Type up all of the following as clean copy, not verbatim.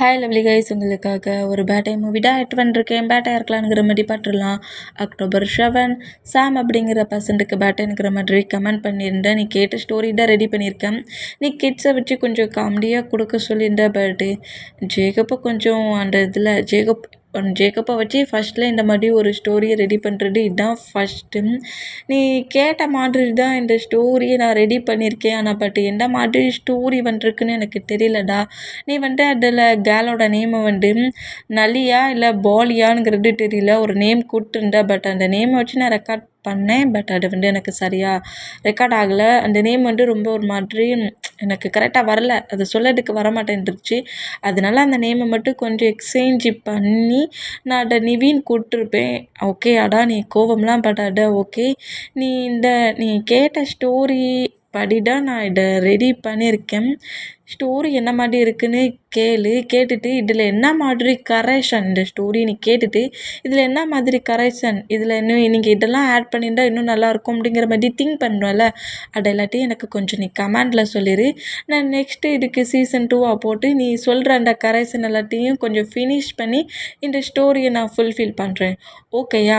Hi lovely guys, உங்களுக்காக ஒரு பேட்டை movie direct பண்ணிருக்கேன். பேட்டையாக இருக்கலாங்கிற மாதிரி பார்த்துடலாம். October 7 சாம் அப்படிங்கிற பர்சன்ட்டுக்கு பேட்டைங்கிற மாதிரி கமெண்ட் பண்ணியிருந்தேன். நீ கேட்ட ஸ்டோரி தான் ரெடி பண்ணியிருக்கேன். நீ கிட்ஸை வச்சு கொஞ்சம் காமெடியாக கொடுக்க சொல்லியிருந்தேன். பட் ஜேக்கப்பை கொஞ்சம் அந்த இதில் ஜேக்கப்பை வச்சு ஃபஸ்ட்டில் இந்த மாதிரி ஒரு ஸ்டோரியை ரெடி பண்ணுறது இதுதான் ஃபஸ்ட்டு. நீ கேட்ட மாதிரி தான் இந்த ஸ்டோரியை நான் ரெடி பண்ணியிருக்கேன். ஆனால் பட் எந்த மாதிரி ஸ்டோரி வந்துருக்குன்னு எனக்கு தெரியலடா. நீ அதில் கேலோட நேமை நலியா இல்லை பாலியாங்கிறது தெரியல, ஒரு நேம் கொடுத்துருந்தா. பட் அந்த நேமை வச்சு நான் ரெக்கார்ட் பண்ணேன். பட் அது எனக்கு சரியாக ரெக்கார்ட் ஆகலை. அந்த நேம் ரொம்ப ஒரு மாதிரி எனக்கு கரெக்டாக வரல, அது சொல்லறதுக்கு வரமாட்டேன்ருச்சு. அதனால அந்த நேமை மட்டும் கொஞ்சம் எக்ஸ்சேஞ்ச் பண்ணி நான் அதை நிவின் கொடுத்துருப்பேன். ஓகே அடா, நீ கோவம்லாம் படாத. ஓகே, நீ கேட்ட ஸ்டோரி படிதான் நான் இதை ரெடி பண்ணியிருக்கேன். ஸ்டோரி என்ன மாதிரி இருக்குன்னு கேட்டுட்டு இதில் என்ன மாதிரி கரெக்ஷன், இந்த ஸ்டோரி நீ கேட்டுட்டு இதில் என்ன மாதிரி கரெக்ஷன், இதில் இன்னும் நீங்கள் இதெல்லாம் ஆட் பண்ணியிருந்தால் இன்னும் நல்லாயிருக்கும் அப்படிங்கிற மாதிரி திங்க் பண்ணுவேன்ல, அது எல்லாத்தையும் எனக்கு கொஞ்சம் நீ கமெண்டில் சொல்லிடு. நான் நெக்ஸ்ட்டு இதுக்கு சீசன் 2 போட்டு நீ சொல்கிற அந்த கரெக்ஷன் எல்லாத்தையும் கொஞ்சம் ஃபினிஷ் பண்ணி இந்த ஸ்டோரியை நான் ஃபுல்ஃபில் பண்ணுறேன். ஓகேயா?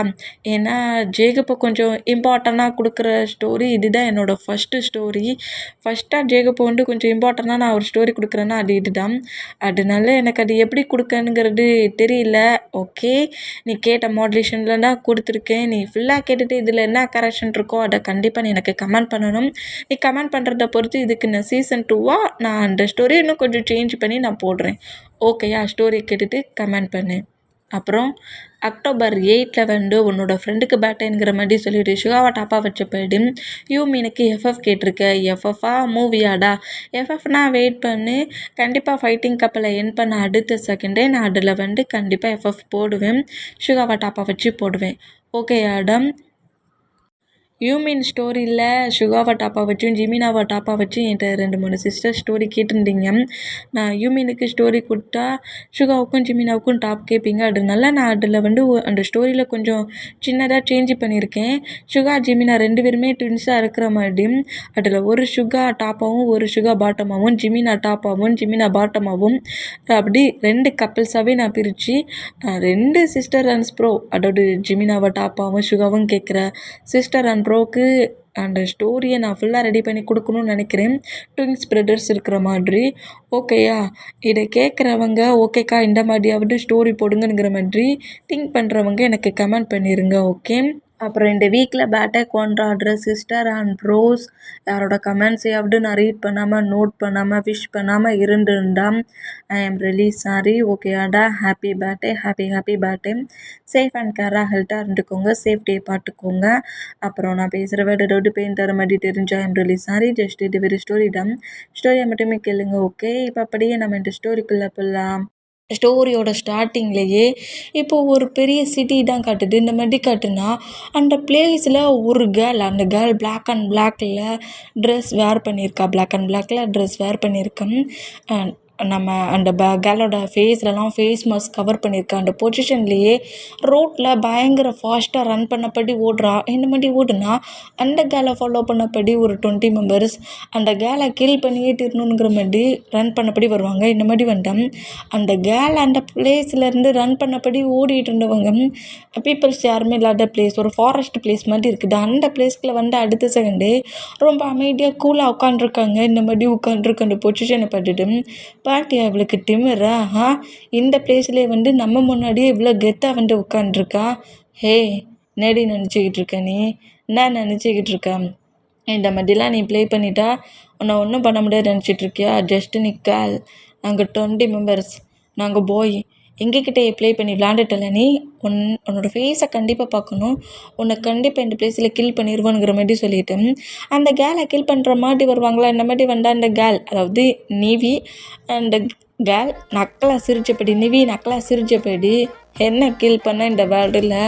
ஏன்னா ஜேகப்பை கொஞ்சம் இம்பார்ட்டண்ட்டாக கொடுக்குற ஸ்டோரி இதுதான். என்னோடய ஃபஸ்ட்டு ஸ்டோரி. ஃபஸ்ட்டாக ஜேகப்பை கொஞ்சம் இம்பார்ட்டண்ட்டாக நான் ஒரு ஸ்டோரி கொடுக்குறேன்னா அது இதுதான். அதனால எனக்கு அது எப்படி கொடுக்கணுங்கிறது தெரியல. ஓகே, நீ கேட்ட மாடுலேஷனில் தான் கொடுத்துருக்கேன். நீ ஃபுல்லாக கேட்டுட்டு இதில் என்ன கரெக்ஷன் இருக்கோ அதை கண்டிப்பாக நீ எனக்கு கமெண்ட் பண்ணணும். நீ கமெண்ட் பண்ணுறத பொறுத்து இதுக்கு நான் சீசன் 2 நான் அந்த ஸ்டோரி இன்னும் கொஞ்சம் சேஞ்ச் பண்ணி நான் போடுறேன். ஓகேயா? ஸ்டோரி கேட்டுட்டு கமெண்ட் பண்ணு. அப்புறம் October 8 உன்னோட ஃப்ரெண்டுக்கு பேட்டைங்கிற மாதிரி சொல்லிட்டு சுகாவை டாப்பா வச்ச போயிடு யூமீனுக்கு எஃப்எஃப் கேட்டிருக்க. எஃப்எஃபா மூவியாடா? எஃப்எஃப்னா வெயிட் பண்ணு. கண்டிப்பாக ஃபைட்டிங் கப்பலை என் பண்ண அடுத்த செகண்டே நான் அதில் கண்டிப்பாக எஃப்எஃப் போடுவேன். சுகாவை டாப்பா வச்சு போடுவேன். ஓகேயாடா? யூமின் ஸ்டோரியில் சுகாவை டாப்பா வச்சும் ஜிமினாவை டாப்பா வச்சு என்கிட்ட 2-3 சிஸ்டர் ஸ்டோரி கேட்டிருந்தீங்க. நான் யூமினுக்கு ஸ்டோரி கொடுத்தா சுகாவுக்கும் ஜிமினாவுக்கும் டாப் கேட்பீங்க. அதனால நான் அதில் அந்த ஸ்டோரியில் கொஞ்சம் சின்னதாக சேஞ்ச் பண்ணியிருக்கேன். சுகா ஜிமினா 2 பேருமே ட்வின்ஸாக இருக்கிற மாதிரி அதில் ஒரு சுகா டாப்பாகவும் ஒரு சுகா பாட்டமாகவும், ஜிமினா டாப்பாகவும் ஜிமினா பாட்டமாகவும், அப்படி 2 கப்பிள்ஸாகவே நான் பிரித்து 2 சிஸ்டர் அண்ட் ப்ரோ, அதாவது ஜிமினாவை டாப்பாகவும் சுகாவும் கேட்குற சிஸ்டர் அண்ட் ப்ரோக்கு அந்த ஸ்டோரியை நான் ஃபுல்லாக ரெடி பண்ணி கொடுக்கணும்னு நினைக்கிறேன். ட்வின்ஸ் பிரதர்ஸ் இருக்கிற மாதிரி. ஓகேயா? இதை கேட்குறவங்க ஓகேக்கா இந்த மாதிரியாவது ஸ்டோரி போடுங்கிற மாதிரி திங்க் பண்ணுறவங்க எனக்கு கமெண்ட் பண்ணிடுங்க. ஓகே? அப்புறம் இந்த வீக்கில் பேட்டை கொண்டாடுற சிஸ்டர் அண்ட் ப்ரோஸ் யாரோட கமெண்ட்ஸையாவது நான் ரீட் பண்ணாமல் நோட் பண்ணாமல் விஷ் பண்ணாமல் இருந்திருந்தால் ஐ ஆம் ரியலி சாரி. ஓகேடா? Happy birthday. சேஃப் அண்ட் கேராக ஹெல்த்தாக இருந்துக்கோங்க. சேஃப்டியை பார்த்துக்கோங்க. அப்புறம் நான் பேசுகிற வேர்டு ஏதாவது பெயின் தர மாதிரி தெரிஞ்சா ஐ ஆம் ரியலி சாரி. ஜஸ்ட் இது வெரி ஸ்டோரி தான். ஸ்டோரியை மட்டுமே கேளுங்க. ஓகே, இப்போ அப்படியே நம்ம இந்த ஸ்டோரிக்குள்ளே போகலாம். ஸ்டோரியோட ஸ்டார்டிங்லேயே இப்போது ஒரு பெரிய சிட்டி தான் காட்டுது. இந்த மாதிரி காட்டுனா அந்த பிளேஸில் ஒரு கேர்ள், அந்த கேர்ள் பிளாக் அண்ட் பிளாக்கில் ட்ரெஸ் வேர் பண்ணியிருக்கா. பிளாக் அண்ட் பிளாக்கில் ட்ரெஸ் வேர் பண்ணியிருக்கேன். நம்ம அந்த கேர்ளோட ஃபேஸ்லலாம் ஃபேஸ் மாஸ்க் கவர் பண்ணியிருக்கா. அந்த பொசிஷன்லேயே ரோட்டில் பயங்கர ஃபாஸ்ட்டாக ரன் பண்ணபடி ஓடுறா. இந்த மாதிரி ஓடுனா அந்த கேர்ளை ஃபாலோ பண்ணபடி ஒரு 20 மெம்பர்ஸ் அந்த கேர்ளை கில் பண்ணியே தீரணுங்கிற மாதிரி ரன் பண்ணபடி வருவாங்க. இந்த மாதிரி அந்த கேர்ள் அந்த பிளேஸ்லேருந்து ரன் பண்ணபடி ஓடிட்டு இருந்தவங்க பீப்புள்ஸ் யாருமே இல்லாத பிளேஸ், ஒரு ஃபாரஸ்ட் பிளேஸ் மாதிரி இருக்குது. அந்த பிளேஸ்க்குள்ள அடுத்த செகண்டே ரொம்ப அமைதியாக கூலாக உட்காண்ட்ருக்காங்க. இந்த மாதிரி உட்காண்ட்ருக்க அந்த பொசிஷனை பார்த்துட்டு பாட்டியா இவளுக்கு திமிரா? இந்த பிளேஸ்லேயே நம்ம முன்னாடியே இவ்வளோ கெத்தாக உட்காண்ட்ருக்கா. ஹே, நேடி நினச்சிக்கிட்டு இருக்க நீ? என்ன நினச்சிக்கிட்டு இருக்க? இந்த மாதிரிலாம் நீ ப்ளே பண்ணிட்டா உன்னை ஒன்றும் பண்ண முடியாது நினச்சிட்டு இருக்கியா? ஜஸ்ட் நீ கேர்ள், நாங்கள் 20 மெம்பர்ஸ், நாங்கள் பாய், எங்ககிட்ட ப்ளே பண்ணி விளாண்டுட்டல நீ. உன்னோட ஃபேஸை கண்டிப்பாக பார்க்கணும். உன்னை கண்டிப்பாக இந்த பிளேஸில் கில் பண்ணிடுவோங்கிற மாதிரி சொல்லிவிட்டு அந்த கேர்ளை கில் பண்ணுற மாதிரி வருவாங்களா. இந்த மாதிரி அந்த கேர்ள், அதாவது நிவி, அந்த கேர்ள் நக்கலாக சிரிச்சபடி, நிவி நக்கலாக சிரிச்சபடி என்ன கில் பண்ண இந்த வேர்ல்டில்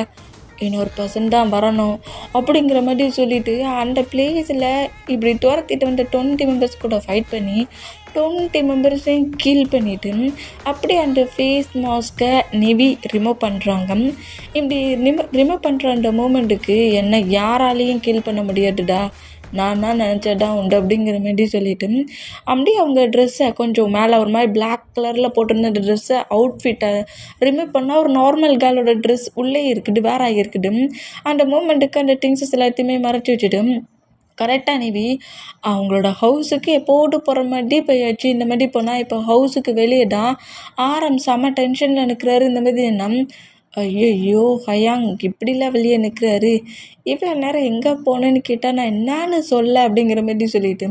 இன்னொரு பர்சன் தான் வரணும் அப்படிங்கிற மாதிரி சொல்லிவிட்டு அந்த பிளேஸில் இப்படி துரத்திட்டு 20 மெம்பர்ஸ் கூட ஃபைட் பண்ணி 20 மெம்பர்ஸையும் கில் பண்ணிவிட்டு அப்படியே அந்த ஃபேஸ் மாஸ்க்கை நிவி ரிமூவ் பண்ணுறாங்க. இப்படி ரிமூவ் பண்ணுற அந்த மூமெண்ட்டுக்கு என்னை யாராலையும் கில் பண்ண முடியாதுடா. நான் நினச்சதா உண்டு அப்படிங்கிற மாரி சொல்லிட்டு அப்படியே அவங்க ட்ரெஸ்ஸை கொஞ்சம் மேலே ஒரு மாதிரி பிளாக் கலரில் போட்டிருந்த அந்த ட்ரெஸ்ஸை அவுட்ஃபிட்டை ரிமூவ் பண்ணால் ஒரு நார்மல் கேர்ளோட ட்ரெஸ் உள்ளே இருக்குது வேற ஆகியிருக்குது. அந்த மூமெண்ட்டுக்கு அந்த திங்ஸஸ் எல்லாத்தையுமே மறைச்சி வச்சுட்டு கரெக்டாக நிவி அவங்களோட ஹவுஸுக்கு எப்போது போகிற மாதிரி போயாச்சு. இந்த மாதிரி போனால் இப்போ ஹவுஸுக்கு வெளியே தான் செம்ம டென்ஷனில் நிற்கிறாரு. இந்த மாதிரி என்ன ஐயையோ ஹயாங் இப்படிலாம் வெளியே நிற்கிறாரு, இவ்வளோ நேரம் எங்கே போனேன்னு கேட்டால் நான் என்னான்னு சொல்ல அப்படிங்கிற மாதிரி சொல்லிட்டு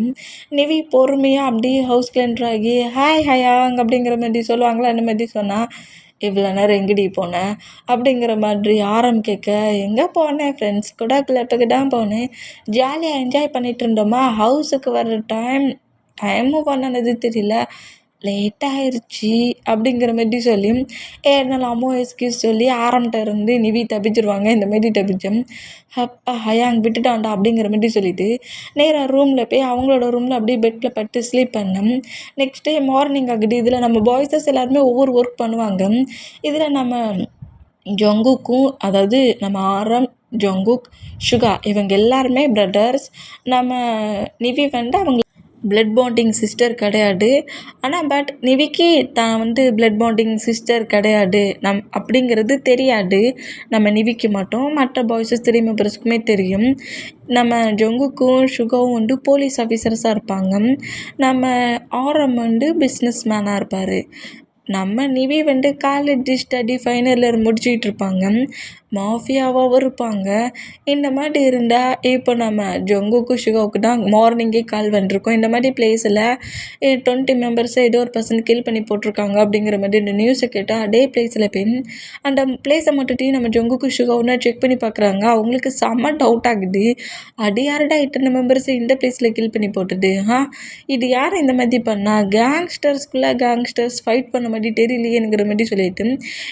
நிவி பொறுமையாக அப்படியே ஹவுஸ்க்கு என்ட்ரு ஆகி ஹாய் ஹயாங் அப்படிங்கிற மாதிரி சொல்லுவாங்களா. அந்த மாதிரி சொன்னால் இவ்வளோ நேரம் எங்கடி போனேன் அப்படிங்கிற மாதிரி கேட்க எங்கே போனேன் ஃப்ரெண்ட்ஸ் கூட கிளப்புக்கு தான் போனேன், ஜாலியாக என்ஜாய் பண்ணிகிட்டு இருந்தோமா, ஹவுஸுக்கு வர்ற டைமும் பண்ணனது தெரியல, லேட்டாகிருச்சு அப்படிங்கிற மாரி சொல்லி என்னெல்லாமோ எக்ஸ்கியூஸ் சொல்லி இருந்து நிவி தப்பிச்சிருவாங்க. இந்த மாரி தப்பிச்சேன் அப்பா ஹயாங் விட்டுட்டான்டா அப்படிங்கிற மாரி சொல்லிவிட்டு நேராக ரூமில் போய் அவங்களோட ரூமில் அப்படியே பெட்டில் பட்டு ஸ்லீப் பண்ணேன். நெக்ஸ்ட் டே மார்னிங் ஆகுது. இதில் நம்ம பாய்ஸஸ் எல்லாருமே ஒவ்வொரு ஒர்க் பண்ணுவாங்க. இதில் நம்ம ஜங்குக்கும் அதாவது நம்ம ஜங்குக், சுகா இவங்க எல்லாருமே பிரதர்ஸ். நம்ம நிவி அவங்க பிளட் பாண்டிங் சிஸ்டர் கிடையாது. ஆனால் பட் நிவிக்கு தான் பிளட் பாண்டிங் சிஸ்டர் கிடையாது அப்படிங்கிறது தெரியாது. நம்ம நிவிக்கு மட்டும், மற்ற பாய்ஸஸ் 3 மெம்பர்ஸ்க்குமே தெரியும். நம்ம ஜங்குக்கும் சுகாவும் போலீஸ் ஆஃபீஸர்ஸாக இருப்பாங்க. நம்ம பிஸ்னஸ் மேனாக இருப்பார். நம்ம Nivi college study final year முடிச்சுக்கிட்டு இருப்பாங்க. மாஃபியாவாகவும் இருப்பாங்க. இந்த மாதிரி இருந்தால் இப்போ நம்ம ஜங்குக்கு சுகாவுக்கு தான் மார்னிங்கே கால் வந்துருக்கோம். இந்த மாதிரி பிளேஸில் 20 மெம்பர்ஸை ஏதோ ஒரு பர்சன் கில் பண்ணி போட்டிருக்காங்க அப்படிங்கிற மாதிரி இந்த நியூஸை கேட்டால் அதே பிளேஸில் போய் அந்த பிளேஸை மட்டும் நம்ம ஜங்குக்கு சுகாவுன்னா செக் பண்ணி பார்க்குறாங்க. அவங்களுக்கு செம்ம டவுட் ஆகுது. அது யாருடா இத்தனை மெம்பர்ஸை இந்த பிளேஸில் கில் பண்ணி போட்டுது, இது யார் இந்த மாதிரி பண்ணால், கேங்ஸ்டர்ஸ் ஃபைட் பண்ண மாதிரி தெரியலையேங்கிற மாதிரி சொல்லிட்டு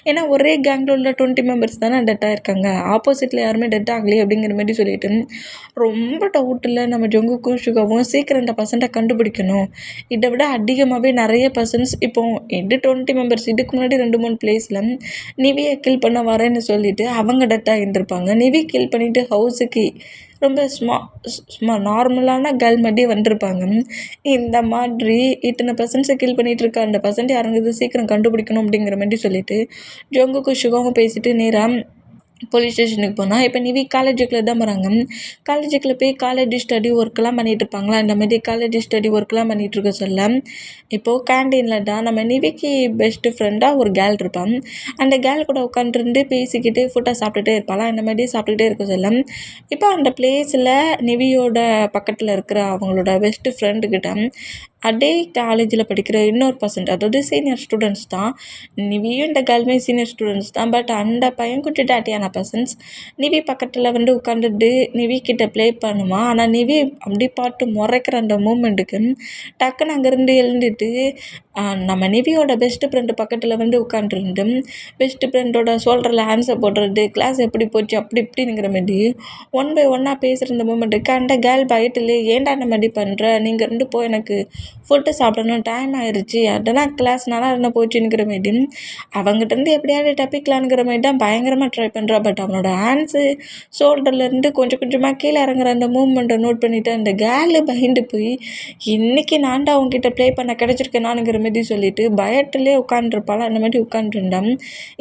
ஏன்னா ஒரே கேங்கில் உள்ள 20 மெம்பர்ஸ் தானே டெட்டாக இருக்காங்க, ஆப்போசிட்டில் யாருமே டெட் ஆகலையே அப்படிங்கிற மாதிரி சொல்லிட்டு ரொம்ப டவுட்டில் நம்ம ஜங்குக்கும் சுகாவும் சீக்கிரம் இந்த பர்சன்ட்டை கண்டுபிடிக்கணும். இதை விட அதிகமாகவே நிறைய பர்சன்ஸ் இப்போ 20 மெம்பர்ஸ் இதுக்கு முன்னாடி 2-3 பிளேஸில் நிவியை கில் பண்ண வரேன்னு சொல்லிட்டு அவங்க டெத் ஆகியிருந்திருப்பாங்க. நிவி கில் பண்ணிவிட்டு ஹவுஸுக்கு ரொம்ப சும்மா நார்மலான கேர்ள் மாதிரி வந்திருப்பாங்க. இந்த மாதிரி இத்தனை பர்சன்ஸை கில் பண்ணிகிட்டு இருக்க அந்த பர்சன்ட் யாருங்கிறது சீக்கிரம் கண்டுபிடிக்கணும் அப்படிங்கிற மாதிரி சொல்லிட்டு ஜங்குக்கும் சுகாவும் பேசிட்டு நேராக போலீஸ் ஸ்டேஷனுக்கு போனால் இப்போ நிவி காலேஜுக்குள்ளே தான் போகிறாங்க. காலேஜுக்குள்ளே போய் காலேஜ் ஸ்டடி ஒர்க்கெலாம் பண்ணிகிட்டு இருப்பாங்களா. இந்த மாதிரி காலேஜ் ஸ்டடி ஒர்க்லாம் பண்ணிகிட்ருக்க சொல்ல இப்போது கேண்டீனில் தான் நம்ம நிவிக்கு பெஸ்ட்டு ஃப்ரெண்டாக ஒரு கேர்ள் இருப்பான். அந்த கேர்ள் கூட உட்காந்துருந்து பேசிக்கிட்டு ஃபுட்டை சாப்பிட்டுட்டே இருப்பாளாம். இந்த மாதிரி சாப்பிட்டுக்கிட்டே இருக்க சொல்ல இப்போ அந்த பிளேஸில் நிவியோட பக்கத்தில் இருக்கிற அவங்களோட பெஸ்ட்டு ஃப்ரெண்டுக்கிட்ட அதே காலேஜில் படிக்கிற இன்னொரு பர்சன்ட் அதாவது சீனியர் ஸ்டூடெண்ட்ஸ் தான். நிவியும் இந்த கேர்ளுமே சீனியர் ஸ்டூடெண்ட்ஸ் தான். பட் அந்த பையன் கொஞ்சம் டேட்டியான பர்சன்ஸ். நிவி பக்கத்தில் உட்காந்துட்டு நிவி கிட்ட ப்ளே பண்ணுவான். ஆனால் நிவி அப்படி பாட்டு முறைக்கிற அந்த மூமெண்ட்டுக்கு டக்குன்னு அங்கேருந்து எழுந்துட்டு நம்ம நிவியோட பெஸ்ட்டு ஃப்ரெண்டு பக்கத்தில் உட்காந்துருந்து பெஸ்ட்டு ஃப்ரெண்டோட ஷோல்டரில் ஹேண்ட்ஸை போடுறது, கிளாஸ் எப்படி போச்சு அப்படி இப்படிங்கிற மாதிரி 1 by 1 பேசுகிற இந்த மூமெண்ட்டுக்கு அந்த கேர்ள் பயத்தில் ஏன்டா இந்த மாதிரி பண்ணுற, நீங்கள் 2 போய் எனக்கு ஃபுட்டு சாப்பிடணும் டைம் ஆயிடுச்சு, அதெல்லாம் கிளாஸ் நல்லா என்ன போச்சுங்கிற மாதிரி அவங்ககிட்டருந்து எப்படியாவது டப்பிக்கலாங்கிற மாதிரி தான் பயங்கரமாக ட்ரை பண்ணுறா. பட் அவனோட ஹேண்ட்ஸு ஷோல்டர்லேருந்து கொஞ்சம் கொஞ்சமாக கீழே இறங்குற அந்த மூமெண்ட்டை நோட் பண்ணிவிட்டு அந்த கேர்ளு பயந்து போய் இன்றைக்கி நான்டா அவங்ககிட்ட ப்ளே பண்ண கிடச்சிருக்கேனானுங்கிற மாதிரி சொல்லிட்டு பயத்திலே உட்காந்துருப்பாள். அந்த மாதிரி உட்காந்துருந்தான்.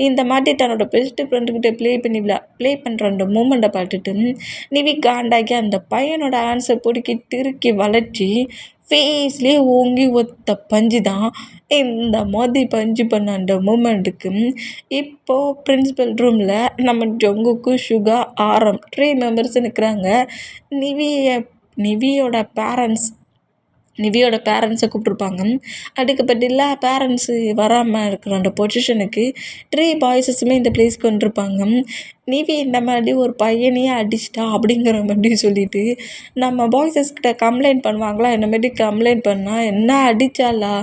இந்த மாதிரி தன்னோட பெஸ்ட்டு ஃப்ரெண்டுக்கிட்ட ப்ளே பண்ணுற அந்த மூமெண்ட்டை பார்த்துட்டு நிவி காண்டாக்கி அந்த பையனோட ஆன்ஸை பிடிக்கி திருக்கி வளைச்சி ஃபேஸ்லேயே ஓங்கி ஒத்த பஞ்சு தான். இந்த மாதிரி பஞ்சு பண்ண அந்த மூமெண்ட்டுக்கு இப்போது பிரின்சிபல் ரூமில் நம்ம ஜங்குக்கு சுகா 3 மெம்பர்ஸ் நிற்கிறாங்க. நிவியோட பேரண்ட்ஸை கூப்பிட்ருப்பாங்க. அதுக்கு பதிலா பேரண்ட்ஸு வராமல் இருக்கிற அந்த பொசிஷனுக்கு 3 பாய்ஸஸுமே இந்த பிளேஸ்க்கு வந்திருப்பாங்க. நிவி இந்த மாதிரி ஒரு பையனையே அடிச்சிட்டா அப்படிங்கிற மாதிரி சொல்லிட்டு நம்ம பாய்ஸஸ்கிட்ட கம்ப்ளைண்ட் பண்ணுவாங்களா. இந்த மாதிரி கம்ப்ளைண்ட் பண்ணால் என்ன அடித்தாளா,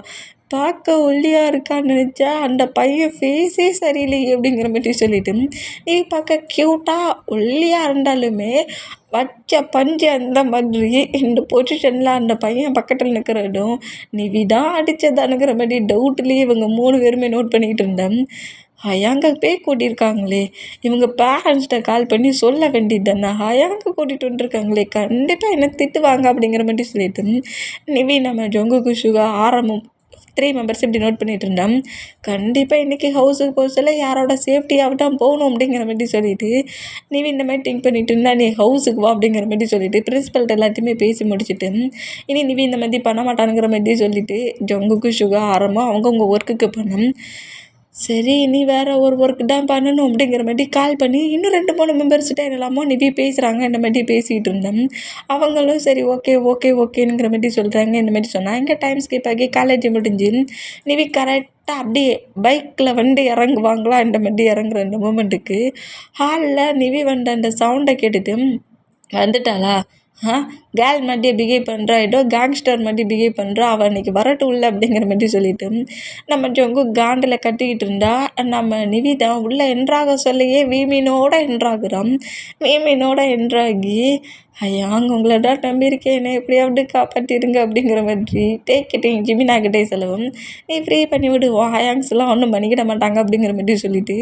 பார்க்க ஒல்லியாக இருக்கான்னு நினச்சா அந்த பையன் ஃபேஸே சரியில்லையே அப்படிங்கிற மாதிரி சொல்லிட்டு நிவி பார்க்க க்யூட்டாக ஒல்லியாக இருந்தாலுமே வச்ச பஞ்சு அந்த மாதிரி இந்த பொசிஷனில் அந்த பையன் பக்கத்தில் நிற்கிறதும் நிவி தான் அடித்ததானுங்கிற மாதிரி டவுட்லேயே இவங்க 3 பேருமே நோட் பண்ணிக்கிட்டு இருந்தேன். ஹயாங்க பேய் கூட்டியிருக்காங்களே, இவங்க பேரண்ட்ஸ்கிட்ட கால் பண்ணி சொல்ல வேண்டியது தானே, ஹயாங்க கூட்டிகிட்டு வந்துருக்காங்களே, கண்டிப்பாக என்ன திட்டுவாங்க அப்படிங்கிற மாதிரி சொல்லிட்டு நிவி நம்ம ஜொங்குக்கு சுகா ஆரம்பம் 3 மெம்பர்ஸ் இப்படி நோட் பண்ணிகிட்டு இருந்தேன். கண்டிப்பாக இன்றைக்கி ஹவுஸுக்கு போக சொல்ல யாரோட சேஃப்டியாக தான் போகணும் அப்படிங்கிற மாதிரி சொல்லிவிட்டு நிவி இந்த மாதிரி திங்க் பண்ணிட்டு இருந்தா, நீ ஹவுஸுக்கு வா அப்படிங்கிற மாதிரி சொல்லிவிட்டு பிரின்ஸிபல்கிட்ட எல்லாத்தையுமே பேசி முடிச்சுட்டு இனி நிவி இந்த மாதிரி பண்ண மாட்டானுங்கிற மாதிரி சொல்லிவிட்டு ஜொங்குக்கு சுகா ஆரம்பம் அவங்கவுங்க ஒர்க்குக்கு பண்ணோம். சரி நீ வேறு ஒரு ஒர்க்கு தான் பண்ணணும் அப்படிங்கிற மாதிரி கால் பண்ணி இன்னும் 2-3 மெம்பர்ஸ்கிட்ட என்னெல்லாமோ நிவி பேசுகிறாங்க. இந்த மாதிரி பேசிகிட்டு இருந்தேன். அவங்களும் சரி ஓகேங்கிற மாதிரி சொல்கிறாங்க. இந்த மாதிரி சொன்னால் இங்கே டைம் ஸ்கிப் ஆகி காலேஜ் முடிஞ்சு நிவி கரெக்டாக அப்படியே பைக்கில் வந்து இறங்குவாங்களா இந்த மாதிரி இறங்குற அந்த மூமெண்ட்டுக்கு ஹாலில் நிவி வந்த அந்த சவுண்டை கேட்டுட்டு வந்துட்டாளா, கேர்ள் மாதிரி பிஹேவ் பண்ணுறா, ஏதோ கேங்ஸ்டர் மாதிரி பிஹேவ் பண்ணுறா, அவள் இன்றைக்கி வரட்டும் இல்லை அப்படிங்கிற மாதிரி சொல்லிட்டு நம்ம ஜொங்கு காண்டில் கட்டிக்கிட்டு இருந்தா நம்ம நிவி தான் உள்ளே என்ட்ராக சொல்லையே வீமீனோட என்ட்ராகுறான். வீமீனோட என்ட்ராகி ஐயாங்க உங்களை தான் நம்பியிருக்கேன், என்னை எப்படியாவது காப்பாற்றிடுங்க அப்படிங்கிற மாதிரி டேக்கிட்டேன் ஜிமினாக்கிட்டே செலவும் நீ ஃப்ரீ பண்ணி விடு, ஹயாங்ஸ்லாம் ஒன்றும் பண்ணிக்கிட மாட்டாங்க அப்படிங்கிற மாதிரி சொல்லிவிட்டு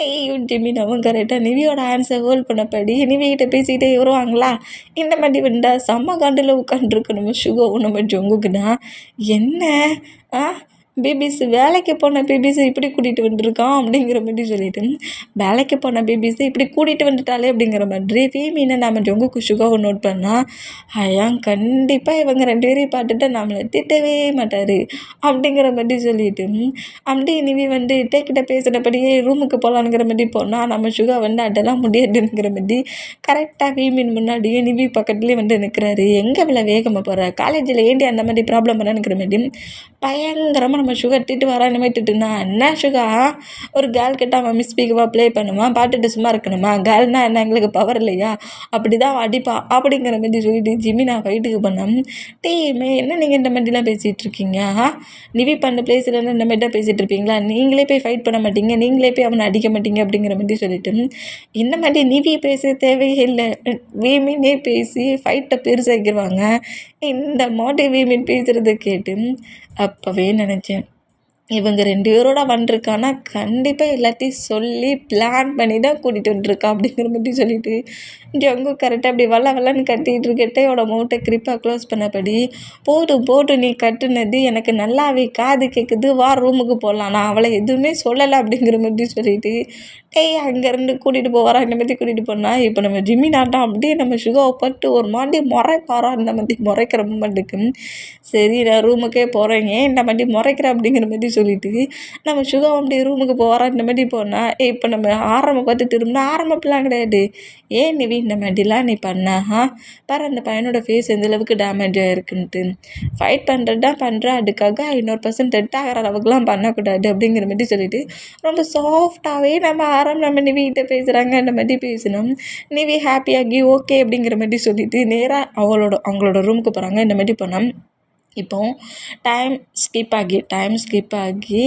டேயும் ஜிமினாவும் கரெக்டாக நிவியோட ஆன்சர் ஹோல்ட் பண்ணப்படி நிவிகிட்ட பேசிக்கிட்டே வருவாங்களா. இந்த மாதிரி வந்தா செம்ம காண்டில் உட்காந்துருக்கணும் சுகோவும் நம்ம ஜொங்குக்குன்னா என்ன பேபிஸ் வேலைக்கு போன பேபிஸை இப்படி கூட்டிகிட்டு வந்துருக்கான் அப்படிங்கிற மாதிரி சொல்லிட்டு வேலைக்கு போன பேபிஸை இப்படி கூட்டிகிட்டு வந்துட்டாலே அப்படிங்கிற மாதிரி ஃபீமீனை நம்ம ஜொங்குக்கு சுகாவை நோட் பண்ணால் ஐயாங் கண்டிப்பாக இவங்க 2 பேரையும் பார்த்துட்டு நம்மளை திட்டவே மாட்டார் அப்படிங்கிற மாதிரி சொல்லிட்டு அப்படி நிவி வந்து டேக்கிட்ட பேசுகிறபடியே ரூமுக்கு போகலான்ங்கிற மாதிரி போனால் நம்ம சுகா வந்து அதெல்லாம் முடியாதுங்கிற மாதிரி கரெக்டாக ஃபீமீன் முன்னாடியே நிவி பக்கத்துலேயே வந்து நிற்கிறாரு. எங்கே இவ்வளோ வேகமாக போகிற, காலேஜில் ஏண்டி அந்த மாதிரி ப்ராப்ளம் பண்ணானுங்கிற மாதிரி பயங்கரமாக நம்ம சுகர் திட்டு வரா இந்த மாதிரி திட்டுனா என்ன சுகா, ஒரு கேர்ள் கிட்ட அவன் மிஸ்பீக்கவாக ப்ளே பண்ணுமா, பாட்டுட்டு சும்மா இருக்கணுமா, கேர்ள்னா என்ன எங்களுக்கு பவர் இல்லையா, அப்படி தான் அடிப்பா அப்படிங்கிற மாதிரி சொல்லிட்டு ஜிமினா ஃபைட்டுக்கு பண்ணேன். டீமே என்ன நீங்கள் இந்த மாதிரிலாம் பேசிகிட்டு இருக்கீங்க, நிவி பண்ண பிளேஸில் இருந்து இந்த மாதிரி தான் பேசிகிட்டு இருப்பீங்களா, நீங்களே போய் ஃபைட் பண்ண மாட்டீங்க, நீங்களே போய் அவனை அடிக்க மாட்டீங்க அப்படிங்கிற மாதிரி சொல்லிட்டு இந்த மாதிரி நிவி பேச தேவையே இல்லை, வீமீனே பேசி ஃபைட்டை பெருசாக்கிடுவாங்க. இந்த மாதிரி வீமீன் பேசுகிறத கேட்டு அப்போவே நினச்சேன் இவங்க 2 பேரோட வந்துருக்கானா கண்டிப்பாக எல்லாத்தையும் சொல்லி பிளான் பண்ணி தான் கூட்டிகிட்டு வந்துருக்கா அப்படிங்கிற மாதிரி சொல்லிட்டு ஜொங்கு கரெக்டாக அப்படி வல்லன்னு கட்டிகிட்டு இருக்கட்டையோட மவுட்டை கிரிப்பாக க்ளோஸ் பண்ணபடி போதும் நீ கட்டுனது எனக்கு நல்லாவே காது கேட்குது, வா ரூமுக்கு போகலாம், நான் அவளை எதுவுமே சொல்லலை அப்படிங்கிற மாதிரி சொல்லிட்டு அங்கேருந்து கூட்டிகிட்டு போவாரா இந்த மாதிரி கூட்டிகிட்டு போனால் இப்போ நம்ம ஜிம்மி நாட்டம் அப்படியே நம்ம சுகாவை பட்டு ஒரு மாதிரி முறைப்பாரா இந்த மாதிரி முறைக்கிற மூமெண்ட்டுக்கு சரி நான் ரூமுக்கே போகிறேங்க இந்த மாதிரி முறைக்கிற அப்படிங்கிற மாதிரி சொல்லிட்டு நம்ம சுகாவை அப்படியே ரூமுக்கு போவாரா இந்த மாதிரி போனால் இப்போ நம்ம ஆரம்பம் பார்த்து திரும்பினா ஆரம்பப்பெல்லாம் கிடையாது. ஏன் நிவி இந்த மாதிரிலாம் நீ பண்ண பாரு அந்த பையனோட ஃபேஸ் எந்த அளவுக்கு டேமேஜ் ஆகிருக்குன்ட்டு ஃபைட் பண்ணுறது தான் பண்ணுற, அதுக்காக 100% டெட் ஆகிற அளவுக்குலாம் பண்ணக்கூடாது அப்படிங்கிற மாதிரி சொல்லிட்டு ரொம்ப சாஃப்டாகவே நம்ம நிவிகிட்ட பேசுகிறாங்க. இந்த மாதிரி பேசினோம். நிவி ஹாப்பியாகி ஓகே அப்படிங்கிற மாதிரி சொல்லிவிட்டு நேராக அவங்களோட ரூமுக்கு போகிறாங்க. இந்த மாதிரி போனோம். இப்போது டைம் ஸ்கிப் ஆகி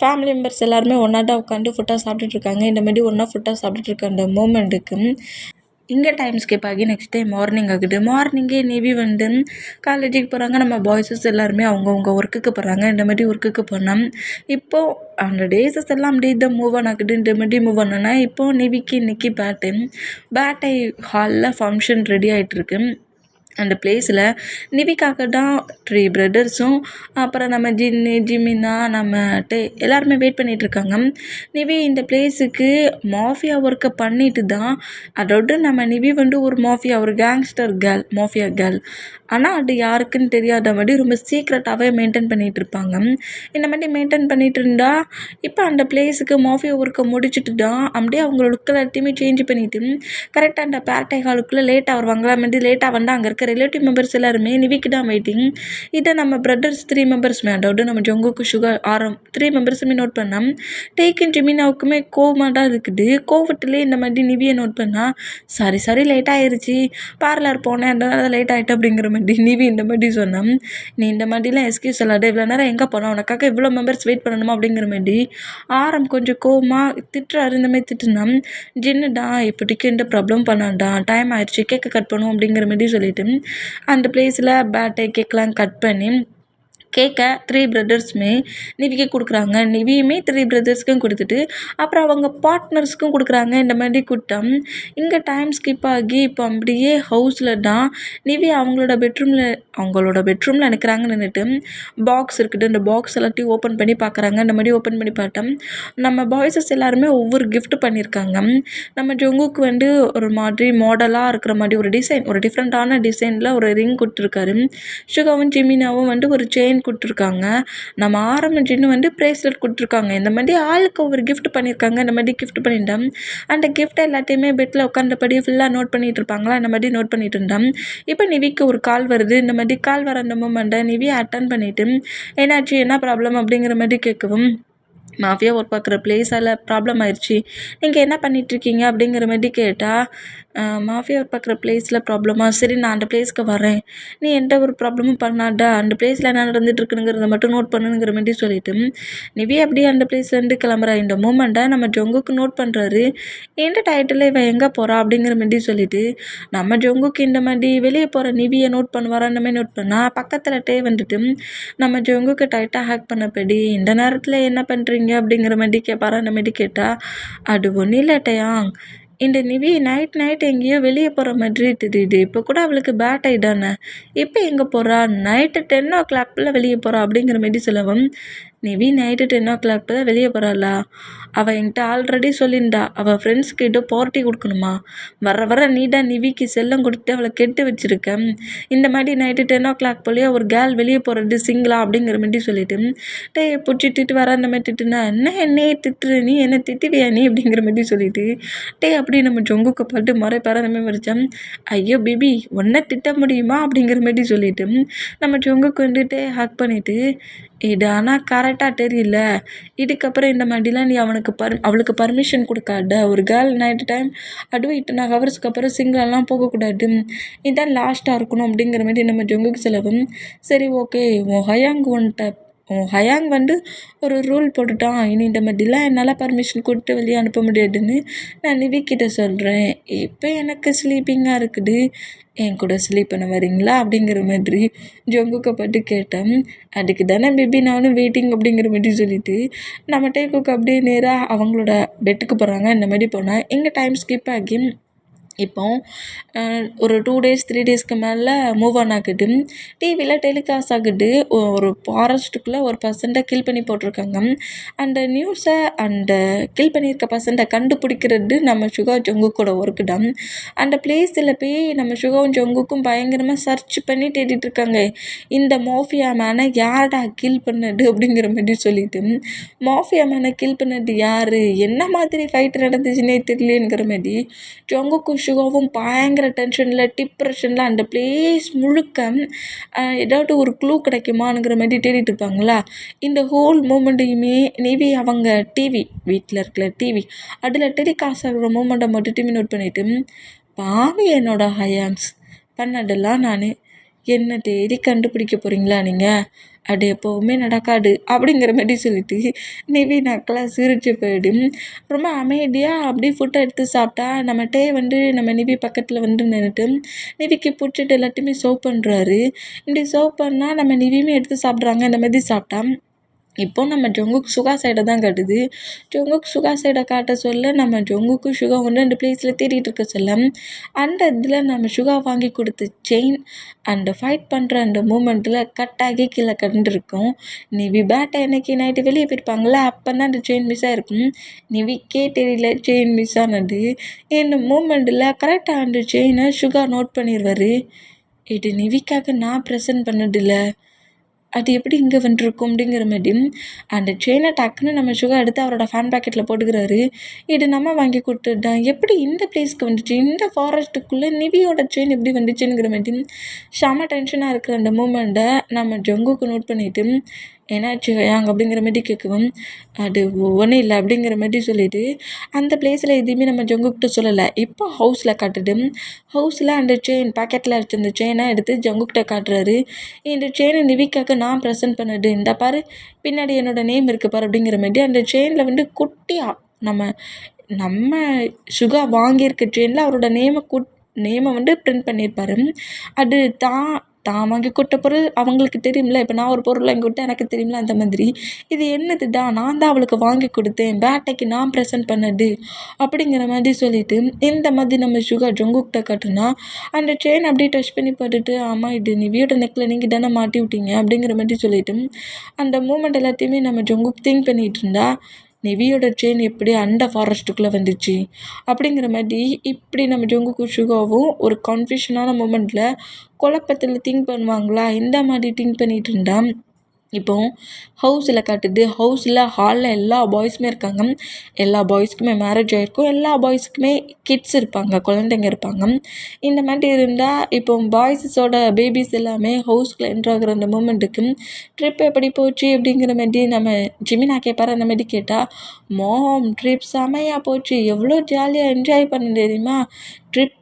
ஃபேமிலி மெம்பர்ஸ் எல்லாருமே ஒன்றா தான் உட்காந்து ஃபுட்டாக சாப்பிட்டுட்ருக்காங்க. இந்த மாதிரி ஒன்றா ஃபுட்டாக சாப்பிட்டுட்ருக்க அந்த மூமெண்ட்டுக்கு இங்கே டைம் ஸ்கிப் ஆகி நெக்ஸ்ட் டே மார்னிங் ஆகுது. மார்னிங்கே நிவி வந்து காலேஜுக்கு போகிறாங்க. நம்ம பாய்ஸஸ் எல்லாருமே அவங்கவுங்க ஒர்க்குக்கு போகிறாங்க. இந்த மாதிரி ஒர்க்குக்கு போனோம். இப்போது அந்த டேஸஸ் எல்லாம் அப்படியே தான் மூவ் ஆன் ஆகுது. இந்த மாதிரி மூவ் ஆனோன்னா இப்போது நிவிக்கு இன்றைக்கி பேட்டை ஹாலில் ஃபங்க்ஷன் ரெடி ஆகிட்டுருக்கு. அந்த பிளேஸில் நிவிக்காக தான் 3 பிரதர்ஸும் அப்புறம் நம்ம ஜிமினா நம்ம எல்லாருமே வெயிட் பண்ணிகிட்ருக்காங்க. நிவி இந்த பிளேஸுக்கு மாஃபியா ஒர்க்கை பண்ணிட்டு தான், அதோட நம்ம நிவி வந்து ஒரு கேங்ஸ்டர் கேர்ள், மாஃபியா கேர்ள். ஆனால் அது யாருக்குன்னு தெரியாத மாதிரி ரொம்ப சீக்ரெட்டாகவே மெயின்டைன் பண்ணிகிட்ருப்பாங்க. இந்த மாதிரி மெயின்டைன் பண்ணிகிட்டு இருந்தால் இப்போ அந்த பிளேஸுக்கு மாஃபியா ஒர்க்கை முடிச்சுட்டு தான் அப்படியே அவங்களோட லுக் எல்லாத்தையுமே சேஞ்ச் பண்ணிவிட்டு கரெக்டாக அந்த பேர்டை ஹாலுக்குள்ளே லேட்டாக வருவாங்களா மாதிரி லேட்டாக வந்து அங்கே இருக்க ரிலேட்டிவ் மெம்பர்ஸ் எல்லாருமே நிவிக்கு தான் வெயிட்டிங். இதை நம்ம பிரதர்ஸ் 3 மெம்பர்ஸுமே அதாவது நம்ம ஜொங்குக்கு சுகர் 3 மெம்பர்ஸுமே நோட் பண்ணோம். டேக்கின் ஜிமினாவுக்குமே கோவமாக தான் இருக்குது. கோவத்துலேயே இந்த மாதிரி நிவியை நோட் பண்ணால் சாரி லேட் ஆகிருச்சு, பார்லர் போனேன் அதனால லேட் ஆகிட்டு அப்படிங்கிற மாதிரி மாதிரி நிவி இந்த மாதிரி சொன்னான். நீ இந்த மாதிரிலாம் எக்ஸ்கியூஸ் சொல்லாத, இவ்வளோ நேரம் எங்கே போனால் உனக்காக இவ்வளோ மெம்பர்ஸ் வெயிட் பண்ணணுமா அப்படிங்கிற மாதிரி ஆரம் கொஞ்சம் கோவமாக திட்டுறாரு. இந்த மாதிரி திட்டுனா ஜின்னுடா இப்போதைக்கு இந்த ப்ராப்ளம் பண்ணான்டா, டைம் ஆயிடுச்சு, கேக்கை கட் பண்ணுவோம் அப்படிங்கிற மாதிரி சொல்லிட்டு அந்த பிளேஸில் பேட்டை கேக்கெலாம் கட் பண்ணி கேக்கை 3 பிரதர்ஸுமே நிவிக்கு கொடுக்குறாங்க. நிவியுமே 3 பிரதர்ஸ்க்கும் கொடுத்துட்டு அப்புறம் அவங்க பார்ட்னர்ஸ்க்கும் கொடுக்குறாங்க. இந்த மாதிரி கூட்டம் இங்கே டைம் ஸ்கிப் ஆகி இப்போ அப்படியே ஹவுஸில் தான் நிவி அவங்களோட பெட்ரூமில் நிற்கிறாங்கன்னு நின்றுட்டு பாக்ஸ் இருக்குது. இந்த பாக்ஸ் எல்லாத்தையும் ஓப்பன் பண்ணி பார்க்குறாங்க. இந்த மாதிரி ஓப்பன் பண்ணி பார்த்தோம் நம்ம பாய்ஸஸ் எல்லாருமே ஒவ்வொரு கிஃப்ட் பண்ணியிருக்காங்க. நம்ம ஜொங்குக்கு வந்து ஒரு மாதிரி மாடலாக இருக்கிற மாதிரி ஒரு டிசைன், ஒரு டிஃப்ரெண்ட்டான டிசைனில் ஒரு ரிங் கொடுத்துருக்காரு. சுகாவும் ஜிமினாவும் வந்து ஒரு செயின் கொடுத்துருக்காங்க. நம்ம ஆரம்பிச்சின்னு வந்து ப்ரேஸ்லெட் கொடுத்துருக்காங்க. இந்த மாதிரி ஆளுக்கு ஒவ்வொரு கிஃப்ட் பண்ணியிருக்காங்க. இந்த மாதிரி கிஃப்ட் பண்ணிட்டோம். அந்த கிஃப்ட் எல்லாத்தையுமே பெட்டில் உட்காந்தபடி ஃபுல்லாக நோட் பண்ணிட்டு இருப்பாங்களா, இந்த மாதிரி நோட் பண்ணிட்டு இருந்தோம். இப்போ நிவிக்கு ஒரு கால் வருது. இந்த மாதிரி கால் வர அந்த மூமெண்ட்டை நிவி அட்டன் பண்ணிவிட்டு என்னாச்சு, என்ன ப்ராப்ளம் அப்படிங்கிற மாதிரி கேட்கவும் மாஃபியா ஒர்க் பார்க்குற பிளேஸால் ப்ராப்ளம் ஆயிடுச்சு, நீங்கள் என்ன பண்ணிகிட்ருக்கீங்க அப்படிங்கிற மாதிரி கேட்டால் மாஃபியா ஒர்க் பார்க்குற பிளேஸில் ப்ராப்ளமா, சரி நான் அந்த பிளேஸ்க்கு வரேன், நீ எந்த ஒரு ப்ராப்ளமும் பண்ணாடா, அந்த பிளேஸில் என்ன நடந்துட்டுருக்குங்கிறத மட்டும் நோட் பண்ணுங்கிற மாதிரி சொல்லிவிட்டு நிவி அப்படியே அந்த பிளேஸ்லேருந்து கிளம்புறா. இந்த மூமெண்ட்டை நம்ம ஜொங்குக்கு நோட் பண்ணுறாரு. எந்த டைட்டில் இவன் எங்கே போகிறா அப்படிங்கிற மாதிரி சொல்லிவிட்டு நம்ம ஜொங்குக்கு இந்த மாதிரி வெளியே போகிற நிவியை நோட் பண்ணுவாரா, அந்த மாதிரி நோட் பண்ணால் பக்கத்துலட்டே வந்துட்டு நம்ம ஜொங்குக்கு டைட்டாக ஹேக் பண்ணப்படி இந்த நேரத்தில் என்ன பண்ணுறீங்க அப்படிங்கிற மாதிரி கேட்பாரா. அந்த மாதிரி கேட்டால் அது ஒன்றும் இல்லட்டையா, இந்த நிவி நைட் எங்கேயோ வெளியே போகிற மாதிரி தெரியுது, இப்போ கூட அவளுக்கு பேட் ஆகிடானே, இப்போ எங்கே போகிறா, நைட்டு 10 o'clock வெளியே போகிறா அப்படிங்கிற மாதிரி சொல்லவும் நிவி நைட்டு 10 o'clock வெளியே போகிறாளா, அவள் என்கிட்ட ஆல்ரெடி சொல்லியிருந்தா அவள் ஃப்ரெண்ட்ஸ்கிட்ட பார்ட்டி கொடுக்கணுமா, வர நீ தான் நிவிக்கு செல்லம் கொடுத்து அவளை கெட்டு வச்சுருக்க, இந்த மாதிரி நைட்டு 10 o'clock போலேயே ஒரு கேர்ள் வெளியே போகிறது சிங்கிளா அப்படிங்கிற மாதிரி சொல்லிட்டு டே பிடிச்சி திட்டு வர அந்த மாதிரி திட்டுனா என்னையே திட்டுரு, நீ என்ன திட்டுவியா நீ அப்படிங்கிற மாதிரி சொல்லிட்டு டே அப்படி நம்ம ஜொங்குக்கு பாட்டு மறைப்பார அந்த மாதிரி மறைச்சான். ஐயோ பேபி ஒன்றை திட்ட முடியுமா அப்படிங்கிற மாதிரி சொல்லிட்டு நம்ம ஜொங்குக்கு வந்துட்டு ஹக் பண்ணிவிட்டு இது ஆனால் கரெக்டாக தெரியல, இதுக்கப்புறம் இந்த மாதிரிலாம் நீ அவளுக்கு பர்மிஷன் கொடுக்காத, ஒரு கேர்ள் நைட்டு டைம் அதுவும் இத்தனை ஹவர்ஸ்க்கு அப்புறம் சிங்கிளெல்லாம் போகக்கூடாது, இதுதான் லாஸ்ட்டாக இருக்கணும் அப்படிங்கிற மாதிரி நம்ம ஜொங்குக்கு செலவும் சரி ஓகே, உன் ஹயாங் வந்து ஒரு ரூல் போட்டுட்டான், இனி இந்த மாதிரிலாம் என்னால் பர்மிஷன் கொடுத்து வெளியே அனுப்ப முடியாதுன்னு நான் நிவிக்கிட்ட சொல்கிறேன், இப்போ எனக்கு ஸ்லீப்பிங்காக இருக்குது, என் கூட ஸ்லீப் பண்ண வரீங்களா அப்படிங்கிற மாதிரி ஜொங்குக்கை பட்டு கேட்டேன். அதுக்கு தானே பேபி நானும் வெயிட்டிங் அப்படிங்கிற மாதிரி சொல்லிவிட்டு நம்ம டேக்குக்கு அப்படியே நேராக அவங்களோட பெட்டுக்கு போகிறாங்க. இந்த மாதிரி போனால் எங்கள் டைம் ஸ்கிப் ஆகி இப்போ ஒரு 2 days 3 daysக்கு மேலே மூவ் ஆன் ஆகுது. டிவியில் டெலிகாஸ்ட் ஆகுது. ஒரு ஃபாரஸ்ட்டுக்குள்ளே ஒரு பர்சன்ட்டை கில் பண்ணி போட்டிருக்காங்க. அந்த நியூஸை அந்த கில் பண்ணியிருக்க பர்சன்ட்டை கண்டுபிடிக்கிறது நம்ம சுகா ஜொங்குக்கோட ஒர்க்கு தான். அந்த பிளேஸில் போய் நம்ம சுகாவும் ஜொங்குக்கும் பயங்கரமாக சர்ச் பண்ணி தேடிட்டு இருக்காங்க. இந்த மாஃபியா மேனை யார்டா கில் பண்ணது அப்படிங்கிற மாதிரி சொல்லிட்டு மாஃபியா மேனை கில் பண்ணது யார், என்ன மாதிரி ஃபைட் நடந்துச்சுன்னே தெரியலங்கிற மாதிரி ஜொங்குக்கும் சுகாவும் பயங்கர டென்ஷனில் டிப்ரெஷனில் அந்த பிளேஸ் முழுக்க ஏதாவது ஒரு க்ளூ கிடைக்குமாங்கிற மாதிரி தேடிட்டு இருப்பாங்களா. இந்த ஹோல் மூமெண்ட்டையுமே நிவி அவங்க டிவி வீட்டில் இருக்கிற டிவி அதில் டெலிகாஸ்ட் ஆகிற மூமெண்ட்டை மட்டும் டிவி நோட் பண்ணிவிட்டு பாவி என்னோட ஹயான்ஸ் பண்ணதெல்லாம் நான் என்ன தேடி கண்டுபிடிக்க போகிறீங்களா நீங்கள், அது எப்போவுமே நடக்காது அப்படிங்கிற மாதிரி சொல்லிட்டு நிவி நக்கலாக சிரிச்சு போயிடும். ரொம்ப அமைதியாக அப்படியே ஃபுட்டை எடுத்து சாப்பிட்டா நம்ம டே வந்து நம்ம நிவி பக்கத்தில் வந்து நின்றுட்டு நிவிக்கு பிடிச்சிட்டு எல்லாத்தையுமே சர்வ் பண்ணுறாரு. இப்படி சர்வ் பண்ணால் நம்ம நிவியுமே எடுத்து சாப்பிட்றாங்க. இந்த மாதிரி சாப்பிட்டா இப்போ நம்ம ஜொங்குக்கு சுகா சைடை தான் காட்டுது. ஜொங்குக்கு சுகா சைடை காட்ட சொல்ல நம்ம ஜொங்குக்கு சுகா வந்து அந்த பிளேஸில் தேடிட்டு இருக்க சொல்ல அந்த இதில் நம்ம சுகா வாங்கி கொடுத்த செயின் அந்த ஃபைட் பண்ணுற அந்த மூமெண்ட்டில் கட் ஆகி கீழே கண்டுருக்கும். நிவி பேட்டை அன்னைக்கு நைட்டு வெளியே போயிருப்பாங்களே அப்போ தான் அந்த செயின் மிஸ் ஆகிருக்கும். நிவிக்கே தெரியல செயின் மிஸ் ஆனது. இந்த மூமெண்ட்டில் கரெக்டாக அந்த செயினை சுகா நோட் பண்ணிடுவார். இது நிவிக்காக நான் ப்ரெசன்ட் பண்ணதில்லை, அது எப்படி இங்கே வந்துருக்கும் அப்படிங்கிற மாதிரி அந்த செயினை டக்குன்னு நம்ம சுகா எடுத்து அவரோட ஃபேன் பேக்கெட்டில் போட்டுக்கிறாரு. இது நம்ம வாங்கி கொடுத்துட்டான், எப்படி இந்த பிளேஸ்க்கு வந்துச்சு, இந்த ஃபாரஸ்ட்டுக்குள்ளே நிவியோட செயின் எப்படி வந்துச்சுங்கிற மாதிரி செம டென்ஷனாக இருக்கிற அந்த மூமெண்ட்டை நம்ம ஜொங்குக்கு நோட் பண்ணிவிட்டு என்னாச்சு ஹயாங் அப்படிங்கிற மாதிரி கேட்கவும், அது ஒன்றும் இல்லை அப்படிங்கிற மாதிரி சொல்லிட்டு அந்த பிளேஸில் எதுவுமே நம்ம ஜங்குக்கிட்ட சொல்லலை. இப்போ ஹவுஸில் காட்டுது. ஹவுஸில் அந்த செயின் பாக்கெட்டில் வச்சிருந்த செயினை எடுத்து ஜங்குக்கிட்ட காட்டுறாரு. இந்த செயினை நிவிக்காக நான் ப்ரெசென்ட் பண்ணது, இந்த பாரு பின்னாடி என்னோட நேம் இருக்குது பாரு அப்படிங்கிற மாதிரி அந்த செயினில் வந்து குட்டியாக நம்ம நம்ம சுகா வாங்கியிருக்க செயினில் அவரோட நேமை வந்து பிரிண்ட் பண்ணியிருப்பாரு. அது தான் வாங்கி கொடுத்த பொருள் அவங்களுக்கு தெரியும்ல. இப்போ நான் ஒரு பொருள் வாங்கி கொடுத்தேன் எனக்கு தெரியும்ல, அந்த மாதிரி இது என்னதுடா, நான் தான் அவளுக்கு வாங்கி கொடுத்தேன், பேட்டைக்கு நான் ப்ரெசென்ட் பண்ணது அப்படிங்கிற மாதிரி சொல்லிட்டு இந்த மாதிரி நம்ம சுகா ஜங்குக்கிட்ட காட்டுனா அந்த செயின் அப்படியே டச் பண்ணி பார்த்துட்டு, ஆமாம் இது நிவியோட நெக்கில் நீங்கள் தானே மாட்டி விட்டீங்க அப்படிங்கிற மாதிரி சொல்லிட்டு அந்த மூமெண்ட் எல்லாத்தையுமே நம்ம ஜங்குக் திங்க் பண்ணிகிட்டு இருந்தா, நிவியோட செயின் எப்படி அந்த ஃபாரஸ்ட்டுக்குள்ளே வந்துச்சு அப்படிங்கிற மாதிரி இப்படி நம்ம ஜங்குக்கு சுகாவும் ஒரு கன்ஃபியூஷனான மூமெண்ட்டில் குழப்பத்தில் திங்க் பண்ணுவாங்களா, இந்த மாதிரி திங்க் பண்ணிகிட்டு இருந்தா இப்போ ஹவுஸில் காட்டுது. ஹாலில் எல்லா பாய்ஸுமே இருக்காங்க. எல்லா பாய்ஸ்க்குமே மேரேஜ் ஆகிருக்கும். எல்லா பாய்ஸுக்குமே கிட்ஸ் இருப்பாங்க, குழந்தைங்க இருப்பாங்க. இந்த மாதிரி இருந்தால் இப்போ பாய்ஸஸோட பேபிஸ் எல்லாமே ஹவுஸ்க்குள்ளே என்ட்ராகிற அந்த மூமெண்ட்டுக்கு ட்ரிப் எப்படி போச்சு அப்படிங்கிற மாதிரி நம்ம ஜிமினா கேட்பார். அந்த மாதிரி கேட்டால், மாம் ட்ரிப் செமையாக போச்சு, எவ்வளோ ஜாலியாக என்ஜாய் பண்ண தெரியுமா, ட்ரிப்பு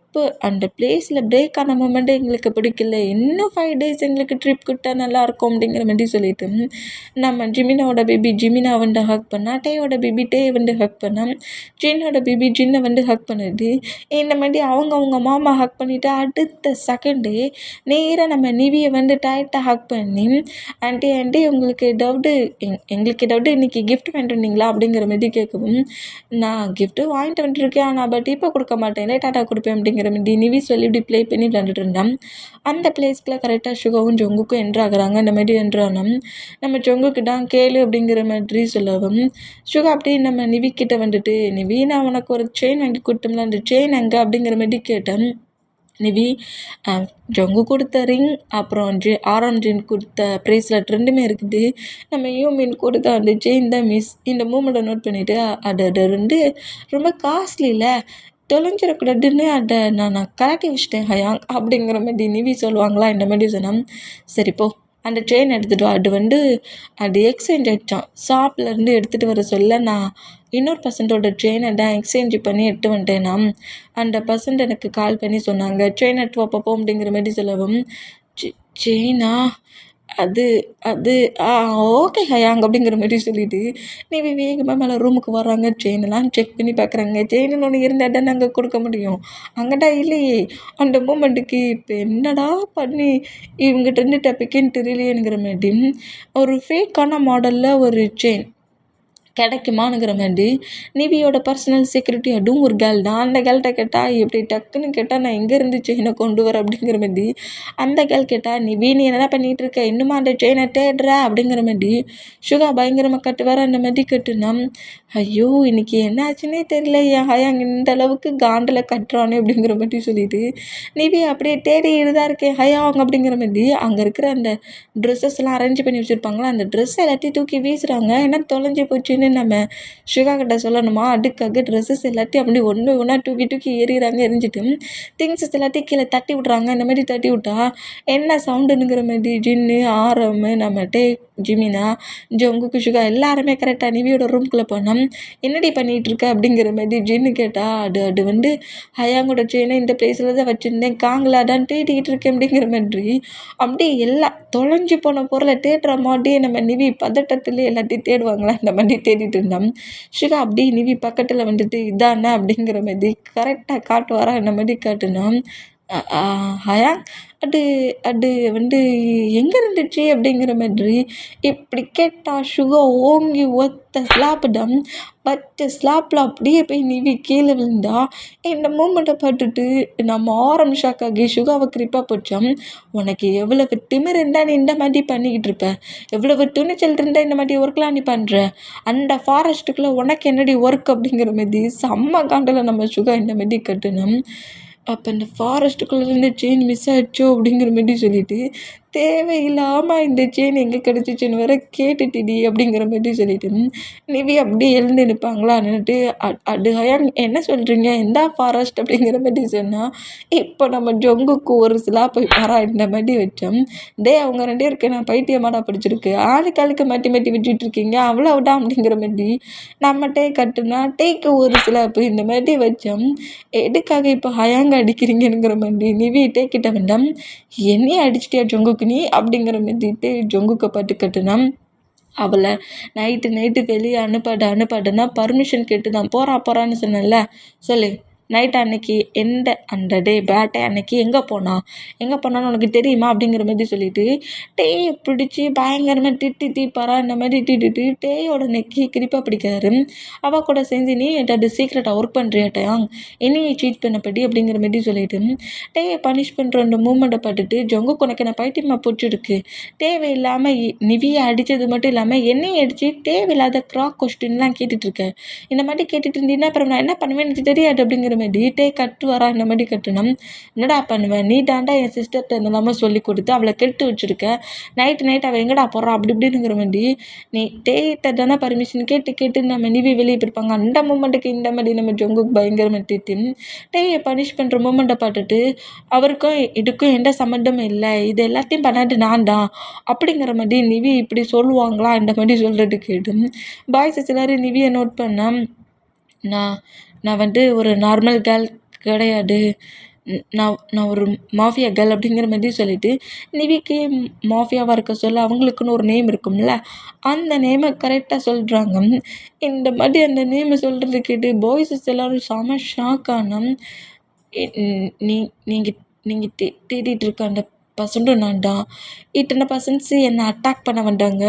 அந்த பிளேஸில் பிரேக் ஆன மூமெண்ட்டே எங்களுக்கு பிடிக்கல, இன்னும் 5 days எங்களுக்கு ட்ரிப் கிட்ட நல்லாயிருக்கும் அப்படிங்கிற மாதிரி சொல்லிட்டு நம்ம ஜிமினாவோட பேபி ஜிமினா வந்து ஹக் பண்ணா, டேயோட பேபி டே வந்து ஹக் பண்ணா, ஜின்னோட பேபி ஜின்னை வந்து ஹக் பண்ணுது. இந்த மாதிரி அவங்க மாமா ஹக் பண்ணிவிட்டு அடுத்த செகண்டே நேராக நம்ம நிவியை வந்து டைட்டாக ஹக் பண்ணி, ஆண்டி உங்களுக்கு ஏதாவது எங்களுக்கு ஏதாவது இன்றைக்கி கிஃப்ட் வாங்கிட்டு வந்தீங்களா அப்படிங்கிற மாதிரி கேட்கவும், நான் கிஃப்ட்டு வாங்கிட்டு வந்துட்டுருக்கேன், ஆனால் பட் இப்போ கொடுக்க மாட்டேன், லேட்டாக கொடுப்பேன் அப்படிங்கிற மாதிரி நிவி சொல்லி இப்படி ப்ளே பண்ணி விளாண்டுட்டு இருந்தான். அந்த பிளேஸ்க்குள்ள கரெக்டாக சுகாவும் ஜொங்குக்கும் என்ட்ராகிறாங்க. இந்த மாதிரி என்ட்ரானோம் நம்ம ஜொங்குக்கிட்ட கேளு அப்படிங்கிற மாதிரி சொல்லவும், சுகா அப்படியே நம்ம நிவிக்கிட்ட வந்துட்டு, நிவி நான் உனக்கு ஒரு செயின் வாங்கி கொடுத்தோம்ல, அந்த செயின் எங்கே அப்படிங்கிற மாதிரி கேட்டேன். நிவி ஜொங்கு கொடுத்த ரிங் அப்புறம் ஆரஞ்சின் கொடுத்த ப்ரேஸ்லெட் ரெண்டுமே இருக்குது, நம்ம யூமின் கொடுத்த அந்த செயின் தான் மிஸ். இந்த மூமெண்ட்டை நோட் பண்ணிவிட்டு, அது ரெண்டு ரொம்ப காஸ்ட்லியில் தொலைஞ்சிடக்கூடாதுன்னு அதை நான் கலட்டி வச்சிட்டேன் ஹயாங் அப்படிங்கிற மாதிரி நிவி சொல்லுவாங்களா. இந்த மாதிரி சொன்னால், சரி போ அந்த செயின் எடுத்துகிட்டு வா, அது எக்ஸ்சேஞ்ச் ஆகிடுச்சான், ஷாப்லேருந்து எடுத்துகிட்டு வர சொல்ல நான் இன்னொரு பர்சன்ட்டோட செயினை தான் எக்ஸ்சேஞ்ச் பண்ணி எடுத்து வந்துட்டேன்னா, அந்த பர்சன்ட் எனக்கு கால் பண்ணி சொன்னாங்க செயின் எடுத்து வைப்போம் அப்படிங்கிற மாதிரி சொல்லவும், செயினா அது அது ஓகே ஹயாங் அப்படிங்கிற மாதிரி சொல்லிவிட்டு நீ வேகமாக மேலே ரூமுக்கு வர்றாங்க. செயினெல்லாம் செக் பண்ணி பார்க்குறாங்க. செயின்னு ஒன்று இருந்தால் தான் நாங்கள் கொடுக்க முடியும், அங்கடா இல்லையே. அந்த மூமெண்ட்டுக்கு இப்போ என்னடா பண்ணி இவங்ககிட்ட இருந்து டப்பிக்குன்னு தெரியலையேங்கிற மாதிரி ஒரு ஃபேக்கான மாடலில் ஒரு செயின் கிடைக்குமானுங்கிற மாதிரி நிவியோட பர்சனல் செக்யூரிட்டி அதுவும் ஒரு கேர்ள் தான். அந்த கேர்ள்கிட்ட கேட்டால் எப்படி டக்குன்னு கேட்டால் நான் எங்கே இருந்து செயினை கொண்டு வர அப்படிங்கிற மாதிரி அந்த கேர்ள் கேட்டால், நிவி நீ என்ன பண்ணிகிட்டு இருக்க, இன்னுமா அந்த செயினை தேடுற அப்படிங்கிற மாதிரி சுகா பயங்கரமாக கட்டு வேற அந்த மாதிரி கட்டுனா, ஐயோ இன்றைக்கி என்ன ஆச்சுன்னே தெரியல, என் ஹயாங் இந்த அளவுக்கு காண்டில் கட்டுறானே அப்படிங்கிற மாதிரி சொல்லிட்டு நிவி அப்படியே தேடிட்டு தான் இருக்கேன் ஹயாங் அப்படிங்கிற மாதிரி அங்கே இருக்கிற அந்த ட்ரெஸ்ஸஸ்லாம் அரேஞ்ச் பண்ணி வச்சுருப்பாங்களா, அந்த ட்ரெஸ் எல்லாத்தையும் தூக்கி வீசுகிறாங்க. ஏன்னா தொலைஞ்சி போச்சுன்னு நம்ம சுகா கிட்ட சொல்லணுமா, அதுக்காக ட்ரெஸ்ஸஸ் எல்லாத்தையும் அப்படி ஒன்றா தூக்கி எறிகிறாங்க. எரிஞ்சிட்டு திங்ஸஸ் எல்லாத்தையும் கீழே தட்டி விட்றாங்க. இந்த மாதிரி தட்டி விட்டா என்ன சவுண்டுங்கிற மாதிரி ஜின்னு ஆரம் நம்ம ஜிமினா ஜொங்குக்கு சுகா எல்லாருமே கரெக்டாக நிவியோட ரூம்குள்ளே போனோம். என்னடி பண்ணிகிட்ருக்க அப்படிங்கிற மாதிரி ஜின்னு கேட்டால், அது வந்து ஹயாங்கோட செயினை இந்த பிளேஸில் தான் வச்சுருந்தேன், காங்கில் தான் தேடிக்கிட்டு இருக்கேன் அப்படிங்கிற மாதிரி அப்படியே எல்லாம் தொலைஞ்சி போன பொருளை தேடுற மாதிரியே நம்ம நிவி பதட்டத்துலேயே எல்லாத்தையும் தேடுவாங்களா இந்த மாதிரி தேடிட்டு இருந்தோம். சுகா அப்படியே நிவி பக்கத்தில் வந்துட்டு இதானே அப்படிங்கிற மாதிரி கரெக்டாக காட்டுவாரா இந்த மாதிரி காட்டுனோம். ஹயாங் அது அது வந்து எங்கே இருந்துச்சு அப்படிங்கிற மாதிரி இப்படி கேட்டால் சுகா ஓங்கி ஒத்த ஸ்லாப்பு தான். பத்து ஸ்லாப்பில் அப்படியே போய் நிவி கீழே விழுந்தா. இந்த மூமெண்ட்டை பார்த்துட்டு நம்ம ஷாக்காகி சுகாவை கிரிப்பாக போச்சோம். உனக்கு எவ்வளவு திமிர் இருந்தால் நீ இந்த மாதிரி பண்ணிக்கிட்டு இருப்ப, எவ்வளவு துணிச்சல் இருந்தால் இந்த மாதிரி ஒர்க்லாம் நீ பண்ணுற, அந்த ஃபாரஸ்ட்டுக்குள்ளே உனக்கு என்னடி ஒர்க் அப்படிங்கிற மாதிரி செம்ம காண்டில் நம்ம சுகா இந்த மாதிரி கட்டணும். அப்போ இந்த ஃபாரஸ்ட்டுக்குள்ளேருந்து செயின் மிஸ் ஆகிடுச்சோ அப்படிங்கிற மாதிரி சொல்லிட்டு தேவையில்லாமல் இந்த செயின் எங்கே கிடச்சிச்சின்னு வேற கேட்டுட்டிடி அப்படிங்கிற மாதிரி சொல்லிட்டு நிவி அப்படியே எழுந்து நிற்பாங்களான்னுட்டு அடு ஹயாங் என்ன சொல்கிறீங்க எந்த ஃபாரஸ்ட் அப்படிங்கிற மாதிரி சொன்னால் இப்போ நம்ம ஜொங்குக்கு ஒரு சிலா போய் பாரா இந்த மாதிரி வச்சோம். அவங்க 2 பேருக்கு நான் பைத்தியமாடா பிடிச்சிருக்கு ஆளுக்கு மாட்டி மாட்டி விட்டுட்டு இருக்கீங்க அவ்வளவுதான் அப்படிங்கிற மாதிரி நம்ம டே கட்டுனா டேக்கு ஒரு சிலா போய் இந்த மாதிரி வச்சோம். எதுக்காக இப்போ ஹயாங்க அடிக்கிறீங்கிற மாதிரி நிவி டே கிட்ட வேண்டாம் என்னையே அடிச்சிட்டியா ஜொங்குக்கு நீ அப்படிங்கிற மாதிரிட்டு ஜொங்குக்கை பாட்டு கட்டுனா அவளை நைட்டு வெளியே அனுப்பாடுன்னா பர்மிஷன் கேட்டு தான் போகிறான்னு சொன்னேன்ல சொல்லு. நைட் அன்னைக்கு அந்த டே பேட்டே அன்னைக்கு எங்கே போனான்னு உனக்கு தெரியுமா அப்படிங்கிற மாதிரி சொல்லிட்டு டேயை பிடிச்சி பயங்கரமாக தீப்பாரா இந்த மாதிரி திட்டிட்டு டேயோட நெக்கி கிரிப்பாக பிடிக்காரு. அவள் கூட சேர்ந்து நீ ஏதாவது சீக்ரெட்டாக ஒர்க் பண்ணுறியாட்டையாங் என்னையை சீட் பண்ணப்படி அப்படிங்கிற மாதிரி சொல்லிட்டு டேயை பனிஷ் பண்ணுற அந்த மூமெண்ட்டை பார்த்துட்டு ஜொங்கு உனக்கு என்ன பைத்தியமாக பிடிச்சிருக்கு தேவையில்லாமல் நிவியை அடித்தது மட்டும் இல்லாமல் என்னையும் அடித்து தேவையில்லாத கொஸ்டின்லாம் கேட்டுட்ருக்கேன். இந்த மாதிரி கேட்டுட்டு இருந்தீங்கன்னா அப்புறம் நான் என்ன பண்ணுவேன் எனக்கு தெரியாது அப்படிங்கிற மாதிரி டே கட்டுவாரா இந்த மாதிரி கட்டணும். என்னடா பண்ணுவேன் நீ தாண்டா என் சிஸ்டர்கிட்ட இருந்தெல்லாமல் சொல்லி கொடுத்து அவளை கெட்டு வச்சுருக்க. நைட் அவள் எங்கடா போகிறான் அப்படி இப்படிங்கிற மாதிரி நீ டேட்ட தானே பர்மிஷன் கேட்டு நம்ம நிவி வெளியே போயிருப்பாங்க. அந்த மூமெண்ட்டுக்கு இந்த மாதிரி நம்ம ஜொங்குக்கு பயங்கரமாக திட்டி டேயை பனிஷ் பண்ணுற மூமெண்ட்டை பார்த்துட்டு அவருக்கும் இதுக்கும் எந்த சம்மந்தமும் இல்லை இது எல்லாத்தையும் பண்ணாட்டு நான் தான் அப்படிங்கிற மாதிரி நிவி இப்படி சொல்லுவாங்களா இந்த மாதிரி சொல்கிறது கேட்டு பாய்ஸஸ் எல்லோரும் நிவியை நோட் பண்ணேன். நான் ஒரு நார்மல் கேர்ள் கிடையாது நான் ஒரு மாஃபியா கேர்ள் அப்படிங்கிற மாதிரி சொல்லிட்டு நிவிக்கு மாஃபியாவாக இருக்க சொல்ல அவங்களுக்குன்னு ஒரு நேம் இருக்கும்ல அந்த நேமை கரெக்டாக சொல்கிறாங்க. இந்த மாதிரி அந்த நேமை சொல்கிறது கேட்டு பாய்ஸஸ் எல்லோரும் செம ஷாக் ஆனோம். நீங்கள் தேடிட்டு இருக்க அந்த பர்சன்ட்டும் நான் தான் இத்தனை பர்சன்ட்ஸு என்னை அட்டாக் பண்ண வந்தாங்க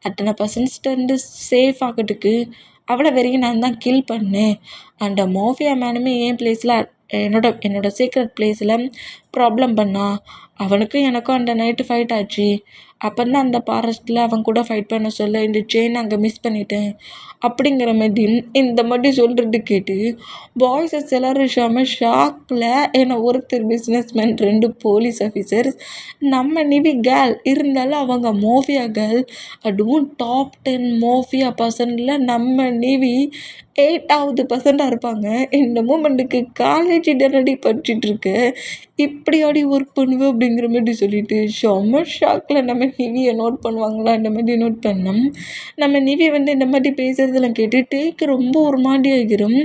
அத்தனை பர்சன்ட்ஸ்லேருந்து சேஃப் ஆகிறதுக்கு அவ்வளோ வரைக்கும் நான் தான் கில் பண்ணேன். அந்த மாஃபியா மேனுமே என் பிளேஸில் என்னோட சீக்ரெட் பிளேஸில் ப்ராப்ளம் பண்ணான். அவனுக்கும் எனக்கும் அந்த நைட்டு ஃபைட் ஆச்சு. அப்போதான் அந்த ஃபாரஸ்ட்டில் அவன் கூட ஃபைட் பண்ண சொல்ல இந்த செயின் அங்கே மிஸ் பண்ணிட்டேன் அப்படிங்கிற மாதிரி இந்த மாதிரி சொல்கிறது கேட்டு பாய்ஸஸ் எல்லோரும் செம ஷாக்கில் ஏன்னா ஒருத்தர் பிஸ்னஸ்மேன் 2 போலீஸ் ஆஃபீஸர்ஸ் நம்ம நிவி கேர்ள் இருந்தாலும் அவங்க மாஃபியா கேர்ள் அதுவும் டாப் 10 மாஃபியா பர்சனில் நம்ம நிவி 8வது பர்சண்டாக இருப்பாங்க. இந்த மூமெண்ட்டுக்கு காலேஜ் டெனடி படிச்சுட்ருக்கு இப்படியாடி ஒர்க் பண்ணுவேன் அப்படிங்கிற மாதிரி சொல்லிட்டு செம்ம ஷாக்கில் நம்ம நிவியை நோட் பண்ணுவாங்களா இந்த மாதிரி நோட் பண்ணோம். நம்ம நிவி இந்த மாதிரி பேசுகிறதெல்லாம் கேட்டு டேக்கு ரொம்ப ஒரு மாதிரி ஆகிரும்.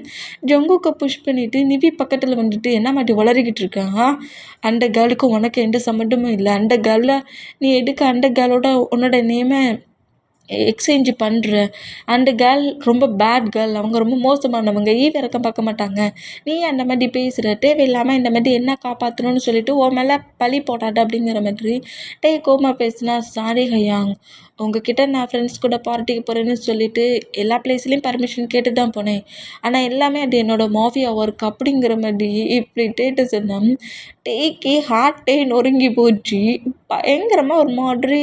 ஜங்குக்கை புஷ் பண்ணிவிட்டு நிவி பக்கத்தில் வந்துட்டு என்ன மாட்டி வளரிக்கிட்டு இருக்காங்க அந்த கேர்ளுக்கும் உனக்கு எந்த சம்மந்தமும் இல்லை அந்த கேர்ளில் நீ எதுக்கு அந்த கேர்ளோட உன்னோட நேமை எக்ஸ்சேஞ்சு பண்ணுற அந்த கேர்ள் ரொம்ப பேட் கேர்ள் அவங்க ரொம்ப மோசமானவங்க ஈவிரக்கம் பார்க்க மாட்டாங்க நீ அந்த மாதிரி பேசுகிற தேவையில்லாமல் இந்த மாதிரி என்ன காப்பாற்றணும்னு சொல்லிட்டு உன் மேலே பழி போட்டாட்ட அப்படிங்கிற மாதிரி கோமா பேசுனா சாரி ஹயாங் உங்ககிட்ட நான் ஃப்ரெண்ட்ஸ் கூட பார்ட்டிக்கு போகிறேன்னு சொல்லிட்டு எல்லா பிளேஸ்லேயும் பர்மிஷன் கேட்டு தான் போனேன் ஆனால் எல்லாமே அது என்னோடய மாஃபியா ஒர்க் அப்படிங்கிற மாதிரி இப்படி டேட்டு சொன்னேன். டேக்கு ஹார்ட்டே நொறுங்கி போச்சு பயங்கரமாக ஒரு மாதிரி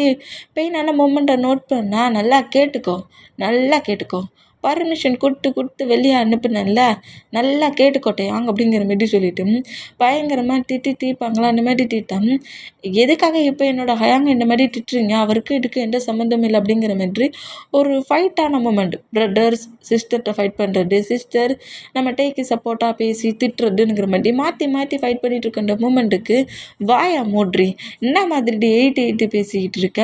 பெயினான மூமெண்ட்டை நோட் பண்ணால் நல்லா கேட்டுக்கோ பர்மிஷன் கொடுத்து வெளியே அனுப்புனேன்ல நல்லா கேட்டுக்கோட்டையாங்க அப்படிங்கிற மாதிரி சொல்லிட்டு பயங்கரமாக தீப்பாங்களா அந்த மாதிரி திட்டம் எதுக்காக இப்போ என்னோட ஹயாங்க இந்த மாதிரி திட்டுறீங்க அவருக்கு இதுக்கு எந்த சம்மந்தம் இல்லை அப்படிங்கிற மாதிரி ஒரு ஃபைட்டான மூமெண்ட் பிரதர்ஸ் சிஸ்டர்கிட்ட ஃபைட் பண்ணுறது சிஸ்டர் நம்ம டேக்கு சப்போர்ட்டாக பேசி திட்டுறதுங்கிற மாதிரி மாற்றி ஃபைட் பண்ணிகிட்டு இருக்க அந்த மூமெண்ட்டுக்கு வாயா மோட்ரி என்ன மாதிரி 8 பேசிக்கிட்டு இருக்க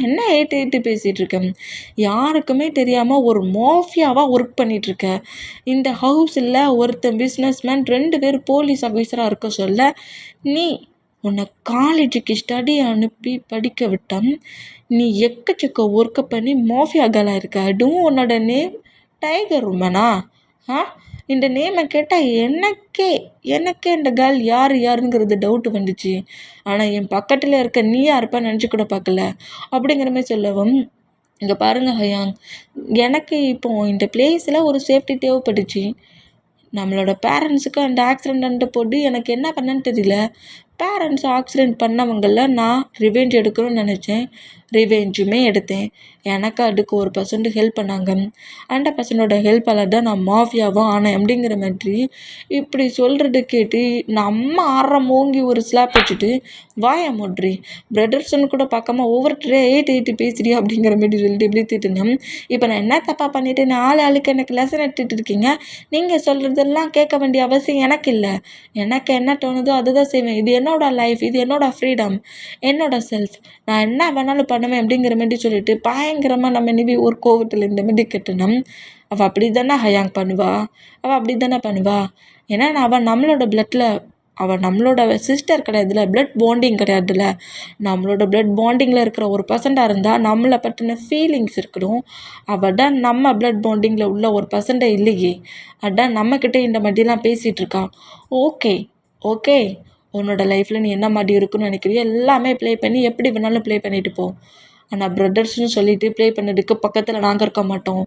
என்ன 8 பேசிகிட்டு இருக்கேன் யாருக்குமே தெரியாமல் ஒரு மாஃபியாவாக ஒர்க் பண்ணிகிட்ருக்க இந்த ஹவுஸில் ஒருத்தன் பிஸ்னஸ்மேன் 2 பேர் போலீஸ் ஆஃபீஸராக இருக்க சொல்ல நீ உன்னை காலேஜுக்கு ஸ்டடி அனுப்பி படிக்க விட்டான் நீ எக்கச்சக்க ஒர்க்கை பண்ணி மாஃபியா கேர்ளாக இருக்க அதுவும் உன்னோட நேம் டைகர் உமனா இந்த நேமை கேட்டால் எனக்கே இந்த கேர்ள் யாருங்கிறது டவுட்டு வந்துச்சு ஆனால் என் பக்கத்தில் இருக்க நீ யாருப்பான்னு நினச்சி கூட பார்க்கல அப்படிங்கிற மாதிரி சொல்லவும் இங்கே பாருங்கள் ஹயாங் எனக்கு இப்போது இந்த பிளேஸில் ஒரு சேஃப்டி தேவைப்பட்டுச்சு நம்மளோட பேரண்ட்ஸுக்கு அந்த ஆக்சிடெண்ட்டு போட்டு எனக்கு என்ன பண்ணேன்னு தெரியல பேரண்ட்ஸ் ஆக்சிடென்ட் பண்ணவங்கள நான் ரிவெஞ்ச் எடுக்கணும்னு நினச்சேன். ரிவெஞ்சுமே எடுத்தேன். எனக்கு அதுக்கு 1% ஹெல்ப் பண்ணாங்க. அந்த பர்சனோட ஹெல்ப்பால் தான் நான் மாஃபியாவும் ஆனேன் அப்படிங்கிற மாதிரி இப்படி சொல்கிறத கேட்டு நம்ம மூங்கி ஒரு ஸ்லாப் வச்சுட்டு வாயை மூட்றி பிரதர்ஸ்ன்னு கூட பார்க்காம ஒவ்வொருத்தரே ஏற்றி பேசுறியா அப்படிங்கிற மாதிரி சொல்லிட்டு இப்படி திட்டுனேன். இப்போ நான் என்ன தப்பாக பண்ணிவிட்டு ஆளுக்கு எனக்கு லெசன் எடுத்துகிட்டு இருக்கீங்க. நீங்கள் சொல்கிறதெல்லாம் கேட்க வேண்டிய அவசியம் எனக்கு இல்லை. எனக்கு என்ன தோணுதோ அதுதான் செய்வேன். இது என்னோட லைஃப், இது என்னோட ஃப்ரீடம், என்னோட செல்ஃப். நான் என்ன வேணாலும் பண்ணுவேன் அப்படிங்கிற மாதிரி சொல்லிட்டு பயங்கரமாக நம்ம நிவி ஒரு கோவத்தில் இந்த மாதிரி கட்டணும். அவள் அப்படி தானே ஹயாங் பண்ணுவா, அவள் அப்படி தானே பண்ணுவா. ஏன்னா அவள் நம்மளோட சிஸ்டர் கிடையாதுல, பிளட் பாண்டிங் கிடையாதுல. நம்மளோட பிளட் பாண்டிங்கில் இருக்கிற ஒரு பர்சண்டாக இருந்தால் நம்மளை பற்றின ஃபீலிங்ஸ் இருக்கணும். அவள் தான் நம்ம பிளட் பாண்டிங்கில் உள்ள ஒரு பர்சண்டாக இல்லையே. அதான் நம்மக்கிட்ட இந்த மாதிரிலாம் பேசிகிட்டு இருக்கா. ஓகே ஓகே, உன்னோட லைஃப்பில் நீ என்ன மாதிரி இருக்குன்னு நினைக்கிறியோ எல்லாமே ப்ளே பண்ணி எப்படி வேணாலும் ப்ளே பண்ணிட்டு போ. ஆனால் பிரதர்ஸ்னு சொல்லிட்டு ப்ளே பண்ணதுக்கு பக்கத்தில் நாங்கள் இருக்க மாட்டோம்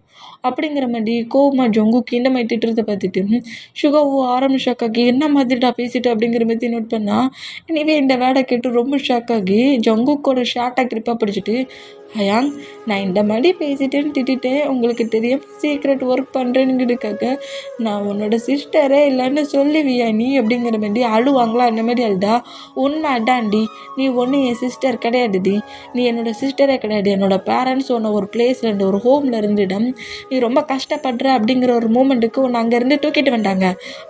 அப்படிங்கிற மாதிரி கோவமாக ஜொங்குக்கு இந்த மாதிரி திட்டுறதை பார்த்துட்டு சுகாவோ ஷாக்காகி என்ன மாதிரிடா பேசிட்டு அப்படிங்கிற மாதிரி நோட் பண்ணால் இனிவே இந்த வேடை கேட்டு ரொம்ப ஷாக்காகி ஜொங்குக்கோட ஷார்ட்டாக கிரிப்பாக பிடிச்சிட்டு ஹயாங், நான் இந்த மாதிரி பேசிட்டேன்னு திட்டேன். உங்களுக்கு தெரியும் சீக்ரெட் ஒர்க் பண்ணுறேங்கிறதுக்காக நான் உன்னோட சிஸ்டரே இல்லைன்னு சொல்லுவியா நீ அப்படிங்கிற மாதிரி அழுவாங்களா அந்த மாதிரி அழுதா. உண்மை அடாண்டி, நீ ஒன்றும் என் சிஸ்டர் கிடையாதுடி. நீ என்னோட சிஸ்டரே கிடையாது. என்னோடய பேரண்ட்ஸ் உன்னை ஒரு பிளேஸில் இருந்து ஒரு ஹோமில் இருந்துடும் நீ ரொம்ப கஷ்டப்படுற அப்படிங்கிற ஒரு மூமெண்ட்டுக்கு உன்னை அங்கேருந்து தூக்கிட்டு வந்தாங்க.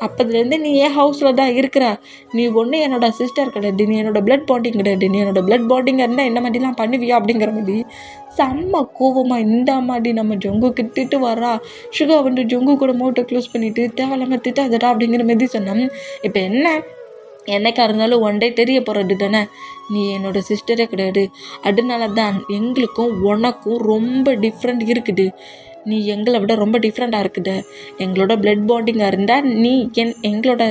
அப்போதுலேருந்து நீ ஏன் ஹவுஸில் தான் இருக்கிற. நீ ஒன்றும் என்னோட சிஸ்டர் கிடையாது. நீ என்னோட பிளட் பாண்டிங் கிடையாது. நீ என்னோட பிளட் பாண்டிங் இருந்தால் என்ன மாதிரிலாம் பண்ணுவியா அப்படிங்கிற மாதிரி செம்ம கோவமாக இந்த மாதிரி நம்ம ஜொங்குக்கு திட்டு வரா. சுகா வந்து ஜொங்கு கூட மோட்டை க்ளோஸ் பண்ணிவிட்டு தேவையில்லாமல் திட்டாதடா அப்படிங்கிற மாதிரி சொன்னோம். இப்போ என்னைக்கா இருந்தாலும் ஒன் டே தெரிய போகிறது தானே. நீ என்னோட சிஸ்டரே கிடையாது. அதனால தான் எங்களுக்கும் உனக்கும் ரொம்ப டிஃப்ரெண்ட் இருக்குது. நீ எங்களை விட ரொம்ப டிஃப்ரெண்ட்டாக இருக்குது. எங்களோட பிளட் பாண்டிங்காக இருந்தால் நீ எங்களோட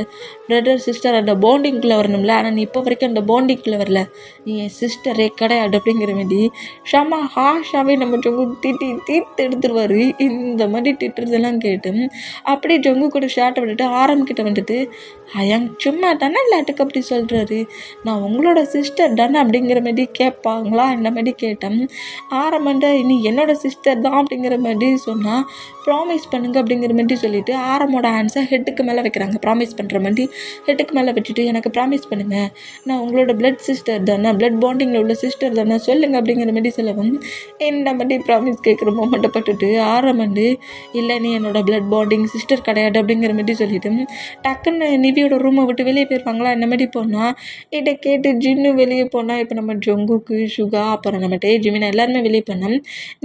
பிரதர் சிஸ்டர் அந்த பாண்டிங்குள்ளே வரணும்ல. ஆனால் நீ இப்போ வரைக்கும் அந்த பாண்டிங்குள்ளே வரல. நீ என் சிஸ்டரே கிடையாது அப்படிங்கிற மாதிரி ஷமா ஹாஷாவே நம்ம ஜொங்கு தீர்த்து எடுத்துருவார். இந்த மாதிரி திட்டுறதெல்லாம் கேட்டு அப்படியே ஜொங்கு கூட ஷார்ட்டை விட்டுட்டு ஆரம்பிக்கிட்ட வந்துட்டு ஹயாங் சும்மா தானே லேட்டுக்கு அப்படி சொல்கிறாரு. நான் உங்களோட சிஸ்டர் தானே அப்படிங்கிற மாதிரி கேட்பாங்களா இந்த மாதிரி கேட்டேன். ஆரம்பண்ட நீ என்னோட சிஸ்டர் தான் அப்படிங்கிற மாதிரி சொன்னால் ப்ராமிஸ் பண்ணுங்க அப்படிங்கிற மாதிரி சொல்லிவிட்டு ஆரமோட ஹேண்ட்ஸை ஹெட்டுக்கு மேலே வைக்கிறாங்க. ப்ராமிஸ் பண்ணுற மாதிரி ஹெட்டுக்கு மேலே வச்சுட்டு எனக்கு ப்ராமிஸ் பண்ணுங்கள், நான் உங்களோட பிளட் சிஸ்டர் தானே, பிளட் பாண்டிங்கில் உள்ள சிஸ்டர் தானே, சொல்லுங்கள் அப்படிங்கிற மாதிரி சொல்லவும் இந்த மாதிரி ப்ராமிஸ் கேட்குற மொமெண்ட்டை பட்டுட்டு ஆரம்பண்டு இல்லை நீ என்னோட பிளட் பாண்டிங் சிஸ்டர் கிடையாது அப்படிங்கிற மாதிரி சொல்லிவிட்டு டக்குன்னு நிவியோட ரூமை விட்டு வெளியே போயிருப்பாங்களா. இந்த மாதிரி போனால் இதை கேட்டு ஜின்னு வெளியே போனால் இப்போ நம்ம ஜொங்குக்கு சுகா அப்புறம் நம்ம ஜிமினா எல்லாருமே வெளியே போனோம்.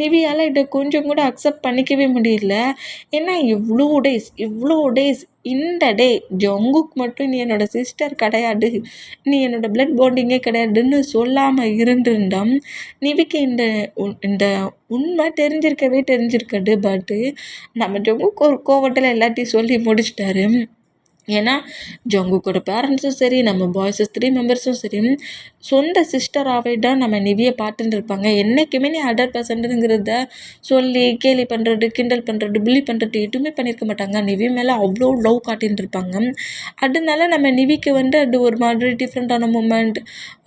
நிவியால் இதை கொஞ்சம் கூட அக்செப்ட் பண்ணிக்கவே முடியல. ஏன்னா இவ்வளோ டேஸ் இந்த டே ஜொங்குக்கு மட்டும் நீ என்னோட சிஸ்டர் கிடையாது, நீ என்னோட பிளட் பாண்டிங்கே கிடையாதுன்னு சொல்லாமல் இருந்திருந்தோம் நிவிக்கு இந்த உண்மை தெரிஞ்சிருக்காது. பட்டு நம்ம ஜொங்குக்கு ஒரு கோவத்தில் எல்லாத்தையும் சொல்லி முடிச்சிட்டாரு. ஏன்னா ஜொங்குக்கோட பேரண்ட்ஸும் சரி, நம்ம பாய்ஸஸ் 3 மெம்பர்ஸும் சரி சொந்த சிஸ்டராகவே தான் நம்ம நிவியை பார்த்துட்டு இருப்பாங்க. என்றைக்குமே நீ 100%ங்கிறத சொல்லி கேலி பண்ணுறது, கிண்டல் பண்ணுறது, புள்ளி பண்ணுறது எதுவுமே பண்ணியிருக்க மாட்டாங்க. நிவி மேலே அவ்வளோ லவ் காட்டின்னு இருப்பாங்க. அதனால நம்ம நிவிக்கு வந்து அது ஒரு மாதிரி டிஃப்ரெண்ட்டான மூமெண்ட்,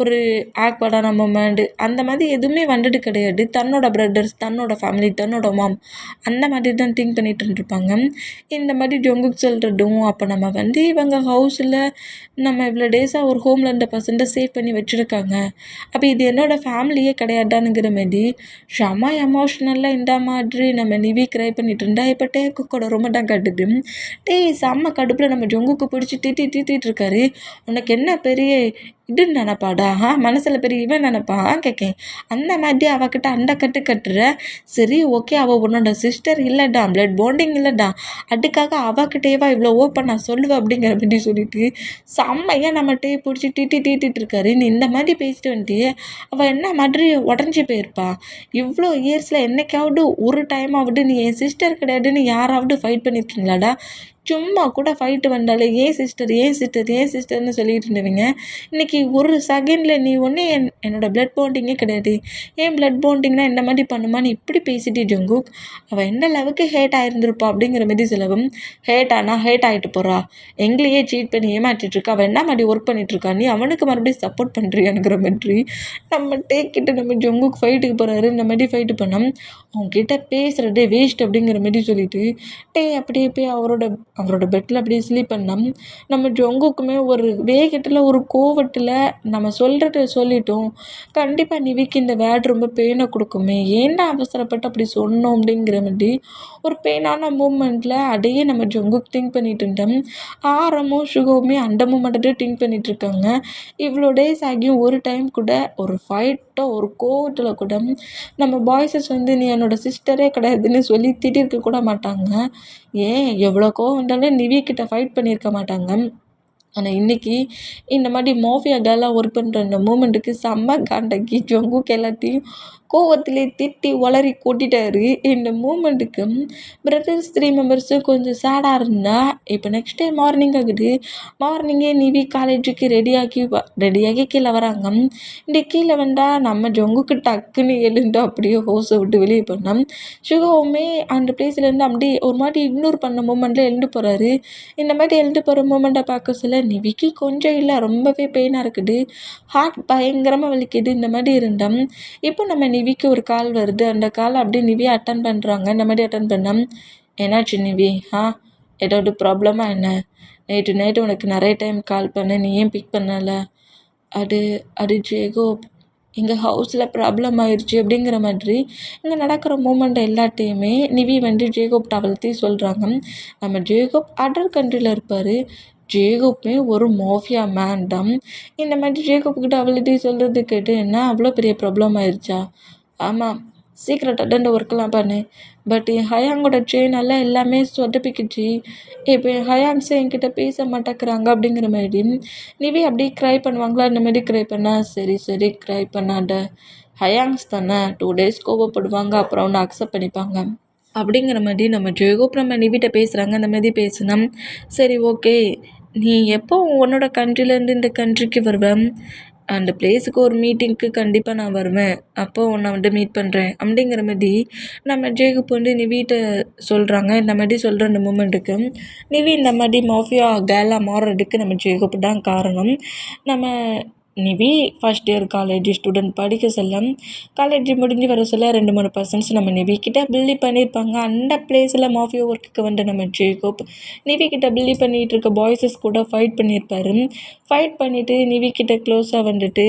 ஒரு ஆக்வர்டான மூமெண்ட் அந்த மாதிரி எதுவுமே வந்தது கிடையாது. தன்னோட பிரதர்ஸ், தன்னோட ஃபேமிலி, தன்னோட மாம் அந்த மாதிரி தான் திங்க் பண்ணிட்டு இருந்திருப்பாங்க. இந்த மாதிரி ஜொங்குக்கு சொல்கிறதும் அப்போ நம்ம வந்து இவங்க ஹவுஸில் நம்ம இவ்வளோ டேஸாக ஒரு ஹோமில் இருந்த பர்சன்ட்டை சேவ் பண்ணி வச்சுருக்காங்க. அப்போ இது என்னோடய ஃபேமிலியே கிடையாதானுங்கிற மாதிரி செம எமோஷ்னலாக இந்த மாதிரி நம்ம நிவி க்ரை பண்ணிட்டு இருந்தா. இப்போ டேக்குக்கோட ரொம்ப தான் கட்டுது. செம்ம கடுப்பில் நம்ம ஜொங்குக்கு பிடிச்சி தீத்திட்டு இருக்காரு. உனக்கு என்ன பெரிய இதுன்னு நினப்பாடா, மனசில் பெரிய இவன் நினப்பான் கேட்கேன். அந்த மாதிரி அவகிட்ட அந்த கட்டுற சரி ஓகே, அவள் உன்னோட சிஸ்டர் இல்லைடா, பிளட் பாண்டிங் இல்லைடா, அதுக்காக அவகிட்டேவா இவ்வளோ ஓப்பன் நான் சொல்லுவேன் அப்படிங்கிற மாதிரி சொல்லிட்டு செம்மையாக நம்மகிட்டே பிடிச்சி தீட்டிட்டு இருக்காரு. நீ இந்த மாதிரி பேசிட்டு வந்துட்டு அவள் என்ன மாதிரி உடஞ்சி போயிருப்பா. இவ்வளோ இயர்ஸில் என்னைக்காவது ஒரு டைமாவது நீ என் சிஸ்டர் கிடையாதுன்னு யாராவது ஃபைட் பண்ணியிருக்கீங்களாடா? சும்மா கூட ஃபைட்டு வந்தாலே ஏன் சிஸ்டர் ஏன் சிஸ்டர் ஏன் சிஸ்டர்னு சொல்லிட்டு இருந்தவங்க இன்றைக்கி ஒரு செகண்டில் நீ ஒன்று என்னோடய ப்ளட் பாண்டிங்கே கிடையாது, ஏன் ப்ளட் பாண்டிங்னா இந்த மாதிரி பண்ணுமான்னு இப்படி பேசிட்டு ஜங்குக் அவள் எந்த அளவுக்கு ஹேட் ஆகிருந்திருப்பா அப்படிங்கிற மாதிரி சொல்லவும், ஹேட் ஆனால் ஹேட் ஆகிட்டு போகிறா, எங்களையே சீட் பண்ணி ஏமாற்றிட்டு இருக்கா, அவள் என்ன மாதிரி ஒர்க் பண்ணிகிட்ருக்கா, நீ அவனுக்கு மறுபடியும் சப்போர்ட் பண்ணுறியாங்கிற மாதிரி நம்ம டேக்கிட்ட நம்ம ஜங்குக் ஃபைட்டுக்கு போகிறாரு. இந்த மாதிரி ஃபைட்டு பண்ணோம் அவங்ககிட்ட பேசுகிறது வேஸ்ட் அப்படிங்கிற மாதிரி சொல்லிட்டு அப்படியே போய் அவரோட பெட்டில் அப்படியே ஸ்லீப் பண்ணோம். நம்ம ஜங்குக்குமே ஒரு வேகத்தில் ஒரு கோவத்தில் நம்ம சொல்கிறத சொல்லிட்டோம், கண்டிப்பாக நிவிக்கு இந்த வேர்டு ரொம்ப பெயினை கொடுக்குமே, ஏன்டா அவசரப்பட்டு அப்படி சொன்னோம் அப்படிங்கிற மாதிரி ஒரு பெயினான மூமெண்ட்டில் அதையே நம்ம ஜங்குக் திங்க் பண்ணிட்டு இருந்தோம். ஆரமும் சுகவுமே அந்த மூமெண்ட்டை திங்க் பண்ணிட்டு இருக்காங்க. இவ்வளோ டேஸ் ஆகியும் ஒரு டைம் கூட ஒரு ஃபைட்டோ ஒரு கோவத்தில் கூட நம்ம பாய்ஸஸ் வந்து நீ என்னோட சிஸ்டரே கிடையாதுன்னு சொல்லி திட்டிருக்க கூட மாட்டாங்க. ஏன் எவ்வளோ கோவம் வந்தாலும் நிவி கிட்ட ஃபைட் பண்ணியிருக்க மாட்டாங்க. ஆனால் இன்றைக்கி இந்த மாதிரி மாஃபியா கேர்ளாக ஒர்க் பண்ணுற இந்த மூமெண்ட்டுக்கு செம்ம காண்டாக்கி ஜங்குக் எல்லாத்தையும் கோவத்திலே திட்டி உளறி கொட்டிட்டாரு. இந்த மூமெண்ட்டுக்கு பிரதர்ஸ் 3 மெம்பர்ஸும் கொஞ்சம் சேடாக இருந்தால் இப்போ நெக்ஸ்ட் டே மார்னிங் ஆகுது. மார்னிங்கே நிவி காலேஜுக்கு ரெடியாகி கீழே வராங்க. இந்த கீழே வந்தால் நம்ம ஜங்குக்கு டக்குன்னு எழுந்து அப்படியே ஹோஸை விட்டு வெளியே போனோம். சுகவுமே அந்த பிளேஸ்லேருந்து அப்படியே ஒரு மாதிரி இக்னோர் பண்ண மூமெண்ட்டில் எழுந்து போகிறாரு. இந்த மாதிரி எழுந்து போகிற மூமெண்ட்டை பார்க்க சொல்ல நிவிக்கு கொஞ்சம் இல்லை ரொம்பவே பெயினாக இருக்குது, ஹார்ட் பயங்கரமாக வலிக்குது. இந்த மாதிரி இருந்தோம். இப்போ நம்ம நிவிக்கு ஒரு கால் வருது. அந்த கால் அப்படியே நிவி அட்டன் பண்ணுறாங்க. இந்த மாதிரி அட்டன் பண்ணோம். என்னாச்சு நிவி, ஏதாவது ப்ராப்ளமா என்ன, நேற்று நைட்டு உனக்கு நிறைய டைம் கால் பண்ண, நீ ஏன் பிக் பண்ணலை, அது ஜேகோப் எங்கள் ஹவுஸில் ப்ராப்ளம் ஆயிடுச்சு அப்படிங்கிற மாதிரி இங்கே நடக்கிற மூமெண்ட் எல்லாத்தையுமே நிவி வந்து ஜேகோப் டவல்த்தி சொல்கிறாங்க. நம்ம ஜேகோப் அதர் கண்ட்ரியில் இருப்பார். ஜேகோப்புமே ஒரு மாஃபியா மேன் தான். இந்த மாதிரி ஜேகோப்புக்கிட்ட அவள்கிட்ட சொல்கிறது கேட்டு என்ன அவ்வளோ பெரிய ப்ராப்ளம் ஆயிடுச்சா, ஆமாம் சீக்கிரம் அட்டெண்ட் ஒர்க்கெலாம் பண்ணு, பட் என் ஹயாங்கோட செயினால எல்லாமே சொதப்பிக்கிச்சு, இப்போ என் ஹயாங்ஸே என்கிட்ட பேச மாட்டேங்கிறாங்க அப்படிங்கிற மாதிரி நிவி அப்படியே க்ரை பண்ணுவாங்களா, இந்த மாதிரி க்ரை பண்ணால் சரி க்ரை பண்ணாத, ஹயாங்ஸ் தானே 2 days கோவப்படுவாங்க, அப்புறம் ஒன்று அக்செப்ட் பண்ணிப்பாங்க அப்படிங்கிற மாதிரி நம்ம ஜேகோப் நம்ம நிவிட்ட பேசுகிறாங்க. அந்த மாதிரி பேசுனா சரி ஓகே, நீ எப்போ உன்னோட கண்ட்ரிலேருந்து இந்த கண்ட்ரிக்கு வருவேன், அந்த பிளேஸுக்கு ஒரு மீட்டிங்க்கு கண்டிப்பாக நான் வருவேன், அப்போது உன்னை வந்து மீட் பண்ணுறேன் அப்படிங்கிற மாதிரி நம்ம ஜேகோப் வந்து நிவிட்ட சொல்கிறாங்க. இந்த மாதிரி சொல்கிற அந்த மூமெண்ட்டுக்கு நிவி இந்த மாதிரி மாஃபியா கேர்ளாக மாறுறதுக்கு நம்ம ஜேகோப் தான் காரணம். நம்ம Nivi first year college student படிக்க சொல்ல காலேஜ் முடிஞ்சு வர சொல்ல 2-3 பர்சன்ஸ் நம்ம நிவிக்கிட்ட பில்லி பண்ணியிருப்பாங்க. அந்த பிளேஸில் மாஃபியா ஒர்க்குக்கு வந்து நம்ம ஜேகோப் நிவிக்கிட்ட பில்லி பண்ணிகிட்டு இருக்க பாய்ஸஸ் கூட ஃபைட் பண்ணியிருப்பார். ஃபைட் பண்ணிவிட்டு நிவிக்கிட்ட க்ளோஸாக வந்துட்டு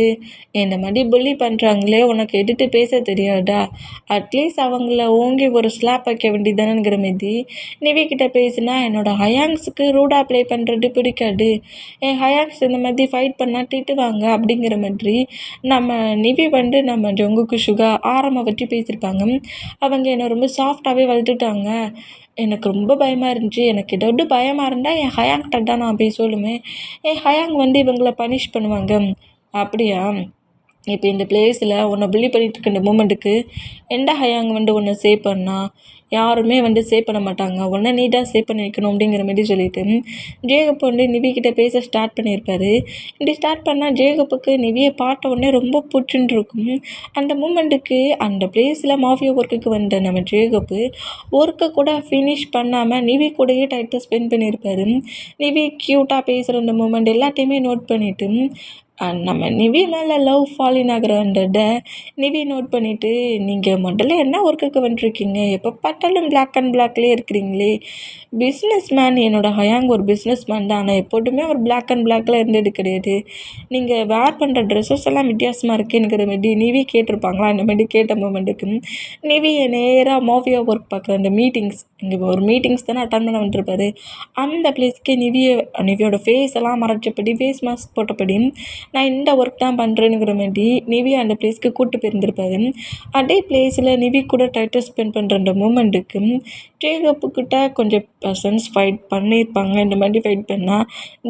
இந்த மாதிரி புல்லி பண்ணுறாங்களே உனக்கு எதிர்த்து பேச தெரியாதா, அட்லீஸ்ட் அவங்கள ஓங்கி ஒரு ஸ்லாப் வைக்க வேண்டியதானுங்கிற மாதிரி நிவிக்கிட்ட பேசினா என்னோடய ஹயாங்ஸுக்கு ரூடாக ப்ளே பண்ணுறது பிடிக்காது, என் ஹயாங்ஸ் இந்த மாதிரி ஃபைட் பண்ணால் திட்டுவாங்க அப்படிங்கிற மாதிரி நம்ம நிவி வந்து நம்ம ஜங்குக்கு சுகா ஆரம்பை பற்றி பேசியிருப்பாங்க. அவங்க என்னை ரொம்ப சாஃப்டாகவே வளர்த்துட்டாங்க, எனக்கு ரொம்ப பயமாக இருந்துச்சு, எனக்கு ஏதாவது பயமாக இருந்தால் என் ஹயாங்கிட்ட தான் நான் போய் சொல்லுவேன், என் ஹயாங் வந்து இவங்கள பனிஷ் பண்ணுவாங்க. அப்படியா, இப்போ இந்த பிளேஸில் உன்னை புள்ளி பண்ணிகிட்டு இருக்க இந்த மூமெண்ட்டுக்கு எந்த ஹயாங் வந்து உன்னை சேவ் பண்ணா, யாருமே வந்து சேவ் பண்ண மாட்டாங்க, உன்னை நீட்டாக சேவ் பண்ணி வைக்கணும் அப்படிங்கிற மாதிரி சொல்லிட்டு ஜேகப் வந்து நிவிக்கிட்ட பேச ஸ்டார்ட் பண்ணியிருப்பார். இப்படி ஸ்டார்ட் பண்ணால் ஜேகப்புக்கு நிவியை பார்த்த உடனே ரொம்ப பிடிச்சுன்னு இருக்கும். அந்த மூமெண்ட்டுக்கு அந்த பிளேஸில் மாஃபியா ஒர்க்குக்கு வந்த நம்ம ஜேகப்பு ஒர்க்கை கூட ஃபினிஷ் பண்ணாமல் நிவி கூடயே டைத்தை ஸ்பெண்ட் பண்ணியிருப்பார். நிவி க்யூட்டாக பேசுகிற அந்த மூமெண்ட் எல்லாத்தையுமே நோட் பண்ணிவிட்டு நம்ம நிவி மேலே லவ் ஃபாலின் ஆகிறன்றத நிவி நோட் பண்ணிவிட்டு நீங்கள் முதல்ல என்ன ஒர்க்குக்கு வந்துருக்கீங்க, எப்போ பார்த்தாலும் பிளாக் அண்ட் பிளாக்லேயே இருக்கிறீங்களே, பிஸ்னஸ் மேன், என்னோடய ஹயாங் ஒரு பிஸ்னஸ் மேன் தான், ஆனால் எப்போதுமே ஒரு பிளாக் அண்ட் பிளாக்கில் இருந்தது கிடையாது, நீங்கள் வேர் பண்ணுற ட்ரெஸ்ஸஸ் எல்லாம் வித்தியாசமாக இருக்குங்கிற மாதிரி நிவி கேட்டிருப்பாங்களா. அந்த மாதிரி கேட்ட மூமெண்ட்டுக்கு நிவியை நேராக மாஃபியா ஒர்க் பார்க்குற அந்த மீட்டிங்ஸ், இங்கே ஒரு மீட்டிங்ஸ் தானே அட்டன் பண்ண வந்துருப்பார், அந்த பிளேஸ்க்கு நிவியோட ஃபேஸ் எல்லாம் மறைச்சபடி ஃபேஸ் மாஸ்க் போட்டபடி நான் இந்த ஒர்க் தான் பண்ணுறேனுங்கிற மாதிரி நிவி அந்த பிளேஸ்க்கு கூப்பிட்டு போயிருந்திருப்பாரு. அதே பிளேஸில் நிவி கூட டைட்டை ஸ்பெண்ட் பண்ணுற அந்த மூமெண்ட்டுக்கு ஜேகப்புக்கிட்ட கொஞ்சம் பர்சன்ஸ் ஃபைட் பண்ணியிருப்பாங்க. இந்த மாதிரி ஃபைட் பண்ணால்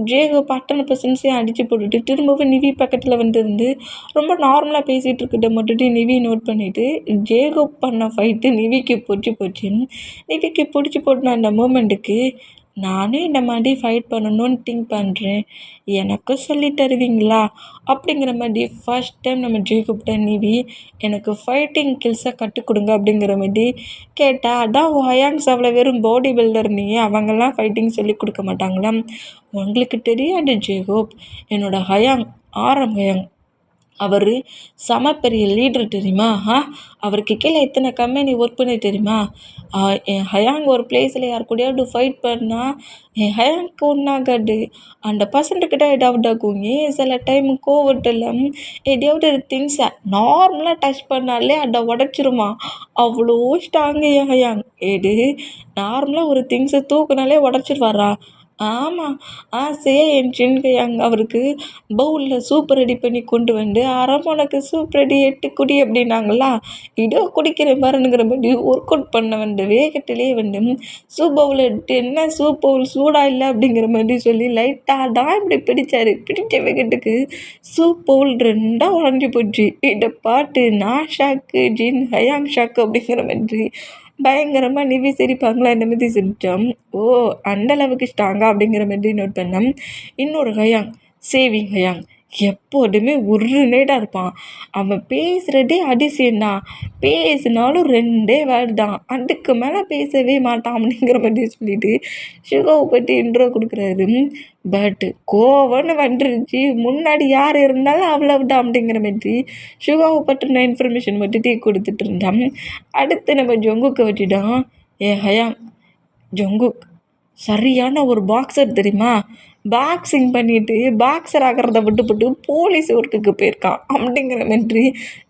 ஜேகப் அத்தனை பர்சன்ஸையும் அடித்து போட்டுட்டு திரும்பவும் நிவி பக்கத்தில் வந்துருந்து ரொம்ப நார்மலாக பேசிகிட்டு இருக்கிறத மட்டும் நிவி நோட் பண்ணிவிட்டு ஜேகப் பண்ண ஃபைட்டு நிவிக்கு பிடிச்சி போச்சு. நிவிக்கு பிடிச்சி போட்டுன அந்த மூமெண்ட்டுக்கு நானே இந்த மாதிரி ஃபைட் பண்ணணும்னு திங்க் பண்ணுறேன், எனக்கு சொல்லி தருவீங்களா அப்படிங்கிற மாதிரி ஃபர்ஸ்ட் டைம் நம்ம ஜேக்கப்ட்ட நிவி எனக்கு ஃபைட்டிங் கில்ஸை கற்றுக் கொடுங்க அப்படிங்கிற மாதிரி கேட்டால், அதான் ஹயாங்ஸ் அவ்வளோ வெறும் பாடி பில்டர், நீ அவங்கெல்லாம் ஃபைட்டிங் சொல்லி கொடுக்க மாட்டாங்களா? உங்களுக்கு தெரியாது ஜேக்கப், என்னோட ஹயாங் ஆரம் ஹயாங் அவர் செம பெரிய லீடர் தெரியுமா? அவருக்கு கீழே எத்தனை கம்பெனி ஒர்க் பண்ணி தெரியுமா? என் ஹயாங் ஒரு பிளேஸில் யார் கூடயாவது ஃபைட் பண்ணால் என் ஹயாங்க்கு ஒன்றாகாது, அந்த பர்சன்ட்டுக்கிட்ட ஏதாவது ஆகுங்க. சில டைம் கோவத்தில் எதையாவது திங்ஸை நார்மலாக டச் பண்ணாலே அதை உடச்சிருமா, அவ்வளோ ஸ்ட்ராங்கு என் ஹயாங். நார்மலாக ஒரு திங்ஸை தூக்குனாலே உடச்சிருவாரா? ஆமாம். ஆசையா என் சின்ஹயாங் அவருக்கு பவுலில் சூப் ரெடி பண்ணி கொண்டு வந்து, உனக்கு சூப் ரெடி, எட்டு குடி அப்படின்னாங்களா, இதோ குடிக்கிறேன் பாருங்கிற மாதிரி ஒர்க் அவுட் பண்ண வந்து வேகத்திலே வந்து சூப் பவுல் எடுத்து, என்ன சூப் பவுல் சூடாக இல்லை அப்படிங்கிற மாதிரி சொல்லி லைட்டாக தான் இப்படி பிடிச்சாரு. பிடிச்ச வேகத்துக்கு சூப் பவுல் ரெண்டாக உடஞ்சி போச்சு. இதை பார்த்து நான் ஷாக்கு, ஜின் ஹயாங் ஷாக்கு அப்படிங்கிற மாதிரி பயங்கரமாக நிவி சிரிப்பாங்களா இந்த மாதிரி சிரித்தோம். ஓ, அந்த அளவுக்கு ஸ்ட்ராங்கா அப்படிங்கிற மாதிரி நோட் பண்ணோம். இன்னொரு ஹயாங், சேவிங் ஹயாங், எப்போதுமே உருநேடாக இருப்பான். அவன் பேசுகிறதே அதிசயம்தான். பேசினாலும் 2 வேர்டு தான், அதுக்கு மேலே பேசவே மாட்டான் அப்படிங்கிற மாதிரி சொல்லிட்டு சுகாவை பற்றி இன்ட்ரோ கொடுக்குறாரு. பட் கோவம்னு வந்துருச்சு, முன்னாடி யார் இருந்தாலும் அவ்வளவுதான் அப்படிங்கிற மாதிரி சுகாவை பற்றின இன்ஃபர்மேஷன் மட்டும் கொடுத்துட்டு இருந்தான். அடுத்து நம்ம ஜொங்குக்கு வச்சுட்டோம். ஹயாங், ஜொங்குக் சரியான ஒரு பாக்ஸர் தெரியுமா? பாக்ஸிங் பண்ணிட்டு பாக்ஸர் ஆகிறத விட்டுப்பட்டு போலீஸ் ஒர்க்குக்கு போயிருக்கான் அப்படிங்கிற மாதிரி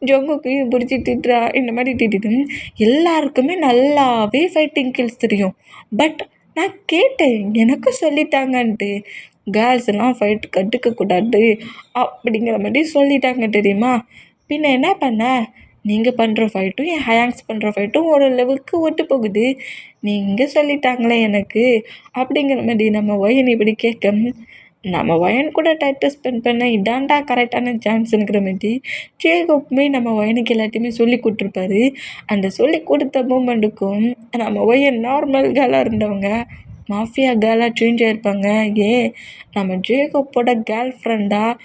ஜொங்குக்கையும் பிடிச்சி திட்டுறா. இந்த மாதிரி திட்டிட்டு எல்லாருக்குமே நல்லாவே ஃபைட்டிங் கில்ஸ் தெரியும், பட் நான் கேட்டேன் எனக்கும் சொல்லிட்டாங்கன்ட்டு, கேர்ள்ஸ்லாம் ஃபைட் கற்றுக்கக்கூடாது அப்படிங்கிற மாதிரி சொல்லிட்டாங்க தெரியுமா? பின்ன என்ன பண்ண, நீங்கள் பண்ணுற ஃபைட்டும் என் ஹயாங்ஸ் பண்ணுற ஃபைட்டும் ஒரு லெவலுக்கு ஒட்டு போகுது, நீங்கள் சொல்லிட்டாங்களே எனக்கு அப்படிங்கிற மாதிரி நம்ம ஒயன் இப்படி கேட்க, நம்ம ஒயன் கூட டைத்தை ஸ்பெண்ட் பண்ண இதாண்டா கரெக்டான சான்ஸுங்கிற மாதிரி ஜேகப்புமே நம்ம ஒயனுக்கு எல்லாத்தையுமே சொல்லி கொடுத்துருப்பாரு. அந்த சொல்லி கொடுத்த மூமெண்ட்டுக்கும் நம்ம ஒயன் நார்மல் கேர்ளாக இருந்தவங்க மாஃபியா கேர்ளாக சேஞ்ச் ஆகிருப்பாங்க. ஏன் நம்ம ஜேகப்போட கேர்ள் ஃப்ரெண்டாக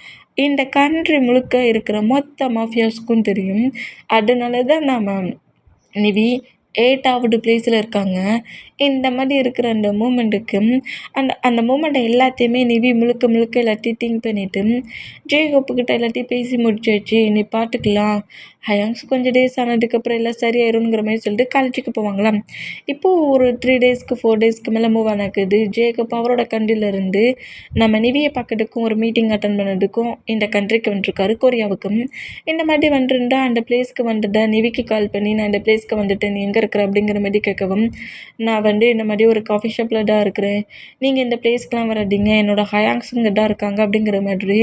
இந்த கண்ட்ரி முழுக்க இருக்கிற மொத்த மாஃபியாஸ்க்கும் தெரியும். அதனால தான் நம்ம நிவி 8வது பிளேஸில் இருக்காங்க. இந்த மாதிரி இருக்கிற அந்த மூமெண்ட்டுக்கு அந்த மூமெண்ட்டை எல்லாத்தையுமே நிவி முழுக்க முழுக்க எல்லாத்தையும் திங்க் பண்ணிவிட்டு ஜேகப்புக்கிட்ட எல்லாத்தையும் பேசி முடிச்சாச்சு, நீ பார்த்துக்கலாம், ஹயாங்ஸ் கொஞ்சம் டேஸ் ஆனதுக்கப்புறம் எல்லாம் சரியாயிருங்கிற மாதிரி சொல்லிட்டு காலேஜுக்கு போவாங்களாம். இப்போது ஒரு 3 டேஸ்க்கு 4 டேஸ்க்கு மேலே மூவ் ஆனாக்குது. ஜேகப் அவரோட கண்ட்ரிலேருந்து நம்ம நிவியை பார்க்கறதுக்கும் ஒரு மீட்டிங் அட்டன் பண்ணதுக்கும் இந்த கண்ட்ரிக்கு வந்துருக்காரு, கொரியாவுக்கும். இந்த மாதிரி வந்துருந்தா அந்த பிளேஸ்க்கு வந்துட்டேன், நிவிக்கு கால் பண்ணி நான் இந்த பிளேஸ்க்கு வந்துட்டேன், நீ எங்கே இருக்கிற அப்படிங்கிற மாதிரி கேட்கவும், நான் இந்த மாதிரி ஒரு காஃபி ஷாப்பில் தான் இருக்கிறேன், நீங்கள் இந்த பிளேஸ்க்கெலாம் வராதீங்க, என்னோடய ஹயாங்ஸுங்க தான் இருக்காங்க அப்படிங்கிற மாதிரி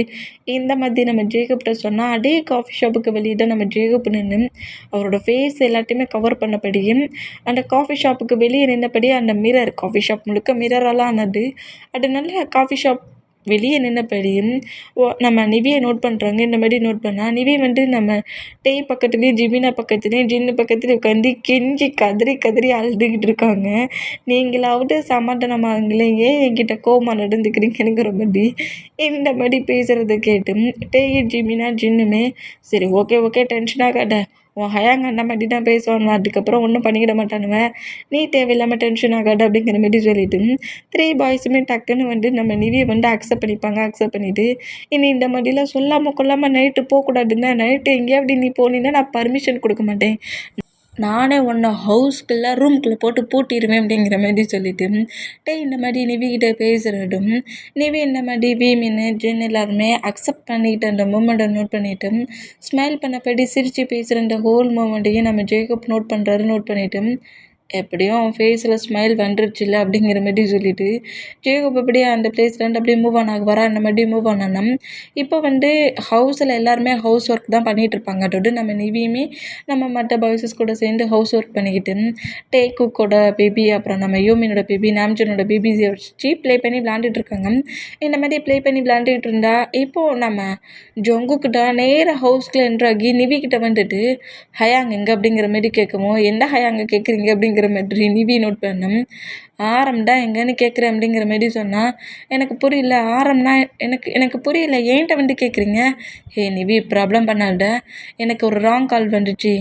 இந்த மாதிரி நம்ம ஜேகப்கிட்ட சொன்னால், அதே காஃபி ஷாப்புக்கு வெளியே தான் நம்ம ஜேகப் நின்று அவரோட ஃபேஸ் எல்லாத்தையுமே கவர் பண்ணபடியும் அந்த காஃபி ஷாப்புக்கு வெளியே நின்றபடியே அந்த மிரர், காஃபி ஷாப் முழுக்க மிரரெல்லாம் ஆனது, அதனால காஃபி ஷாப் வெளியே நின்றபடியும் நம்ம நிவியை நோட் பண்ணுறாங்க. இந்த மாதிரி நோட் பண்ணால் நிவி நம்ம டேய் பக்கத்துலேயும் ஜிமினா பக்கத்துலேயும் ஜின்னு பக்கத்துலேயும் உட்காந்து கெஞ்சி கதறி கதறி அழுதுகிட்டு இருக்காங்க. நீங்களாவது சமாதானமாங்களே, ஏன் என்கிட்ட கோவமாக நடந்துக்கிறீங்கிற மாதிரி இந்த மாதிரி பேசுகிறத கேட்டு டேய் ஜிமினா ஜின்னுமே சரி ஓகே ஓகே டென்ஷன் ஆகாத, உன் ஹயாங் அந்த மாதிரி தான் பேசுவாங்க, அதுக்கப்புறம் ஒன்றும் பண்ணிக்கிட மாட்டானுவேன், நீ தேவையில்லாமல் டென்ஷன் ஆகாது அப்படிங்கிற மாதிரி சொல்லிவிட்டு 3 பாய்ஸுமே டக்குன்னு நம்ம நிவியை அக்செப்ட் பண்ணிப்பாங்க. அக்செப்ட் பண்ணிவிட்டு இனி இந்த மாதிரிலாம் சொல்லாமல் கொள்ளாமல் நைட்டு போகக்கூடாதுன்னா, நைட்டு எங்கேயாவது நீ போனீங்கன்னா நான் பர்மிஷன் கொடுக்க மாட்டேன், நானே உன்னை ஹவுஸ்க்குள்ளே ரூம்குள்ளே போட்டு பூட்டிடுவேன் அப்படிங்கிற மாதிரி சொல்லிவிட்டு இந்த மாதிரி நிவிக்கிட்ட பேசுகிறதும் நிவி இந்த மாதிரி வீமின்னு ஜென் எல்லாருமே அக்செப்ட் பண்ணிக்கிட்டு அந்த மூமெண்ட்டை நோட் பண்ணிவிட்டு ஸ்மைல் பண்ணபடி சிரித்து பேசுகிற அந்த ஹோல் மூமெண்ட்டையும் நம்ம ஜேக்கப் நோட் பண்ணிவிட்டு எப்படியும் அவன் ஃபேஸில் ஸ்மைல் வந்துருச்சுல்ல அப்படிங்கிற மாதிரி சொல்லிவிட்டு ஜேகப் அப்படியே அந்த பிளேஸ்லேருந்து அப்படியே மூவ் ஆன் ஆகுவாரா, அந்த மாதிரி மூவ் ஆன் ஆனோம். இப்போ ஹவுஸில் எல்லாருமே ஹவுஸ் ஒர்க் தான் பண்ணிகிட்ருப்பாங்க. அதோடு நம்ம நிவியுமே நம்ம மற்ற பாய்ஸஸ் கூட சேர்ந்து ஹவுஸ் ஒர்க் பண்ணிக்கிட்டு டேக்குக்கோட பேபி, அப்புறம் நம்ம யூமினோட பேபி, நாம்ஜனோட பேபிஸை வச்சு ப்ளே பண்ணி விளாண்டுட்ருக்காங்க. இந்த மாதிரி ப்ளே பண்ணி விளாண்டுட்டு இருந்தா இப்போது நம்ம ஜொங்குக்கிட்ட நேராக ஹவுஸ்க்குள்ள என்ட்ராகி நிவிக்கிட்ட ஹயாங் எங்கே அப்படிங்கிற மாதிரி கேட்கவும், எந்த ஹயாங்க கேட்குறீங்க அப்படிங்கிற அப்படிங்கிற மாதிரி நிவி நோட் பண்ணோம். ஆரம்டா எங்கன்னு கேட்குறேன் அப்படிங்கிற மாதிரி சொன்னால், எனக்கு புரியல, ஆரம்னா எனக்கு புரியல, ஏன்ட்ட வந்து கேட்குறீங்க? ஹே நிவி, ப்ராப்ளம் பண்ணாத, எனக்கு ஒரு ராங் கால் வந்துச்சு.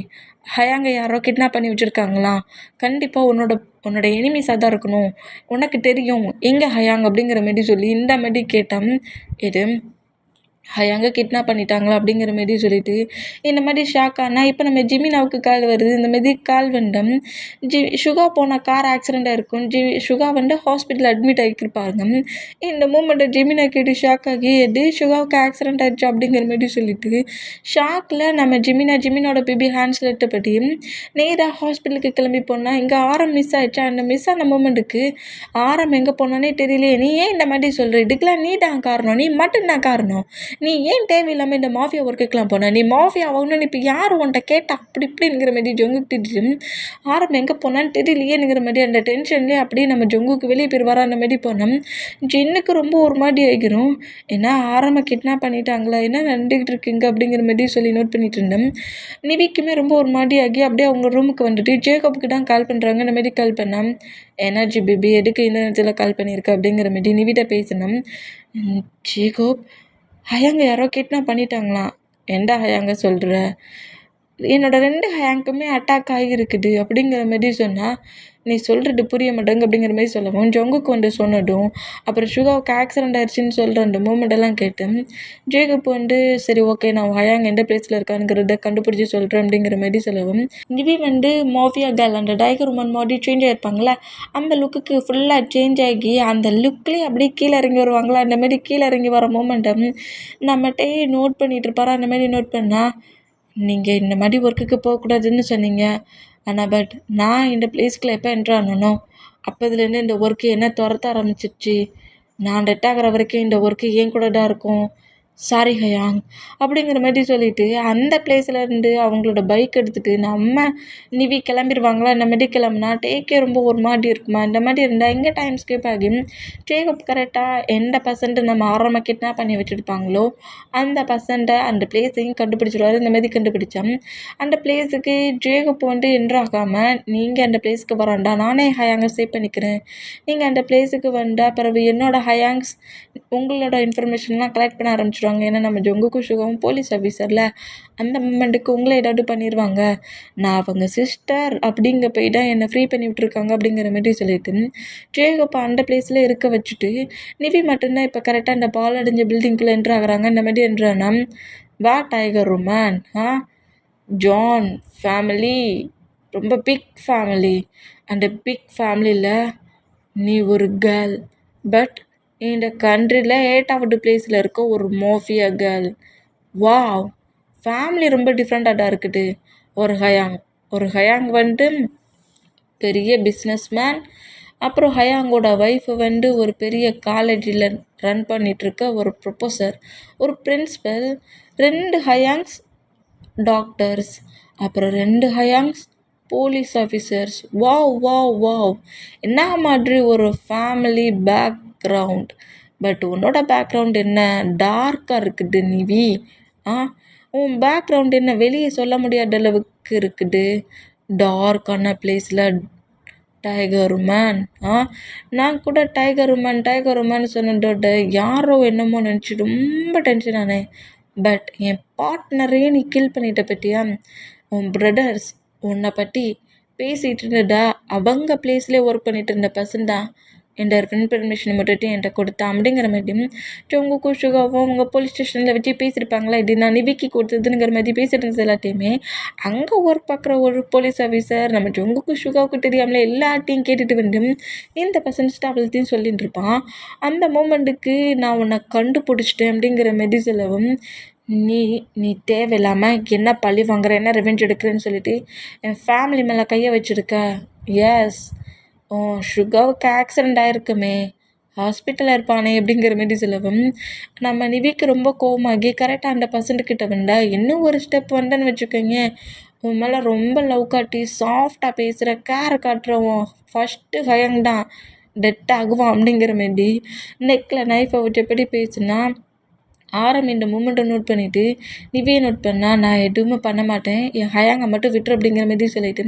ஹயாங்க யாரோ கிட்னாப் பண்ணி வச்சுருக்காங்களாம். கண்டிப்பாக உன்னோட எனிமீஸாக தான் இருக்கணும். உனக்கு தெரியும் எங்கே ஹயாங் அப்படிங்கிற மாதிரி சொல்லி இந்த மாதிரி கேட்டோம். இது ஹயாங்க கிட்னாப் பண்ணிட்டாங்களா அப்படிங்கிற மாரி சொல்லிட்டு இந்த மாதிரி ஷாக் ஆனால் இப்போ நம்ம ஜிமினாவுக்கு கால் வருது. இந்த மாதிரி கால் வந்தும் சுகா போன கார் ஆக்சிடெண்ட் ஆகிருக்கும். சுகா வந்து ஹாஸ்பிட்டல் அட்மிட் ஆகிருப்பாங்க. இந்த மூமெண்ட்டை ஜிமினா கேட்டு ஷாக் ஆகி எது சுகாவுக்கு ஆக்சிடெண்ட் ஆகிடுச்சு அப்படிங்கிற மாதிரி சொல்லிட்டு ஷாக்கில் நம்ம ஜிமினோட பேபி ஹேண்ட்ஸில் எடுத்தபடி நேராக ஹாஸ்பிட்டலுக்கு கிளம்பி போனால் இங்கே ஆரம் மிஸ் ஆகிடுச்சா. அந்த மிஸ் ஆன மூமெண்ட்டுக்கு ஆரம் எங்கே போனானே தெரியலையே. நீ ஏன் இந்த மாதிரி சொல்கிற? இதுக்கெலாம் நீ தான் காரணம், நீ மட்டும்தான் காரணம். நீ ஏன் தேவையில்லாமல் இந்த மாஃபியா ஒர்க்குக்கெலாம் போன? நீ மாஃபியா ஆகணும்னு இப்போ யார் உன்ட்ட கேட்டா? அப்படி இப்படிங்கிற மாதிரி ஜொங்குக்கு திடீர்னு ஆரம் எங்கே போனான்னு தெரியலையேங்கிற மாதிரி அந்த டென்ஷன்லேயே அப்படியே நம்ம ஜொங்குக்கு வெளியே போயிடுவாரா அந்த மாதிரி போனோம். ஜின்னுக்கு ரொம்ப ஒரு மாதிரி ஆகிரும். ஏன்னா ஆரம்ப கிட்னாப் பண்ணிட்டாங்களா, என்ன நடந்துக்கிட்டு இருக்குங்க அப்படிங்கிற மாதிரி சொல்லி நோட் பண்ணிட்டு இருந்தேன். நிவிக்குமே ரொம்ப ஒரு மாதிரி ஆகி அப்படியே அவங்க ரூமுக்கு வந்துட்டு ஜேக்கப்புக்கு தான் கால் பண்ணுறாங்க. இந்த மாதிரி கால் பண்ணால், எனர்ஜி பேபி எதுக்கு இந்த நேரத்தில் கால் பண்ணியிருக்க அப்படிங்கிற மாதிரி நிவிட்ட பேசினோம். ஜேக்கப், ஹயாங்க யாரோ கிட்னாப் பண்ணிட்டாங்களாம். எந்த ஹயாங்க சொல்கிற? என்னோட 2 ஹேங்க்குமே அட்டாக் ஆகியிருக்குது அப்படிங்கிற மாதிரி சொன்னால், நீ சொல்கிறது புரிய மாட்டேங்க அப்படிங்கிற மாதிரி சொல்லவும் ஜொங்குக்கு வந்து சொன்னதும் அப்புறம் சுகாவுக்கு ஆக்சிடெண்ட் ஆயிடுச்சுன்னு சொல்கிற அந்த மூமெண்ட்டெல்லாம் கேட்டேன். ஜேகப் வந்து சரி ஓகே, நான் ஹயாங் எந்த பிளேஸில் இருக்கானுங்கிறத கண்டுபிடிச்சி சொல்கிறேன் அப்படிங்கிற மாதிரி சொல்லவும் நிவி வந்து மாஃபியா கேர்ள் அந்த டைகர் உமன் மாதிரி சேஞ்ச் ஆகிருப்பாங்களே அந்த லுக்குக்கு ஃபுல்லாக சேஞ்ச் ஆகி அந்த லுக்லேயே அப்படியே கீழே இறங்கி வருவாங்களா அந்த மாதிரி கீழே இறங்கி வர மூமெண்ட்டை நம்மகிட்டே நோட் பண்ணிகிட்டு இருப்பாரா. அந்த மாதிரி நோட் பண்ணால், நீங்கள் இந்த மாதிரி ஒர்க்குக்கு போகக்கூடாதுன்னு சொன்னீங்க. ஆனால் நான் இந்த பிளேஸ்க்குள்ள எப்போ என்ட்ரு ஆனனோ அப்போதுலேருந்து இந்த ஒர்க்கு என்ன துரத்த ஆரம்பிச்சிடுச்சு. நான் டெட் ஆகிற வரைக்கும் இந்த ஒர்க்கு என் கூட தான் இருக்கும். சாரி ஹயாங் அப்படிங்கிற மாதிரி சொல்லிவிட்டு அந்த பிளேஸ்லேருந்து அவங்களோட பைக் எடுத்துகிட்டு நம்ம நிவி கிளம்பிடுவாங்களா. இந்த மாதிரி கிளம்புனா டேக்கே ரொம்ப ஒரு மாதிரி இருக்குமா. இந்த மாதிரி இருந்தால் எங்கே டைம் ஸ்கிப் ஆகி ஜேகப் கரெக்டாக எந்த பர்சன்ட் நம்ம ஆரம்ப கிட்னாப் பண்ணி வச்சுருப்பாங்களோ அந்த பர்சன்ட்டை அந்த பிளேஸையும் கண்டுபிடிச்சிடுவார். இந்த மாதிரி கண்டுபிடிச்சோம். அந்த பிளேஸுக்கு ஜேகப் வந்து என்ட்ராகாமல் நீங்கள் அந்த பிளேஸுக்கு வராண்டா, நானே ஹயாங்கை சேவ் பண்ணிக்கிறேன். நீங்கள் அந்த பிளேஸுக்கு வந்தால் பிறகு என்னோடய ஹயாங்ஸ் உங்களோட இன்ஃபர்மேஷன்லாம் கலெக்ட் பண்ண ஆரம்பிச்சிடுவாங்க. ஏன்னா நம்ம ஜொங்குக்கும் சுகாவும் போலீஸ் ஆஃபீஸரில் அந்த மூமெண்ட்டுக்கு உங்களை ஏதாவது பண்ணிடுவாங்க. நான் அவங்க சிஸ்டர் அப்படிங்க போய் தான் என்னை ஃப்ரீ பண்ணி விட்ருக்காங்க அப்படிங்கிற மாதிரி சொல்லிட்டு ஜேகப்பா அந்த பிளேஸில் இருக்க வச்சுட்டு நிவி மட்டும்தான் இப்போ கரெக்டாக அந்த பால் அடைஞ்ச பில்டிங்குள்ளே என்ட்ரு ஆகுறாங்க. இந்த மாதிரி என்ட்ரானா வா டைகர் ரொமான் ஜான் ஃபேமிலி ரொம்ப பிக் ஃபேமிலி. அந்த பிக் ஃபேமிலியில் நீ ஒரு கேர்ள், பட் இந்த கண்ட்ரியில் 8வது பிளேஸில் இருக்க ஒரு மாஃபியா கேர்ள். வாவ், ஃபேமிலி ரொம்ப டிஃப்ரெண்ட்டாக தான் இருக்குது. ஒரு ஹயாங் வந்து பெரிய பிஸ்னஸ்மேன். அப்புறம் ஹயாங்கோட ஒய்ஃபு வந்து ஒரு பெரிய காலேஜில் ரன் பண்ணிகிட்ருக்க ஒரு ப்ரொஃபஸர், ஒரு பிரின்ஸ்பல். 2 ஹயாங்ஸ் டாக்டர்ஸ், அப்புறம் 2 ஹயாங்ஸ் police officers. Wow wow wow, என்ன மாதிரி ஒரு ஃபேமிலி பேக்ரவுண்ட். பட் உன்னோட பேக்ரவுண்ட் என்ன டார்க்காக இருக்குது நிவி. உன் பேக்ரவுண்ட் என்ன வெளியே சொல்ல முடியாத அளவுக்கு இருக்குது. டார்க்கான பிளேஸில் டைகர் உமன். நான் கூட டைகர் உமன் சொன்னதோட யாரோ என்னமோ நினச்சி ரொம்ப டென்ஷன் ஆனேன். பட் என் பார்ட்னரையே நீ கில் பண்ணிட்ட பற்றியா? உன் பிரதர்ஸ் உன்னை பற்றி பேசிகிட்டு இருந்ததா அவங்க பிளேஸ்லேயே ஒர்க் பண்ணிகிட்டு இருந்த பர்சன் தான் இந்த இன்ஃபர்மேஷனை மட்டும் என்கிட்ட கொடுத்தா அப்படிங்கிற மாதிரி ஜொங்குக்கும் சுகாவும் அவங்க போலீஸ் ஸ்டேஷனில் வச்சு பேசியிருப்பாங்களா. இது நான் நிவிக்கு கொடுத்ததுங்கிற மாதிரி பேசிட்டு இருந்தது எல்லாத்தையுமே அங்கே ஒர்க் பார்க்குற ஒரு போலீஸ் ஆஃபீஸர் நம்ம ஜொங்குக்கும் சுகாவுக்கு தெரியாமலே எல்லாத்தையும் கேட்டுட்டு வந்து இந்த பர்சன் ஸ்டாஃப்த்தையும் சொல்லிட்டு இருப்பான். அந்த மூமெண்ட்டுக்கு நான் உன்னை கண்டுபிடிச்சிட்டேன் அப்படிங்கிற மாதிரி சொல்லவும் நீ தேவையில்லாமல் என்ன பழி வாங்குற, என்ன ரெவெஞ்ச் எடுக்கிறேன்னு சொல்லிட்டு என் ஃபேமிலி மேலே கையை வச்சுருக்க. எஸ், சுகாவுக்கு ஆக்சிடெண்ட் ஆகிருக்குமே, ஹாஸ்பிட்டலில் இருப்பானே அப்படிங்கிற மாரி சொல்லவும் நம்ம நிவிக்கு ரொம்ப கோவமாகி கரெக்டாக அந்த பர்சன்ட்கிட்ட வந்தா இன்னும் ஒரு ஸ்டெப் வந்தேன்னு வச்சுக்கோங்க, உன் மேலே ரொம்ப லவ் காட்டி சாஃப்டாக பேசுகிற கேரை காட்டுறவோம் ஃபஸ்ட்டு ஹயங் தான் டெட் ஆகுவான் அப்படிங்கிற மாரி நெக்கில் நைஃபை வச்சபடி பேசுனா ஆரம் இந்த மூமெண்ட்டை நோட் பண்ணிவிட்டு நிவியை நோட் பண்ணால் நான் எதுவுமே பண்ண மாட்டேன், என் ஹயாங்கை மட்டும் விட்டுரு அப்படிங்கிற மாதிரி சொல்லிட்டு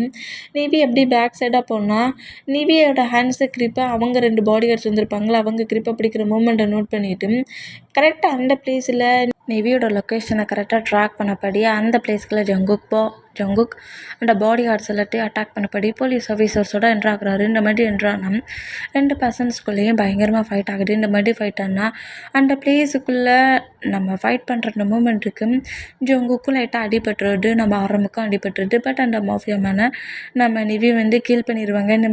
நிவி அப்படி பேக் சைடாக போனால் நிவியோட ஹேண்ட்ஸை கிரிப்பை அவங்க 2 பாடி கார்ட்ஸ் வந்திருப்பாங்களா அவங்க கிரிப்பை பிடிக்கிற மூமெண்ட்டை நோட் பண்ணிவிட்டு கரெக்டாக அந்த பிளேஸில் நிவியோட லொக்கேஷனை கரெக்டாக ட்ராக் பண்ணபடி அந்த பிளேஸ்க்குள்ள ஜங்குக் அந்த பாடி கார்ட்ஸ் எல்லாத்தையும் அட்டாக் பண்ணபடி போலீஸ் ஆஃபீஸர்ஸோட என்ட்ராகிறாரு. இந்த மாதிரி என்ட்ரானா 2 பர்சன்ஸ்குள்ளேயும் பயங்கரமாக ஃபைட் ஆகுது. இந்த மாதிரி ஃபைட் ஆனால் அந்த பிளேஸுக்குள்ளே நம்ம ஃபைட் பண்ணுற அந்த மூமெண்ட்டுக்கு ஜங்குக்கும் லைட்டாக அடிபட்டுருது, நம்ம ஆரம்புக்கும் அடிபட்டுருது. பட் அந்த மாஃபியா மேனை நம்ம நிவி கீல் பண்ணிடுவாங்க. இந்த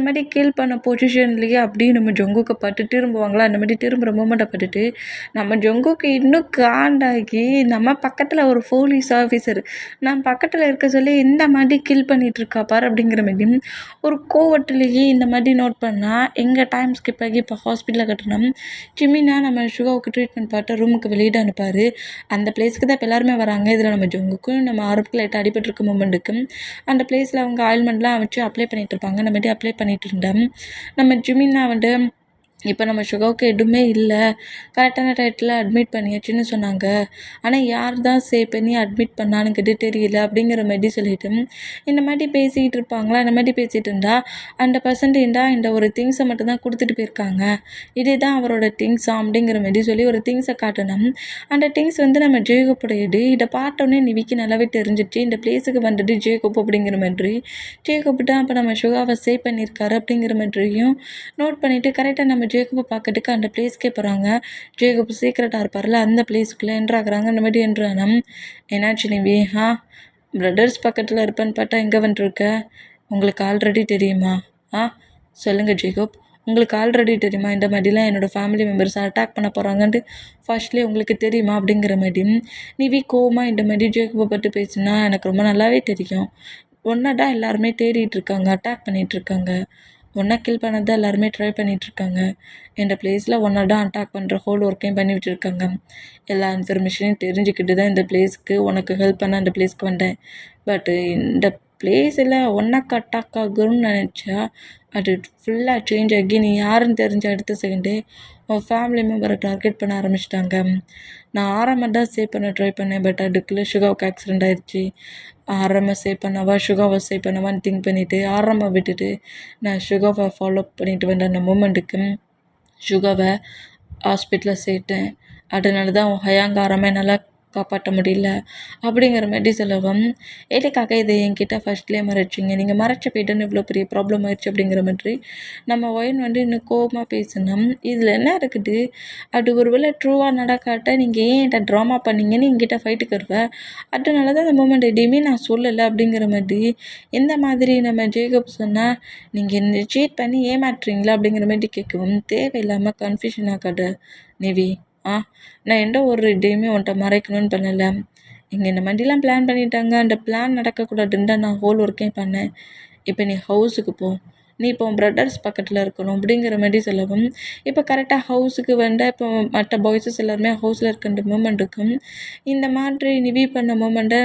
மாதிரி கீல் பண்ண பொசிஷன்லேயே அப்படியே நம்ம ஜங்குக்கு பட்டு திரும்புவாங்களா, அந்த மாதிரி திரும்புகிற மூமெண்ட்டை பட்டுட்டு நம்ம ஜங்குக்கு இன்னும் காண்டாகி நம்ம பக்கத்தில் ஒரு போலீஸ் ஆஃபீஸர் நான் பக்கத்தில் இருக்க சொல்லி இந்த மாதிரி கில் பண்ணிகிட்டு இருக்கா பார் அப்படிங்கிற மாதிரி ஒரு கோவட்டிலேயே இந்த மாதிரி நோட் பண்ணால் எங்கள் டைம் ஸ்கிப் ஆகி இப்போ ஹாஸ்பிட்டலில் கட்டணும். ஜிமினா நம்ம சுகாவுக்கு ட்ரீட்மெண்ட் பார்த்து ரூமுக்கு வெளியிட அனுப்பார். அந்த பிளேஸுக்கு தான் இப்போ எல்லாருமே வராங்க. இதில் நம்ம ஜங்குக்கும் நம்ம ஆரம்பத்தில் லைட்டாக அடிபட்டிருக்க மூமெண்ட்டுக்கு அந்த பிளேஸில் அவங்க ஆயில்மெண்ட்லாம் வச்சு அப்ளை பண்ணிகிட்டு இருப்பாங்க. அந்த மாதிரி அப்ளை பண்ணிகிட்டு இருந்தேன். நம்ம ஜிமினா இப்போ நம்ம சுகாவுக்கு எதுவுமே இல்லை, கரெக்டான டயத்தில் அட்மிட் பண்ணியாச்சுன்னு சொன்னாங்க. ஆனால் யார் தான் சேவ் பண்ணி அட்மிட் பண்ணானுங்கிட்டு தெரியல அப்படிங்கிற மாதிரி சொல்லிட்டு இந்த மாதிரி பேசிக்கிட்டு இருப்பாங்களா. இந்த மாதிரி பேசிகிட்டு இருந்தால் அந்த பர்சன்டேண்டா இந்த ஒரு திங்ஸை மட்டும்தான் கொடுத்துட்டு போயிருக்காங்க, இதே தான் அவரோட திங்ஸா அப்படிங்கிற மாதிரி சொல்லி ஒரு திங்ஸை காட்டணும். அந்த திங்ஸ் நம்ம ஜேகப்புடையது. இதை பார்த்தோன்னே நிவிக்கு நல்லாவே தெரிஞ்சிச்சு இந்த பிளேஸுக்கு வந்தது ஜேகப் அப்படிங்கிற மாதிரி. ஜேகப் தான் அப்போ நம்ம சுகாவை சேவ் பண்ணியிருக்காரு அப்படிங்கிற மாதிரியும் நோட் பண்ணிவிட்டு கரெக்டாக நம்ம ஜேகப்பை பார்க்கறதுக்கு அந்த பிளேஸ்க்கே போகிறாங்க. ஜேகப் சீக்ரெட்டாக இருப்பார்ல அந்த பிளேஸ்க்குள்ளே என்ட்ராகிறாங்க. அந்த மாதிரி என்ட்ரானா என்னாச்சு நிவி? பிரதர்ஸ் பக்கத்தில் இருப்பேன்னு பார்த்தா எங்கே வந்துருக்க? உங்களுக்கு ஆல்ரெடி தெரியுமா? சொல்லுங்கள் ஜேகப், உங்களுக்கு ஆல்ரெடி தெரியுமா இந்த மாதிரிலாம் என்னோடய ஃபேமிலி மெம்பர்ஸ் அட்டாக் பண்ண போகிறாங்கன்ட்டு ஃபர்ஸ்ட்லேயே உங்களுக்கு தெரியுமா அப்படிங்கிற மாதிரி நிவி கோவமாக இந்த மாதிரி ஜேகப்பை பற்றி பேசுனா எனக்கு ரொம்ப நல்லாவே தெரியும். ஒன்றை தான் எல்லாருமே தேடிட்டு இருக்காங்க, அட்டாக் பண்ணிகிட்ருக்காங்க, ஒன்றை கில் பண்ண தான் எல்லாருமே ட்ரை பண்ணிகிட்ருக்காங்க. இந்த பிளேஸில் ஒன்றை தான் அட்டாக் பண்ணுற ஹோல் ஒர்க்கையும் பண்ணி விட்டுருக்காங்க. எல்லா இன்ஃபர்மேஷனையும் தெரிஞ்சுக்கிட்டு தான் இந்த பிளேஸ்க்கு உனக்கு ஹெல்ப் பண்ண அந்த பிளேஸ்க்கு வந்தேன். பட்டு இந்த பிளேஸில் ஒன்றைக்கு அட்டாக் ஆகும்னு நினச்சா அது ஃபுல்லாக சேஞ்ச் ஆகி நீ யாருன்னு தெரிஞ்ச அடுத்த செகண்டே உன் ஃபேமிலி மெம்பரை டார்கெட் பண்ண ஆரம்பிச்சிட்டாங்க. நான் ஆரம்பம் தான் சேவ் பண்ண ட்ரை பண்ணேன், பட் அதுக்குள்ளே சுகாவுக்கு ஆக்சிடெண்ட் ஆயிடுச்சு. ஆரம்பம் சேவ் பண்ணவா சுகாவை சேவ் பண்ணவான்னு திங்க் பண்ணிவிட்டு ஆரம்பம் விட்டுட்டு நான் சுகாவை ஃபாலோ பண்ணிட்டு வந்த அந்த மூமெண்ட்டுக்கு சுகாவை ஹாஸ்பிட்டலில் சேர்த்தேன். அதனால தான் உன் ஹயாங்க ஆரம்பம் என்னால் காப்பாற்ற முடியல அப்படிங்கிற மாதிரி சொல்லவும் எதுக்காக இதை என்கிட்ட ஃபர்ஸ்ட்லேயே மறைச்சிங்க, நீங்கள் மறைச்ச போய்ட்டுன்னு இவ்வளோ பெரிய ப்ராப்ளம் ஆயிடுச்சு அப்படிங்கிற மாதிரி நம்ம ஒயின் இன்னும் கோபமாக பேசணும். இதில் என்ன இருக்குது, அது ஒரு வேளை ட்ரூவாக நடக்காட்ட நீங்கள் ஏன் என்கிட்ட ட்ராமா பண்ணீங்கன்னு என்கிட்ட ஃபைட்டுக்கு வருவேன். அதனால தான் அந்த மூமெண்ட் எதையுமே நான் சொல்லலை அப்படிங்கிற மாதிரி எந்த மாதிரி நம்ம ஜேகப் சொன்னால் நீங்கள் என்ன சீட் பண்ணி ஏமாற்றுறீங்களா அப்படிங்கிற மாதிரி கேட்கவும் தேவையில்லாமல் கன்ஃபியூஷன் ஆகாத நிவி. நான் எந்த ஒரு இதையுமே உன்ட்ட மறைக்கணும்னு பண்ணலை. இங்கே இந்த மாதிரிலாம் பிளான் பண்ணிட்டாங்க, அந்த பிளான் நடக்கக்கூடாதுன்னு தான் நான் ஹோல் ஒர்க்கையும் பண்ணேன். இப்போ நீ ஹவுஸுக்கு போ, நீ இப்போ உன் பிரதர்ஸ் பக்கத்தில் இருக்கணும் அப்படிங்கிற மாதிரி சொல்லவும் இப்போ கரெக்டாக ஹவுஸுக்கு இப்போ மற்ற பாய்ஸஸ் எல்லாருமே ஹவுஸில் இருக்கின்ற மூமெண்ட் இருக்கும். இந்த மாதிரி நிவி பண்ண மூமெண்ட்டை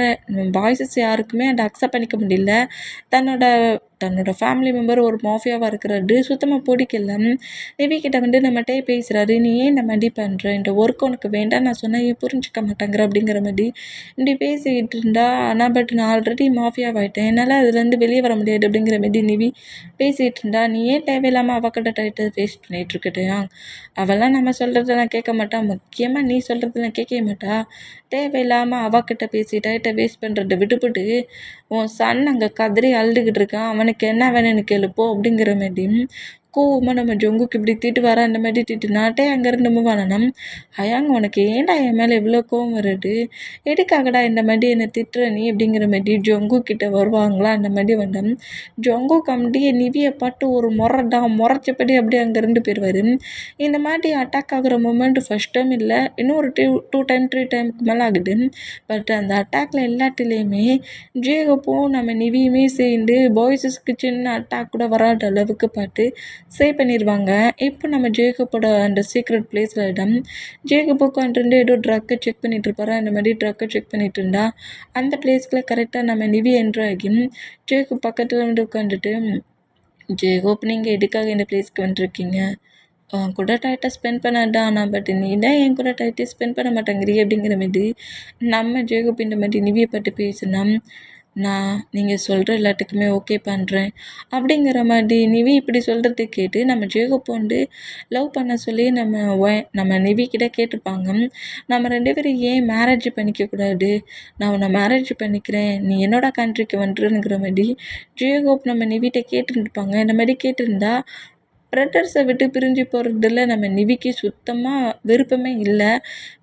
பாய்ஸஸ் யாருக்குமே அதை அக்செப்ட் பண்ணிக்க முடியல. தன்னோட ஃபேமிலி மெம்பர் ஒரு மாஃபியாவாக இருக்கிறது சுத்தமாக பிடிக்கல. நிவிக்கிட்ட நம்மகிட்டே பேசுகிறாரு, நீ ஏன் இந்த மாதிரி பண்ணுற, இந்த ஒர்க் உனக்கு வேண்டாம் நான் சொன்னால் ஏன் புரிஞ்சிக்க மாட்டேங்கிற அப்படிங்கிற மாதிரி இப்படி பேசிக்கிட்டு இருந்தா. ஆனால் பட் நான் ஆல்ரெடி மாஃபியாவாகிட்டேன், என்னால் அதுலேருந்து வெளியே வர முடியாது அப்படிங்கிற மாதிரி நிவி பேசிகிட்டு இருந்தா. நீ ஏன் தேவையில்லாமல் அவகிட்ட டைட்டை வேஸ்ட் பண்ணிகிட்டு இருக்கட்டையா? அவெல்லாம் நம்ம சொல்கிறதெல்லாம் கேட்க மாட்டா, முக்கியமாக நீ சொல்கிறதெல்லாம் கேட்கவே மாட்டா. தேவையில்லாமல் அவகிட்ட பேசி டைட்டை வேஸ்ட் பண்ணுறதை விட்டுவிட்டு உன் சன் அங்கே கதறி அழுதுகிட்டு இருக்கான், அவனுக்கு என்ன வேணும்னு கேளுப்போ அப்படிங்கிற மாதிரி கோவமாக நம்ம ஜங்குக்கு இப்படி திட்டு வர அந்த மாதிரி திட்டுனாட்டே அங்கேருந்து மூவ் ஆனோம். ஹயாங் உனக்கு ஏன்டா என் மேலே இவ்வளோ கோவம் வருது, எதுக்காகடா இந்த மாதிரி என்னை திட்டுற நீ அப்படிங்கிற மாதிரி ஜங்கு கிட்ட வருவாங்களா அந்த மாதிரி வந்தோம். ஜங்கு அப்படியே நிவியை பட்டு ஒரு முறைச்சப்படி அப்படியே அங்கேருந்து போயிடுவார். இந்த மாதிரி அட்டாக் ஆகுற மூமெண்ட் ஃபஸ்ட் டைம் இல்லை, இன்னும் ஒரு 2 டைம் 3 டைமுக்கு மேலே ஆகுது. பட் அந்த அட்டாக்ல எல்லாத்துலேயுமே ஜேகப்பும் நம்ம நிவியுமே சேர்ந்து பாய்ஸஸ்க்கு சின்ன அட்டாக் கூட வராத அளவுக்கு பார்த்து சேவ் பண்ணிடுவாங்க. இப்போ நம்ம ஜேகப்போட அந்த சீக்ரெட் பிளேஸில் ஜேகப்புக்கு வந்துட்டு ஏதோ ட்ரக்கை செக் பண்ணிட்டு இருப்பாரு. அந்த மாதிரி ட்ரக்கை செக் பண்ணிட்டு இருந்தா அந்த பிளேஸ்க்குள்ள கரெக்டாக நம்ம நிவி என்ட்ரு ஆகி ஜேகப் பக்கத்தில் உட்காந்துட்டு, ஜேகப் நீங்கள் எதுக்காக இந்த பிளேஸ்க்கு வந்துருக்கீங்க, உன் கூட டைத்தை ஸ்பெண்ட் பண்ணடா ஆனால் பட் நீ தான் என் கூட டைத்தை ஸ்பெண்ட் பண்ண மாட்டேங்கிறீ அப்படிங்கிற மாதிரி நம்ம ஜேகப் இந்த மாதிரி நிவியை பற்றி பேசினா நான் நீங்கள் சொல்கிற எல்லாத்துக்குமே ஓகே பண்ணுறேன் அப்படிங்கிற மாதிரி நிவி இப்படி சொல்கிறத கேட்டு நம்ம ஜேகப் வந்து லவ் பண்ண சொல்லி நம்ம நிவி கிட்ட கேட்டிருப்பாங்க. நம்ம 2 பேரும் ஏன் மேரேஜ் பண்ணிக்கக்கூடாது, நான் உன்னை மேரேஜ் பண்ணிக்கிறேன், நீ என்னோட கண்ட்ரிக்கு வந்துருங்கிற மாதிரி ஜேகப் நம்ம நிவிட்ட கேட்டுருப்பாங்க. இந்த மாதிரி கேட்டிருந்தா பிரதர்ஸை விட்டு பிரிஞ்சு போகிறதுல நம்ம நிவிக்கு சுத்தமாக விருப்பமே இல்லை.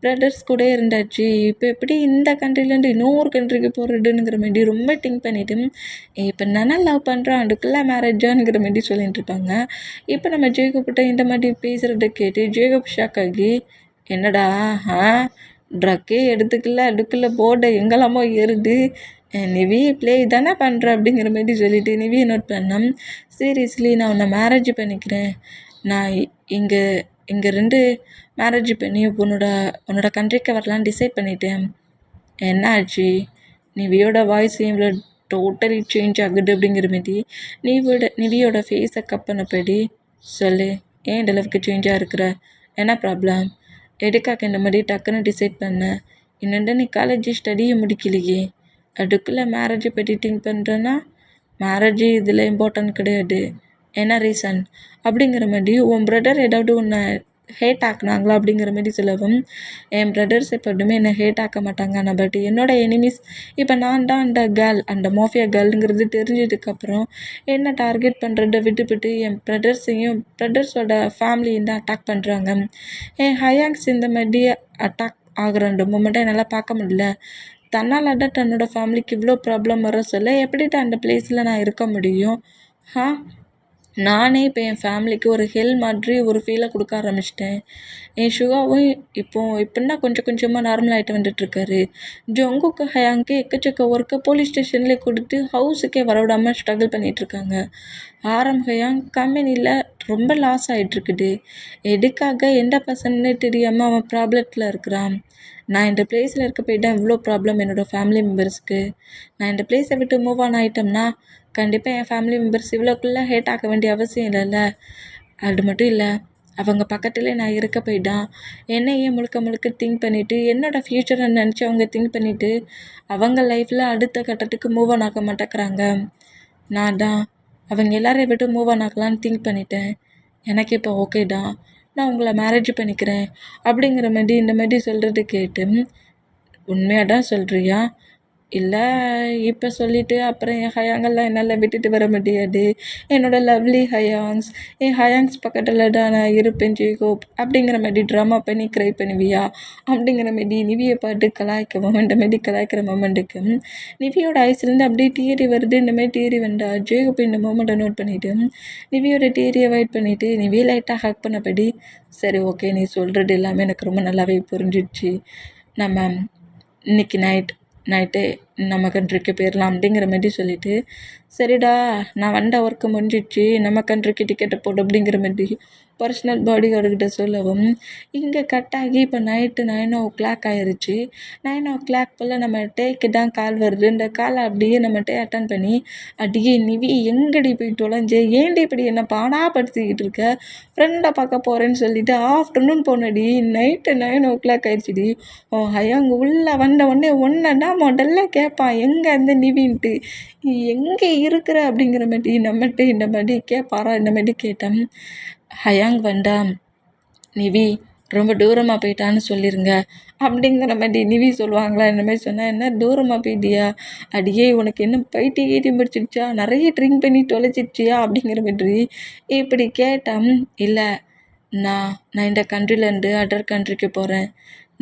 பிரதர்ஸ் கூட இருந்தாச்சு, இப்போ எப்படி இந்த கண்ட்ரிலேருந்து இன்னொரு கண்ட்ரிக்கு போகிறதுங்கிற மாதிரி ரொம்ப திங்க் பண்ணிவிட்டு இப்போ நானே லவ் பண்ணுறேன் அதுக்குள்ளே மேரேஜாங்கிற மாதிரி சொல்லிட்டு இருப்பாங்க. இப்போ நம்ம ஜேகப்கிட்ட இந்த மாதிரி பேசுகிறத கேட்டு ஜேகப் ஷாக் ஆகி என்னடா ட்ரக்கே எடுத்துக்கல அதுக்குள்ளே போர்டை எங்கெல்லாமோ ஏறுது, நிவி ப்ளே தானே பண்ணுற அப்படிங்கிற மாதிரி சொல்லிவிட்டு நிவியை நோட் பண்ணேன். சீரியஸ்லி நான் உன்னை மேரேஜ் பண்ணிக்கிறேன், நான் இங்கே 2 மேரேஜ் பண்ணி உன்னோட கண்ட்ரிக்கு வரலான்னு டிசைட் பண்ணிட்டேன். என்ன ஆச்சு, நிவியோட வாய்ஸ் இவ்வளோ டோட்டலி சேஞ்ச் ஆகுது அப்படிங்கிற மாதிரி நிவியோட ஃபேஸை கப்பனப்படி சொல்லு, ஏன் இந்த அளவுக்கு சேஞ்சாக இருக்கிற, என்ன ப்ராப்ளம், எதுக்காக இந்த மாதிரி டக்குன்னு டிசைட் பண்ண, இன்னொன்று நீ காலேஜ் ஸ்டடியை முடிக்கலையே அதுக்குள்ளே மேரேஜை பற்றி திங்க் பண்ணுறேன்னா மேரேஜ் இதில் இம்பார்ட்டன்ட் கிடையாது, என்ன ரீசன் அப்படிங்கிற மாதிரி உன் பிரதர் ஏதாவது உன்னை ஹேட் ஆக்குனாங்களா அப்படிங்கிற மாதிரி சொல்லவும் என் பிரதர்ஸ் எப்போதுமே என்னை ஹேட் ஆக்க மாட்டாங்க, ஆனால் பட் என்னோட எனிமீஸ் இப்போ நான் தான் அந்த மாஃபியா கேர்ளுங்கிறது தெரிஞ்சதுக்கப்புறம் என்னை டார்கெட் பண்ணுறத விட்டுவிட்டு என் பிரதர்ஸோட ஃபேமிலியும் தான் அட்டாக் பண்ணுறாங்க. என் ஹயாங்ஸ் இந்த மாதிரி அட்டாக் ஆகிற அந்த மூமெண்ட்டை என்னால் பார்க்க முடியல. தன்னால் தான் தன்னோட ஃபேமிலிக்கு இவ்வளோ ப்ராப்ளம் வர சொல்ல எப்படிட்டு அந்த பிளேஸில் நான் இருக்க முடியும்? நானே இப்போ என் ஃபேமிலிக்கு ஒரு மாதிரி ஒரு ஃபீலை கொடுக்க ஆரம்பிச்சிட்டேன். என் சுகாவும் இப்போன்னா கொஞ்சம் கொஞ்சமாக நார்மல் ஆகிட்டு வந்துட்டுருக்காரு. ஜொங்குக்கு ஹயாங்க்கு எக்கச்சக்க ஒர்க்கை போலீஸ் ஸ்டேஷன்லேயே கொடுத்து ஹவுஸுக்கே வரவிடாமல் ஸ்ட்ரகிள் பண்ணிகிட்ருக்காங்க. ஹயாங் கம்பெனியில் ரொம்ப லாஸ் ஆகிட்டுருக்குது. எதுக்காக எந்த பர்சன்னே தெரியாமல் அவன் ப்ராப்ளத்தில் இருக்கிறான். நான் இந்த பிளேஸில் இருக்க போய் தான் இவ்வளோ ப்ராப்ளம் என்னோடய ஃபேமிலி மெம்பர்ஸ்க்கு. நான் இந்த பிளேஸை விட்டு மூவ் ஆன் ஆகிட்டோம்னா கண்டிப்பாக என் ஃபேமிலி மெம்பர்ஸ் இவ்வளோக்குள்ளே ஹேட் ஆக்க வேண்டிய அவசியம் இல்லைல்ல. அது மட்டும் இல்லை, அவங்க பக்கத்துலேயே நான் இருக்க போய் தான் என்னையே முழுக்க திங்க் பண்ணிவிட்டு என்னோடய ஃப்யூச்சரை நினச்சி அவங்க திங்க் பண்ணிவிட்டு அவங்க லைஃப்பில் அடுத்த கட்டத்துக்கு மூவ் ஆன் ஆக மாட்டேங்கிறாங்க. நான் தான் அவங்க எல்லாரையும் விட்டு மூவ் ஆன் ஆகலான்னு திங்க் பண்ணிட்டேன். எனக்கு இப்போ ஓகே தான், நான் உங்களை மேரேஜ் பண்ணிக்கிறேன் அப்படிங்கிற மாதிரி இந்த மாதிரி சொல்கிறது கேட்டு உண்மையாக தான் சொல்கிறியா, இல்லை இப்போ சொல்லிவிட்டு அப்புறம் என் ஹயாங்கெல்லாம் என்னால் விட்டுட்டு வர முடியாது, என்னோடய லவ்லி ஹயாங்ஸ், என் ஹயாங்ஸ் பக்கத்தில் தான் நான் இருப்பேன் ஜேகோப் அப்படிங்கிற மாதிரி ட்ராமா பண்ணி க்ரை பண்ணுவியா அப்படிங்கிற மாதிரி நிவியை பாட்டு இந்த மாதிரி கலாய்க்கிற மொமெண்ட்டுக்கு நிவியோட ஐஸ்லேருந்து அப்படியே டியரி வருது. இந்த மாதிரி டியரி வந்தா ஜேகோப் இந்த மொமெண்ட்டை நோட் பண்ணிவிட்டு நிவியோட டியரியை அவாய்ட் பண்ணிவிட்டு நிவியை லைட்டாக ஹக் பண்ணபடி சரி ஓகே, நீ சொல்கிறது எல்லாமே எனக்கு ரொம்ப நல்லாவே புரிஞ்சிடுச்சு, நம்ம இன்னைக்கு நைட்டே நம்ம கண்ட்ரிக்கு போயிடலாம் அப்படிங்கிற மாதிரி சொல்லிவிட்டு சரிடா நான் வந்த ஒர்க்கு முடிஞ்சிடுச்சு நம்ம கண்ட்ரிக்கு டிக்கெட்டை போடு அப்படிங்கிற மாதிரி பர்சனல் பாடி கார்டுக்கிட்ட சொல்லவும் இங்கே கட் ஆகி இப்போ நைட்டு 9 ஆயிடுச்சு. 9 போல் நம்ம டேக்கு தான் கால் வருது. இந்த காலை அப்படியே நம்ம டே அட்டன் பண்ணி அடியே நிவி எங்கடி போய் தொலைஞ்சே, ஏன்டி இப்படி என்ன பாடாப்படுத்திக்கிட்டு இருக்க, ஃப்ரெண்டை பார்க்க போகிறேன்னு சொல்லிட்டு ஆஃப்டர்நூன் போனடி, நைட்டு 9 ஆயிடுச்சுடி, ஹயாங் உள்ளே வந்த உடனே ஒன்றை தான் முதல்ல கேட்பான் எங்கே அந்த நிவின்ட்டு, எங்கே இருக்கிற அப்படிங்கிற மாதிரி நம்மகிட்ட இந்த மாதிரி கேட்பாரா. இந்த மாதிரி கேட்டேன். ஹயாங் வந்தா நிவி ரொம்ப தூரமாக போயிட்டான்னு சொல்லிடுங்க அப்படிங்கிற மாதிரி நிவி சொல்லுவாங்களா. இந்த மாதிரி சொன்னால் என்ன தூரமாக போயிட்டியா, அடியே உனக்கு என்ன பைட்டி முடிச்சிடுச்சா, நிறைய ட்ரிங்க் பண்ணி தொலைச்சிடுச்சியா அப்படிங்கிற மாதிரி இப்படி கேட்டான். இல்லை நான் இந்த கண்ட்ரிலேருந்து அதர் கண்ட்ரிக்கு போகிறேன்,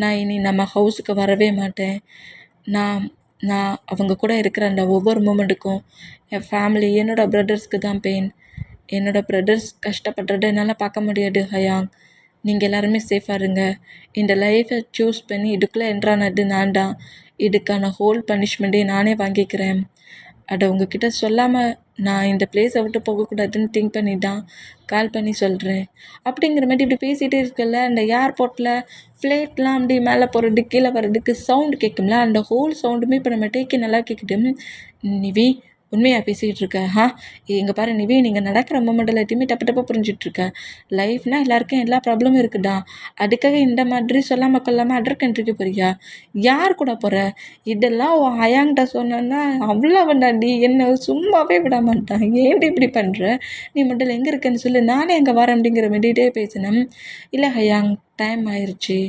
நான் இனி நம்ம ஹவுஸுக்கு வரவே மாட்டேன், நான் அவங்க கூட இருக்கிற அந்த ஒவ்வொரு மூமெண்ட்டுக்கும் என் ஃபேமிலி என்னோடய பிரதர்ஸ்க்கு தான் பெயின், என்னோடய பிரதர்ஸ் கஷ்டப்படுறத என்னால் பார்க்க முடியாது ஹயாங், நீங்கள் எல்லாருமே சேஃபாக இருங்க, இந்த லைஃப்பை சூஸ் பண்ணி இதுக்குள்ளே என்ட்ரானது நான் தான், இதுக்கான ஹோல் பனிஷ்மெண்ட்டையும் நானே வாங்கிக்கிறேன், அதை உங்ககிட்ட சொல்லாமல் நான் இந்த பிளேஸை விட்டு போகக்கூடாதுன்னு திங்க் பண்ணி தான் கால் பண்ணி சொல்கிறேன் அப்படிங்கிற மாதிரி இப்படி பேசிகிட்டே இருக்கல. அந்த ஏர்போர்ட்டில் ஃப்ளைட்லாம் அப்படி மேலே போகிறதுக்கு கீழே வர்றதுக்கு சவுண்டு கேட்கும்ல, அந்த ஹோல் சவுண்டுமே இப்போ நம்ம டேக்கு நல்லா கேட்குது. நிவி உண்மையாக பேசிக்கிட்டு இருக்க? இங்கே பாரு நிவி, நீங்கள் நடக்கிற மூமெண்ட் எல்லாத்தையுமே தப்பு தப்பாக புரிஞ்சிட்ருக்க. லைஃப்னால் எல்லாருக்கும் எல்லா ப்ராப்ளமும் இருக்குடா. அதுக்காக இந்த மாதிரி சொல்லாமல் கொள்ளாமல் அதர் கண்ட்ரிக்கு போறியா? யார் கூட போகிற? இதெல்லாம் உன் ஹயாங்கிட்ட சொன்னேன்னா அவ்வளோ வேண்டாண்டி, என்னை சும்மாவே விட மாட்டான். ஏன்டி இப்படி பண்ணுற? நீ முதல்ல எங்கே இருக்கேன்னு சொல்லு, நானே அங்கே வரேன் அப்படிங்கிற வேண்டிகிட்டே பேசினேன். இல்லை ஹயாங், டைம் ஆயிடுச்சு.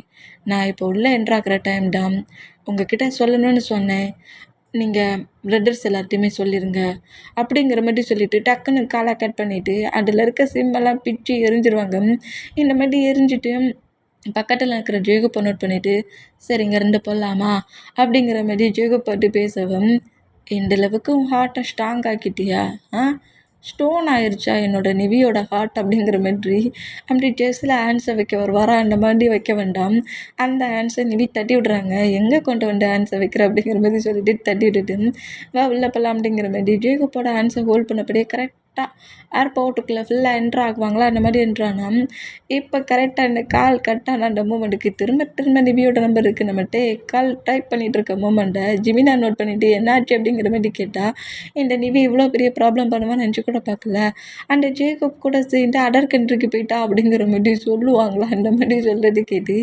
நான் இப்போ உள்ளே என்ட்ராகிற டைம் தான். உங்ககிட்ட சொல்லணும்னு சொன்னேன். நீங்கள் பிரதர்ஸ் எல்லார்ட்டையுமே சொல்லிடுங்க அப்படிங்கிற மாதிரி சொல்லிவிட்டு டக்குன்னு காலை கட் பண்ணிவிட்டு அதில் இருக்க சிம்மெல்லாம் பிச்சு எரிஞ்சிருவாங்க. இந்த மாதிரி எரிஞ்சிட்டு பக்கத்தில் இருக்கிற ஜேகப்பை நோட் பண்ணிவிட்டு சரி இங்கேருந்து போகலாமா அப்படிங்கிற மாதிரி ஜேகப் பாட்டு பேசவும், இந்த அளவுக்கு உன் ஹார்ட்டை ஸ்ட்ராங் ஆக்கிட்டியா? ஸ்டோன் ஆயிடுச்சா என்னோட நிவியோட ஹார்ட் அப்படிங்கிற மாதிரி அப்படி செஸ்ஸில் ஆன்சர் வைக்க வருவாரா, அந்த மாதிரி வைக்க வேண்டாம். அந்த ஆன்சர் நிவி தட்டி விட்றாங்க. எங்கே கொண்டு வந்து ஆன்சர் வைக்கிற அப்படிங்கிற மாதிரி சொல்லிட்டு தட்டி விட்டுட்டு வா உள்ள போகலாம் அப்படிங்கிற மாதிரி ஜேகப்போட ஆன்சர் ஹோல்ட் பண்ணப்படியே கரெக்டாக ஏர்போர்ட்டுக்குள்ளே ஃபுல்லாக என்ட்ரு ஆகுவாங்களா, அந்த மாதிரி என்ட்ரானா இப்போ கரெக்டாக அந்த கால் கட்டான அந்த மூமெண்ட்டுக்கு திரும்ப திரும்ப நிவியோட நம்பர் இருக்குது நம்மகிட்ட. கால் டைப் பண்ணிகிட்டு இருக்க மூமெண்ட்டை ஜிமினா நோட் பண்ணிவிட்டு என்னாச்சு அப்படிங்கிற மாதிரி கேட்டால் இந்த நிவி இவ்வளோ பெரிய ப்ராப்ளம் பண்ணுவான்னு நினச்சி கூட பார்க்கல. அந்த ஜேகப் கூட சேர்ந்து அதர் கண்ட்ரிக்கு போயிட்டா அப்படிங்கிற மாதிரி சொல்லுவாங்களா, அந்த மாதிரி சொல்கிறது கேட்டு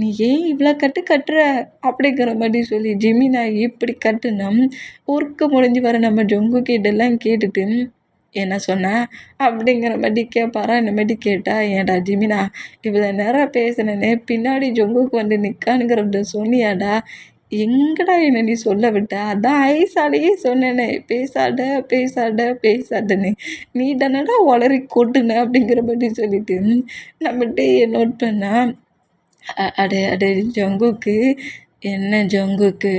நீ ஏன் இவ்வளோ கட்டுற அப்படிங்கிற மாதிரி சொல்லி ஜிமினா இப்படி கட்டுனா ஊருக்கு முடிஞ்சு வர நம்ம ஜொங்கு கிட்டெல்லாம் கேட்டுட்டு என்ன சொன்ன அப்படிங்கிற மாதிரி கேட்பாரா. இந்த மாதிரி கேட்டால் ஏன்டா ஜிமினா இவ்வளோ நேரம் பேசினேனே பின்னாடி ஜொங்குக்கு வந்து நிற்கானுங்கிறத சொன்னியாடா, எங்கடா என்ன நீ சொல்ல விட்ட? அதான் ஐசாலேயே சொன்னேனே பேசாதன்னு, நீ தானடா உளறி கொட்டுன அப்படிங்கிற மாதிரி சொல்லிட்டு நம்மகிட்ட நோட் பண்ணா அடே ஜொங்குக்கு என்ன ஜொங்குக்கு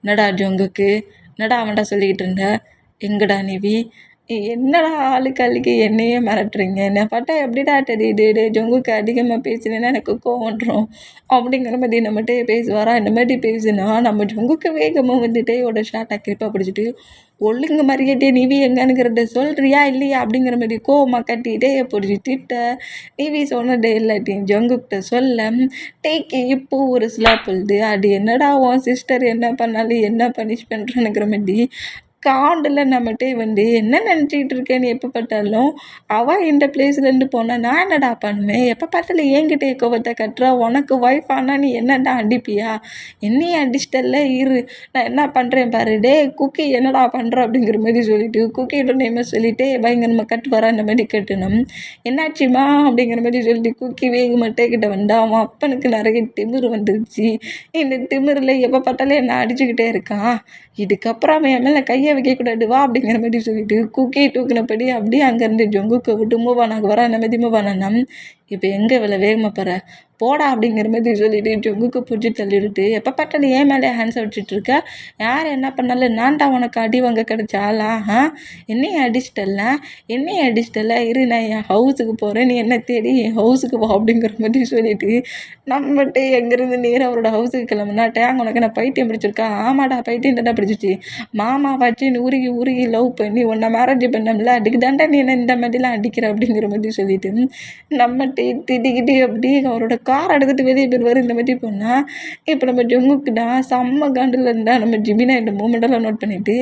என்னடா அவன்டா சொல்லிக்கிட்டு இருந்த? எங்கடா நிவி? என்னடா ஆளுக்கு ஆளுக்கு என்னையே மிரட்டுறீங்க? என்னை பார்த்தா எப்படிடா தெரியுது? ஜொங்குக்கு அதிகமாக பேசினேன்னா எனக்கு கோவம் வந்துடும் அப்படிங்கிற மாதிரி நம்மகிட்ட பேசுவாரா. இந்த மாதிரி பேசுனா நம்ம ஜொங்குக்கு வேகமாக வந்துட்டு ஷார்ட்டாக கிரிப்பாக பிடிச்சிட்டு ஒழுங்கு மரியாதையே நிவி எங்கனுங்கிறத சொல்கிறியா இல்லையா அப்படிங்கிற மாதிரி கோவமாக கட்டிகிட்டே பிடிச்சி திட்ட. நிவி சொன்னதே இல்லாட்டியும் ஜொங்குக்கிட்ட சொல்ல டேக்கு இப்போ ஒரு ஸ்லாப் சொல்லுது. அது என்னடா உன் சிஸ்டர் என்ன பண்ணாலும் என்ன பனிஷ் பண்ணுறேன்னுங்கிற மாதிரி காண்டில் நம்மகிட்டே வந்து என்ன நினச்சிக்கிட்டு இருக்கேன்னு எப்போ பார்த்தாலும் அவள் இந்த பிளேஸ்லேருந்து போனால் நான் என்னடா பண்ணுவேன்? எப்போ பார்த்தாலும் என்கிட்ட கோவத்தை கட்டுறா. உனக்கு ஒய்ஃப் ஆனால் நீ என்னடா அடிப்பியா? என்னையும் அடிச்சிட்டல்ல, இரு நான் என்ன பண்ணுறேன் பாரு. குக்கி என்னடா பண்ணுற அப்படிங்கிற மாதிரி சொல்லிட்டு குக்கியோட நேமை சொல்லிட்டு பயங்கரமாக கட்டு வரா. இந்த மாதிரி கட்டணும். என்னாச்சுமா அப்படிங்கிற மாதிரி சொல்லிட்டு குக்கி வேகமாட்டே கிட்ட வந்தா அவன் அப்பனுக்கு நிறைய திமிரு வந்துருச்சு. இந்த திமிரில் எப்போ பார்த்தாலும் என்னை அடிச்சுக்கிட்டே இருக்கான். இதுக்கப்புறம் அவன் என் மேலே கையை வைக்கக்கூடாது வா அப்படிங்கிற மாதிரி சொல்லிட்டு குக்கியை தூக்கினபடி அப்படியே அங்கேருந்து ஜொங்குக்கு விட்டு மூவானாக வர அந்த மாதிரி மூவானா இப்போ எங்கே இவ்வளோ வேகமாக போகிற போடா அப்படிங்கிற மாதிரி சொல்லிட்டு ஜொங்குக்கு பிடிச்சி தள்ளிவிட்டு எப்போ பார்த்தாலும் ஏன் மேலே ஹேண்ட்ஸை வச்சுட்ருக்க? யார் என்ன பண்ணாலும் நான் தான் உனக்கு அடி வாங்க கிடைச்சாலா? என்னையும் அடிச்சிட்டல, இரு நான் என் ஹவுஸுக்கு போகிறேன், நீ என்ன தேடி என் ஹவுஸுக்கு வா அப்படிங்கிற மாதிரி சொல்லிட்டு நம்மகிட்ட எங்கேருந்து நேராக அவரோட ஹவுஸுக்கு கிளம்புனா டேங் உனக்கு நான் பைத்தியம் பிடிச்சிருக்கா? ஆமாடா பைத்தியம் தாண்டா பிடிச்சிச்சு. மாமா வச்சு உருகி லவ் பண்ணி உன்னை மேரேஜ் பண்ணோம்ல, அதுக்கு தாண்டா நீ என்ன இந்த மாதிரிலாம் அடிக்கிற அப்படிங்கிற மாதிரி சொல்லிட்டு நம்மகிட்ட திட்டிக்கிட்டு அப்படியே அவரோட கார் எடுத்துகிட்டு வெளியே போயிடுவார். இந்த மாதிரி போனால் இப்போ நம்ம ஜொங்குக்கு தான் செம்ம காண்டில் இருந்தால் நம்ம ஜிமினா இந்த மூமெண்டெல்லாம் நோட் பண்ணிவிட்டு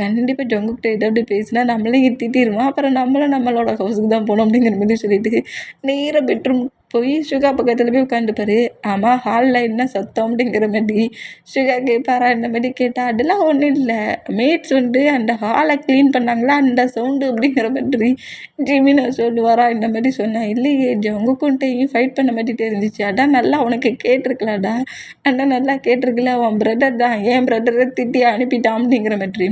கண்டிப்பாக ஜொங்குக்கிட்ட ஏதாவது பேசினா நம்மளையும் திட்டிடுவோம். அப்புறம் நம்மளோட ஹவுஸுக்கு தான் போகணும் அப்படிங்கிற மாதிரி சொல்லிட்டு நேராக பெட்ரூம் போய் சுகா பக்கத்தில் போய் உட்காந்துப்பாரு. ஆமாம் ஹாலில் என்ன சத்தம் அப்படிங்கிற மாதிரி சுகா கேட்பாரா. இந்த மாதிரி கேட்டால் அதெல்லாம் ஒன்றும் இல்லை, மேட்ஸ் வந்து அந்த ஹாலை க்ளீன் பண்ணாங்களா அந்த சவுண்டு அப்படிங்கிற மாதிரி ஜிமினா சொல்லுவாரா. இந்த மாதிரி சொன்னேன். இல்லையே ஜொங்குக்குன்ட்டையும் ஃபைட் பண்ண மாதிரி தெரிஞ்சிச்சு. அதான் நல்லா உனக்கு கேட்டிருக்கலாடா, அதான் நல்லா கேட்டிருக்கல, அவன் பிரதர் தான் என் பிரதரை திட்டி அனுப்பிட்டான் அப்படிங்கிற மாதிரி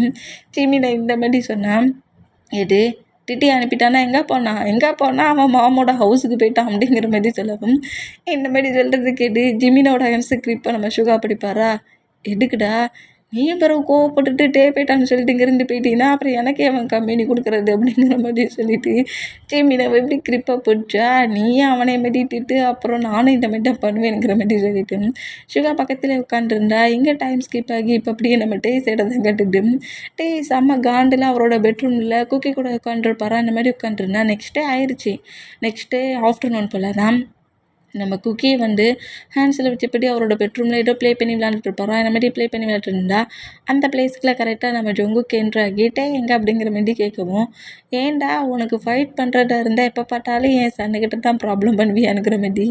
ஜிமினா இந்த மாதிரி சொன்னான். எது திட்டி அனுப்பிட்டானா? எங்கே போனால் அவன் மாமோட ஹவுஸுக்கு போயிட்டான் அப்படிங்கிற மாதிரி சொல்லவும் இந்த மாதிரி சொல்கிறது கேட்டு ஜிமினோட இன்ஸ்கிரிப்பை நம்ம சுகா படிப்பாரா. எதுக்குடா நீயும் பிறகு கோவப்பட்டுட்டு போயிட்டான்னு சொல்லிட்டு இங்கேருந்து போயிட்டீங்கன்னா அப்புறம் எனக்கே அவன் கம்பெனி கொடுக்குறது அப்படிங்கிற மாதிரி சொல்லிட்டு ஜிமினை எப்படி கிரிப்பாக போச்சா, நீயும் அவனை மெடிட்டு அப்புறம் நானும் இந்த மாதிரி தான் பண்ணுவேங்கிற மாதிரி சொல்லிட்டு சுகா பக்கத்தில் உட்காந்துருந்தா இங்கே டைம் ஸ்கிப் ஆகி இப்போ அப்படியே நம்ம சைடை தான் கட்டுட்டு செம்ம காண்டில் அவரோட பெட்ரூமில் குக்கி கூட உட்காந்துருப்பாரா. அந்த மாதிரி உட்காந்துருந்தா நெக்ஸ்ட் டே ஆயிடுச்சு. நெக்ஸ்ட் டே ஆஃப்டர்நூன் போல் தான் நம்ம குக்கி வந்து ஹேண்ட்ஸில் வச்சபடி அவரோட பெட்ரூமில் ஏதோ ப்ளே பண்ணி விளையாண்டுட்டு இருப்பாரோ அந்த மாதிரி ப்ளே பண்ணி விளையாட்டு இருந்தா அந்த பிளேஸ்க்குள்ள கரெக்டாக நம்ம ஜொங்குக்கு என்ட்ரு ஆகிட்டே எங்கே அப்படிங்கிற மாதிரி கேட்கவும், ஏன்டா உனக்கு ஃபைட் பண்ணுறதா இருந்தால் எப்போ பார்த்தாலும் என் சன்னுக்கிட்ட தான் ப்ராப்ளம் பண்ணுவியானுங்கிற மாதிரி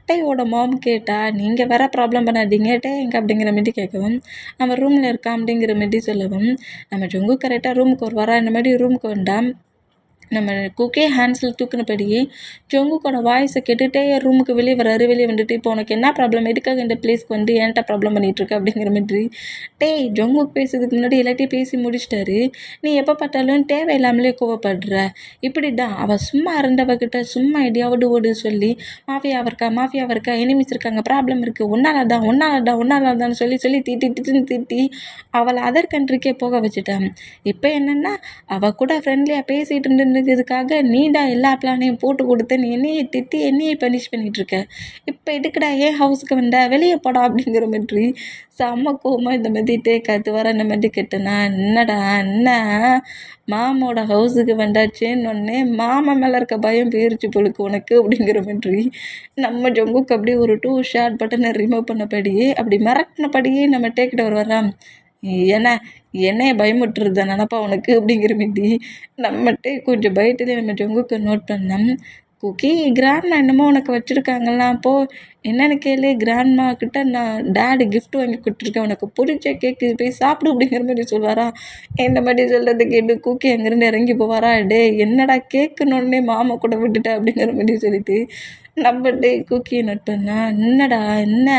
டேயோட மாம் கேட்டா, நீங்கள் வேற ப்ராப்ளம் பண்ணாதீங்க டே எங்கே அப்படிங்கிற மாதிரி கேட்கவும், நம்ம ரூமில் இருக்கான் அப்படிங்கிற மாதிரி சொல்லவும், நம்ம ஜொங்கு கரெக்டாக ரூமுக்கு வருவாரா இந்த மாதிரி ரூமுக்கு வந்தா நம்ம குக்கே ஹேண்ட்ஸில் தூக்குனபடியே ஜொங்குக்கோட வாய்ஸை கேட்டுகிட்டே ரூமுக்கு வெளியே வராரு. வெளியே வந்துட்டு, இப்போ உனக்கு என்ன ப்ராப்ளம், எதுக்காக இந்த பிளேஸ்க்கு வந்து ஏன்ட்ட ப்ராப்ளம் பண்ணிகிட்ருக்க அப்படிங்கிற மாதிரி டேய் ஜொங்குக்கு பேசுறதுக்கு முன்னாடி எல்லாத்தையும் பேசி முடிச்சிட்டாரு. நீ எப்போ பார்த்தாலும் தேவையில்லாமலே கோவப்படுற. இப்படி தான் அவள் சும்மா இருந்தவகிட்ட சும்மா எதையாவது ஓடு சொல்லி மாஃபியாவாக இருக்கா எனிமிஸ் இருக்காங்க ப்ராப்ளம் இருக்குது ஒன்னாலதான் சொல்லி சொல்லி திட்டி அவளை அதர் கண்ட்ரிக்கே போக வச்சுட்டான். இப்போ என்னென்னா அவள் கூட ஃப்ரெண்ட்லியாக பேசிகிட்டு இருந்ததுக்காக நீடா எல்லா பிளானையும் போட்டு கொடுத்து நீ என்னையை திட்டி என்னையை பனிஷ் பண்ணிகிட்ருக்க. இப்போ எதுக்குடா ஏன் ஹவுஸுக்கு வந்த, வெளியே போடா அப்படிங்கிற மாதிரி செம்ம கோவமாக இந்த மாதிரி கற்று வர இந்த மாதிரி கெட்டனா, என்னடா என்ன மாமோட ஹவுஸுக்கு வந்தாச்சேன்னு ஒன்னே மாமா மேலே இருக்க பயம் போயிருச்சு பொழுக்கு உனக்கு அப்படிங்கிற மாதிரி நம்ம ஜொங்குக்கு அப்படியே ஒரு 2 ஷேர் பட்டனை ரிமூவ் பண்ணபடியே அப்படி மிரட்டினபடியே நம்ம டேக்கிட்ட வரான். என்னைய பயமுட்டுறது நினப்பா உனக்கு அப்படிங்கிற மாதிரி நம்மகிட்ட கொஞ்சம் பயத்துலேயே நம்ம ஜொங்குக்கு நோட் பண்ணோம். குக்கி கிராண்ட்மா என்னமோ உனக்கு வச்சுருக்காங்கலாம், அப்போது என்னென்னு கேளு, கிராண்ட்மா கிட்ட நான் டேடி கிஃப்ட் வாங்கி கொடுத்துருக்கேன், உனக்கு பிடிச்ச கேக்கு போய் சாப்பிடு அப்படிங்கிற மாதிரி சொல்வாரா. இந்த மாதிரி சொல்கிறது கேட்டு குக்கி அங்கேருந்து இறங்கி போவாரா. டே என்னடா கேட்கணுன்னே மாமா கூட விட்டுட்ட அப்படிங்கிற மாதிரி சொல்லிட்டு நம்ம குக்கியை நோட் பண்ணா, என்னடா என்ன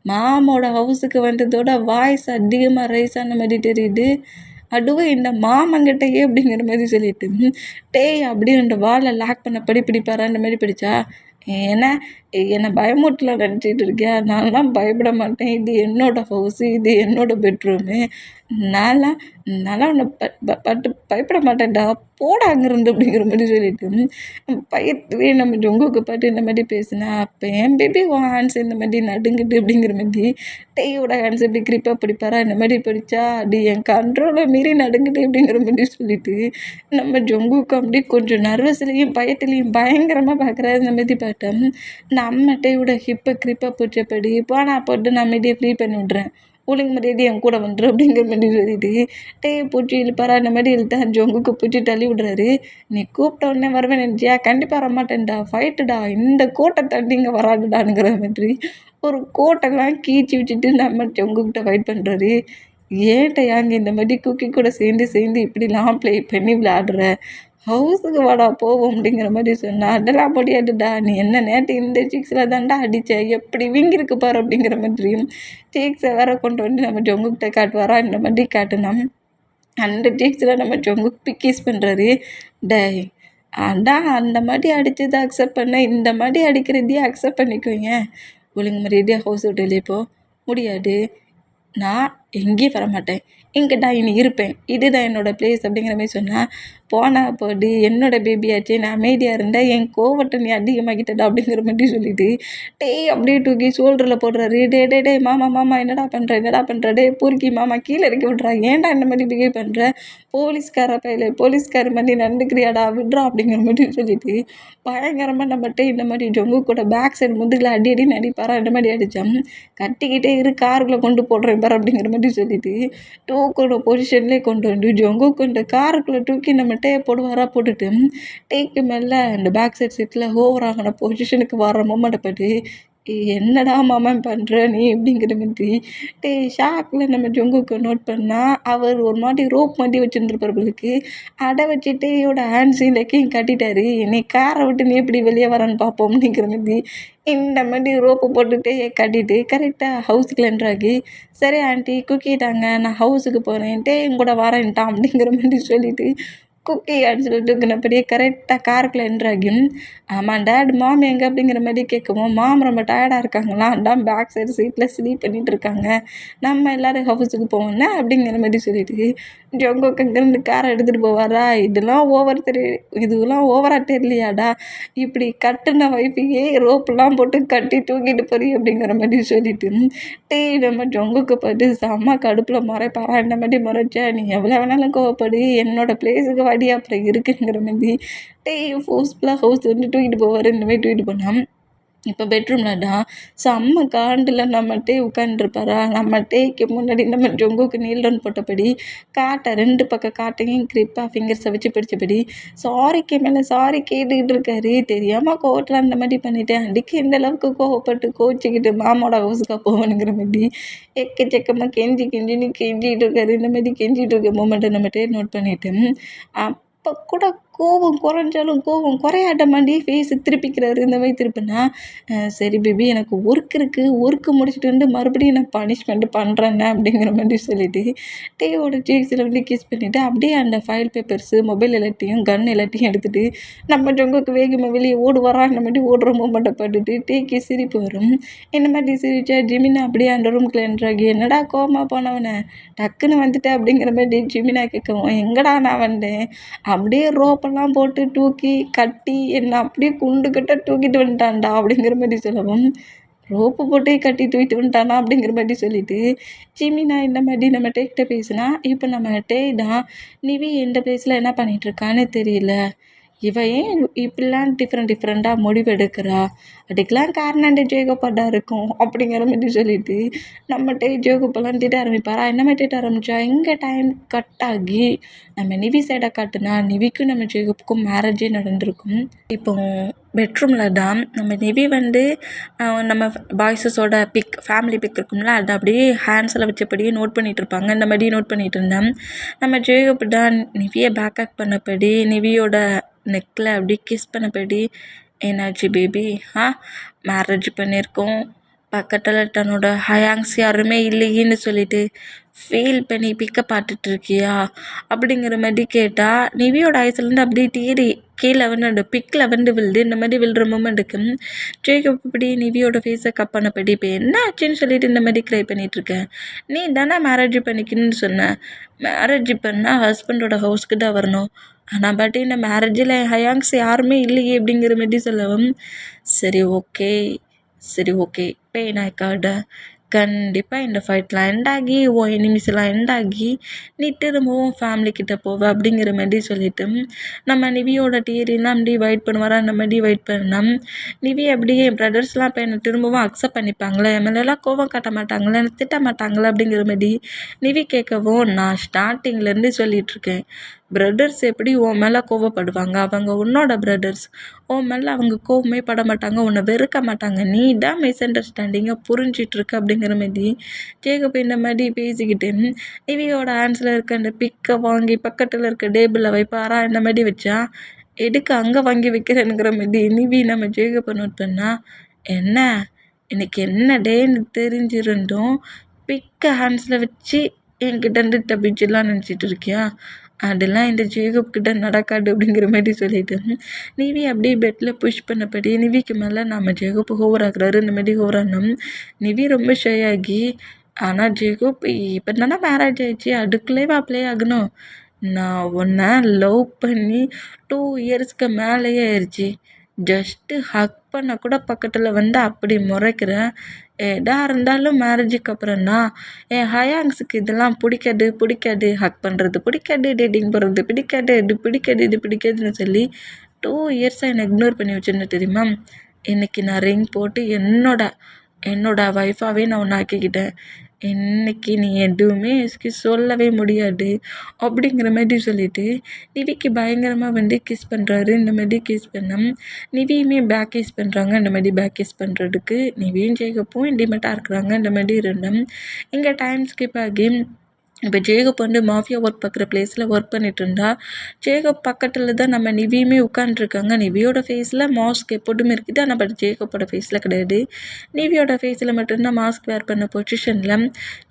மாமோட ஹவுஸுக்கு வந்ததோட வாய்ஸ் அதிகமாக ரைஸ் ஆன மாதிரி தெரியுது, அதுவும் இந்த மாமங்கிட்டயே அப்படிங்கிற மாதிரி சொல்லிட்டு டேய் அப்படின்னு வாலை லாக் பண்ண பிடிப்பாரா அந்த மாதிரி பிடிச்சா, என்னை பயமுட்டில் நினச்சிட்டு இருக்கியா, நான்லாம் பயப்பட மாட்டேன், இது என்னோடய ஹவுஸு, இது என்னோடய பெட்ரூமு, நான்லாம் உன்னை பயப்பட மாட்டேன்டா போட அங்கேருந்து அப்படிங்கிற மாதிரி சொல்லிட்டு பயத்துலேயே நம்ம ஜொங்குக்கு பாட்டு இந்த மாதிரி பேசுனா, அப்போ என் பேபி உன் ஹேண்ட்ஸ் இந்த மாதிரி நடுங்குது அப்படிங்கிற மாதிரி டேயோட ஹேண்ட்ஸ் எப்படி கிரிப்பாக பிடிப்பாரா இந்த மாதிரி பிடிச்சா அது என் கண்ட்ரோலை மீறி நடுங்குது அப்படிங்கிற மாதிரி சொல்லிட்டு நம்ம ஜொங்குக்கு அப்படி கொஞ்சம் நர்வஸ்லேயும் பயத்துலேயும் பயங்கரமாக பார்க்குறாரு. இந்த மாதிரி பார்த்தேன் நம்ம டேயோட ஹிப்பை கிரிப்பாக பிடிச்சபடி போனால் போட்டு நான் மீடியை ஃப்ரீ பண்ணி விட்றேன், ஒழுங்கு மரியாதை என் கூட வந்துடும் அப்படிங்கிற மாதிரி சொல்லிட்டு டேயை பூச்சி இழுப்பாரா இந்த மாதிரி இழுத்தா ஜொங்குக்கு பூச்சி தள்ளி விடுறாரு. நீ கூப்பிட்ட உடனே வருவேன் நினச்சியா, கண்டிப்பாக வரமாட்டேன்டா, ஃபைட்டுடா, இந்த கோட்டை தண்டி இங்கே வராதுடானுங்கிற மாதிரி ஒரு கோட்டெல்லாம் கீச்சி வச்சுட்டு நம்ம ஜொங்குக்கிட்ட ஃபைட் பண்ணுறாரு. ஏன்ட்ட அங்கே இந்த மாதிரி குக்கி கூட சேர்ந்து இப்படிலாம் ப்ளே பண்ணி விளையாடுற, ஹவுஸுக்கு வாடா போவோம் அப்படிங்கிற மாதிரி சொன்னா, அதெல்லாம் முடியாதுடா, நீ என்ன நேற்று இந்த சீக்ஸில் தான்டா அடித்த, எப்படி வீங்கிருக்கு பாரு அப்படிங்கிற மாதிரியும் சீக்ஸை வேற கொண்டு வந்து நம்ம ஜொங்குக்கிட்ட காட்டுவாரா. இந்த மாதிரி காட்டுனா அந்த சீக்ஸில் நம்ம ஜொங்கு பிக்கீஸ் பண்ணுறாரு. டேய் அதான் அந்த மாதிரி அடித்ததை அக்செப்ட் பண்ண, இந்த மாதிரி அடிக்கிறதையே அக்செப்ட் பண்ணிக்கோங்க, ஒழுங்கு மரியாதையாக ஹவுஸ் விட்டு வெளியே போ. முடியாது, நான் எங்கேயும் வரமாட்டேன், இங்கே தான் இனி இருப்பேன், இதுதான் என்னோடய பிளேஸ் அப்படிங்கிற மாதிரி சொன்னால், போனால் போடு என்னோடய பேபியாச்சு, நான் அமைதியாக இருந்தேன், என் கோவத்தை நீ அதிகமாக்கிட்டடா அப்படிங்கிற மாதிரி சொல்லிட்டு டேய் அப்படியே தூக்கி ஷோல்டரில் போடுறாரு. டே மாமா என்னடா பண்ணுற டே பொறுக்கி மாமா கீழே இறக்கி விட்றா, ஏன்டா இந்த மாதிரி பிஹேவ் பண்ணுற, போலீஸ்கார மாதிரி நடந்துக்கிறியாடா விட்றா அப்படிங்கிற மாதிரி சொல்லிட்டு பயங்கரமாக நம்மகிட்ட இந்த மாதிரி ஜொங்கு கூட பேக் சைடு முதுகில் அடி நடிப்பாரா. இந்த மாதிரி அடித்தான் கட்டிக்கிட்டே காருக்குள்ளே கொண்டு போடுறேன் பாரு அப்படிங்கிற மாதிரி சொல்லிட்டு டூக்கோட பொசிஷன்லேயே கொண்டு வந்து ஜொங்கு கொண்டு காருக்குள்ளே தூக்கி நம்ம போடுவாரா. போட்டுட்டு டேக்கு மேலே அந்த பேக் சைட் சீட்டில் ஓவர் ஆகின பொசிஷனுக்கு வர மொமெண்ட்டை பற்றி என்னடா மாமா பண்ணுற நீ அப்படிங்கிற மாதிரி ஷாக்கில் நம்ம ஜொங்குக்கு நோட் பண்ணால் அவர் ஒரு மாதிரி ரோப் மாதிரி வச்சுருந்துருப்பவர்களுக்கு அடை வச்சுட்டேயோட ஹேண்ட்ஸையும் லெக்கையும் கட்டிட்டாரு. நீ காரை விட்டு நீ எப்படி வெளியே வரான்னு பார்ப்போம் அப்படிங்கிற மாதிரி இந்த மாதிரி ரோப்பு போட்டுகிட்டே கட்டிட்டு கரெக்டாக ஹவுஸுக்கு என்ட்ராகி, சரி ஆண்டி குக்கி தாங்க நான் ஹவுஸுக்கு போகிறேன்ட்டே என் கூட வரேன்ட்டான் அப்படிங்கிற மாதிரி சொல்லிவிட்டு குக்கி அப்படின்னு சொல்லிட்டு தூக்கினபடியே கரெக்டாக காருக்குள்ளே என்ட்ராகியும், ஆமாம் டேட் மாம் எங்கே அப்படிங்கிற மாதிரி கேட்கவும், மாம் ரொம்ப டயர்டாக இருக்காங்களாம், அதான் பேக் சைடு சீட்டில் ஸ்லீப் பண்ணிகிட்டு இருக்காங்க, நம்ம எல்லோரும் ஹவுஸுக்கு போவோம்னா அப்படிங்கிற மாதிரி சொல்லிட்டு ஜொங்குக்கு அங்கேருந்து காரை எடுத்துகிட்டு போவாரா. இதெல்லாம் ஓவராக தெரியலையாடா, இப்படி கட்டுன வைஃபையே ரோப்பெல்லாம் போட்டு கட்டி தூக்கிட்டு போறீ அப்படிங்கிற மாதிரி சொல்லிட்டு நம்ம ஜொங்குக்கு பார்த்து செம்ம கடுப்பில் முறைப்பாரா. இந்த மாதிரி முறைச்சா நீ எவ்வளோ வேணாலும் கோவப்படு, என்னோட பிளேஸுக்கு வாடி அப்புறம் இருக்குங்கிற மாதிரி ஃபோர்ஸ்ஃபுல்லாக ஹவுஸ் வந்து தூக்கிட்டு போவார். இந்த மாதிரி தூக்கிட்டு போனால் இப்போ பெட்ரூமில் தான் செம்ம காண்டில் நம்மகிட்டே உட்காந்துருப்பாரா. நம்ம டேக்கு முன்னாடி நம்ம ஜொங்குக்கு நீல் டவுன் போட்டபடி காட்டை 2 பக்கம் காட்டையும் கிரிப்பாக ஃபிங்கர்ஸை வச்சு பிடிச்சபடி சாரிக்கு மேலே சாரி கேட்டுக்கிட்டு இருக்காரு. தெரியாமல் கோவத்தில் அந்த மாதிரி பண்ணிட்டேன். அடிக்க எந்த அளவுக்கு கோவப்பட்டு கோச்சிக்கிட்டு மாமோட ஹவுஸுக்கா போகணுங்கிற மாதிரி எக்கச்சக்கமாக கெஞ்சின்னு கெஞ்சிகிட்டு இருக்காரு. இந்த மாதிரி கெஞ்சிகிட்டு இருக்க மூமெண்ட்டை நம்மகிட்டே நோட் பண்ணிவிட்டு அப்போ கூட கோவம் குறைஞ்சாலும் கோவம் குறையாட்ட மாட்டி ஃபேஸு திருப்பிக்கிறாரு. இந்த மாதிரி திருப்பினா சரி பேபி எனக்கு ஒர்க் இருக்குது, ஒர்க்கு முடிச்சுட்டு வந்து மறுபடியும் நான் பனிஷ்மெண்ட்டு பண்ணுறேன்னே அப்படிங்கிற மாதிரி சொல்லிவிட்டு டேயோட சீக்ஸில் வந்து கிஸ் பண்ணிவிட்டு அப்படியே அந்த ஃபைல் பேப்பர்ஸு மொபைல் எல்லாத்தையும் கன் எல்லாத்தையும் எடுத்துகிட்டு நம்ம ஜொங்குக்கு வேகமாக வெளியே ஓடுவாரா இந்த மாதிரி ஓடுற மூமெண்ட்டை பட்டுட்டு டேக்கு சிரிப்பு வரும். இந்த மாதிரி சிரிச்சா ஜிமினா அப்படியே அந்த ரூம்குள்ளே என்ட்ராகி என்னடா கோவமாக போனவனை டக்குன்னு வந்துட்டேன் அப்படிங்கிற மாதிரி ஜிமினா கேட்கவும் எங்கடா நான் வந்தேன் அப்படியே ரோப்பெல்லாம் போட்டு தூக்கி கட்டி என்னை அப்படியே குண்டுக்கிட்ட தூக்கிட்டு வந்துட்டான்டா அப்படிங்கிற மாதிரி சொல்லவும் ரோப்பு போட்டு கட்டி தூக்கிட்டு வந்துட்டானா அப்படிங்கிற மாதிரி சொல்லிட்டு ஜிமினா இந்த மாதிரி நம்ம டேக்கிட்ட பேசினா இப்போ நம்ம டே தான் நிவி எந்த பிளேஸில் என்ன பண்ணிகிட்ருக்கான்னு தெரியல. இவ ஏன் இப்படிலாம் டிஃப்ரெண்ட்டாக முடிவு எடுக்கிறா. அதுக்கெலாம் காரணம் இந்த ஜேகப்பாடா இருக்கும் அப்படிங்கிற மாதிரி சொல்லிட்டு நம்மகிட்ட ஜேகப்பெல்லாம் திட்ட ஆரம்பிப்பாரா. என்ன மாதிரி திட்ட ஆரம்பித்தா இங்கே டைம் கட் ஆகி நம்ம நிவி சைடை காட்டுனா நிவிக்கும் நம்ம ஜேகப்புக்கும் மேரேஜே நடந்திருக்கும். இப்போ பெட்ரூமில் தான் நம்ம நிவி வந்து நம்ம பாய்ஸஸோட ஃபேமிலி பிக் இருக்கும்ல அதை அப்படியே ஹேண்ட்ஸில் வச்சபடியே நோட் பண்ணிகிட்டு இருப்பாங்க. இந்த மாதிரி நோட் பண்ணிகிட்டு இருந்தேன். நம்ம ஜேகப் தான் நிவியை பேக்கப் பண்ணபடி நிவியோட நெக்கில் அப்படியே கிஸ் பண்ணபடி என்னாச்சு பேபி மேரேஜ் பண்ணியிருக்கோம், பக்கத்தில் தன்னோட ஹயாங்ஸ் யாருமே இல்லையேன்னு சொல்லிட்டு ஃபீல் பண்ணி பிக்கை பார்த்துட்டு இருக்கியா அப்படிங்கிற மாதிரி கேட்டால் நிவியோட ஐஸ்லேருந்து அப்படியே தேடி கீழே வந்து அந்த பிக்கில் வந்து விழுது. இந்த மாதிரி விழுற மூமெண்ட்டுக்கு ஜேகப் இப்படி நிவியோட ஃபேஸை கப் பண்ணபடி இப்போ என்ன ஆச்சுன்னு சொல்லிட்டு இந்த மாதிரி க்ரை பண்ணிகிட்ருக்கேன். நீ தானே மேரேஜ் பண்ணிக்கணும்னு சொன்ன, மேரேஜ் பண்ணால் ஹஸ்பண்டோட ஹவுஸ்க்கு தான் வரணும். ஆனால் பட் இந்த மேரேஜில் ஹயாங்ஸ் யாருமே இல்லையே அப்படிங்கிற மாதிரி சொல்லவும் சரி ஓகே பெயின் ஆக்காட கண்டிப்பாக இந்த ஃபைட்லாம் எண்டாகி எனிமிஸ்லாம் எண்டாகி நீ திரும்பவும் ஃபேமிலிக்கிட்ட போவ அப்படிங்கிற மாதிரி சொல்லிவிட்டு நம்ம நிவியோட டியரிலாம் அப்படி வெயிட் பண்ணுவாரா. அந்த மாதிரி வெயிட் பண்ணோம். நிவி அப்படியே என் ப்ரதர்ஸ்லாம் இப்போ என்னை திரும்பவும் அக்செப்ட் பண்ணிப்பாங்களே, என் மேலெல்லாம் கோவம் காட்ட மாட்டாங்களே, என்னை திட்ட மாட்டாங்களே அப்படிங்கிற மாதிரி நிவி கேட்கவும் நான் ஸ்டார்டிங்லேருந்து சொல்லிகிட்ருக்கேன் ப்ரதர்ஸ் எப்படி உன் மேலே கோவப்படுவாங்க, அவங்க உன்னோட ப்ரதர்ஸ், உன் மேலே அவங்க கோவமே பட மாட்டாங்க, உன்னை வெறுக்க மாட்டாங்க, நீ தான் மிஸ் அண்டர்ஸ்டாண்டிங்கை புரிஞ்சிட்ருக்க அப்படிங்கிற மாதிரி ஜேகப் இந்த மாதிரி பேசிக்கிட்டு நிவியோட ஹேண்ட்ஸில் இருக்க அந்த பிக்கை வாங்கி பக்கத்தில் இருக்க டேபிளில் வைப்பாரா. இந்த மாதிரி வச்சா எதுக்கு அங்கே வாங்கி வைக்கிறேனுங்கிற மாதிரி நிவி நம்ம ஜேகப்பை நோட் பண்ணா என்ன இன்னைக்கு என்ன டேன்னு தெரிஞ்சிருந்தோம் பிக்கை ஹேண்ட்ஸில் வச்சு என்கிட்ட தப்பிச்சுலாம் நினச்சிட்டு இருக்கியா, அதெல்லாம் இந்த ஜேகப் கிட்ட நடக்காது அப்படிங்கிற மாதிரி சொல்லிட்டு நிவி அப்படியே பெட்டில் புஷ் பண்ணபடி நிவிக்கு மேலே நம்ம ஜேகப் ஓவர் ஆகுறாரு. இந்த மாதிரி ஓவர் ஆனோம். நிவி ரொம்ப ஷை ஆகி ஆனால் ஜேகப் இப்போ தானே மேரேஜ் ஆயிடுச்சு அதுக்குள்ளேவா அப்ளை ஆகணும், நான் உன்னை லவ் பண்ணி 2 இயர்ஸ்க்கு மேலேயே ஆயிடுச்சு, ஜஸ்ட்டு ஹக் பண்ண கூட பக்கத்தில் வந்து அப்படி முறைக்கிறேன். எதாக இருந்தாலும் மேரேஜுக்கு அப்புறம் தான் என் ஹயாங்ஸுக்கு இதெல்லாம் பிடிக்காது ஹக் பண்ணுறது பிடிக்காது, டேட்டிங் போகிறது பிடிக்காது, இது பிடிக்காதுன்னு சொல்லி 2 இயர்ஸாக என்னை இக்னோர் பண்ணி வச்சுருந்தேன் தெரியுமா. இன்றைக்கி நான் ரிங் போட்டு என்னோட ஒய்ஃபாகவே நான் ஒன்று ஆக்கிக்கிட்டேன். இன்னைக்கு நீ எதுவுமே எஸ்கியூஸ் சொல்லவே முடியாது அப்படிங்கிற மாதிரி சொல்லிட்டு நிவிக்கு பயங்கரமாக வந்து கிஸ் பண்ணுறாரு. இந்த மாதிரி கிஸ் பண்ண நிவியுமே பேக் கிஸ் பண்ணுறாங்க. இந்த மாதிரி பேக் கிஸ் பண்ணுறதுக்கு நிவியும் ஜேகப்பும் இன்டிமேட்டாக இருக்கிறாங்க. இந்த மாதிரி இருந்தோம். இங்கே டைம் ஸ்கிப் ஆகி இப்போ ஜேகப் வந்து மாஃபியா ஒர்க் பார்க்குற பிளேஸில் ஒர்க் பண்ணிட்டு இருந்தா ஜேகப் பக்கத்தில் தான் நம்ம நிவியுமே உட்காந்துருக்காங்க. நிவியோட ஃபேஸில் மாஸ்க் எப்போதுமே இருக்குது, ஆனால் பட் ஜேகப்போட ஃபேஸில் கிடையாது. நிவியோட ஃபேஸில் மட்டும்தான் மாஸ்க் வேர் பண்ண பொசிஷனில்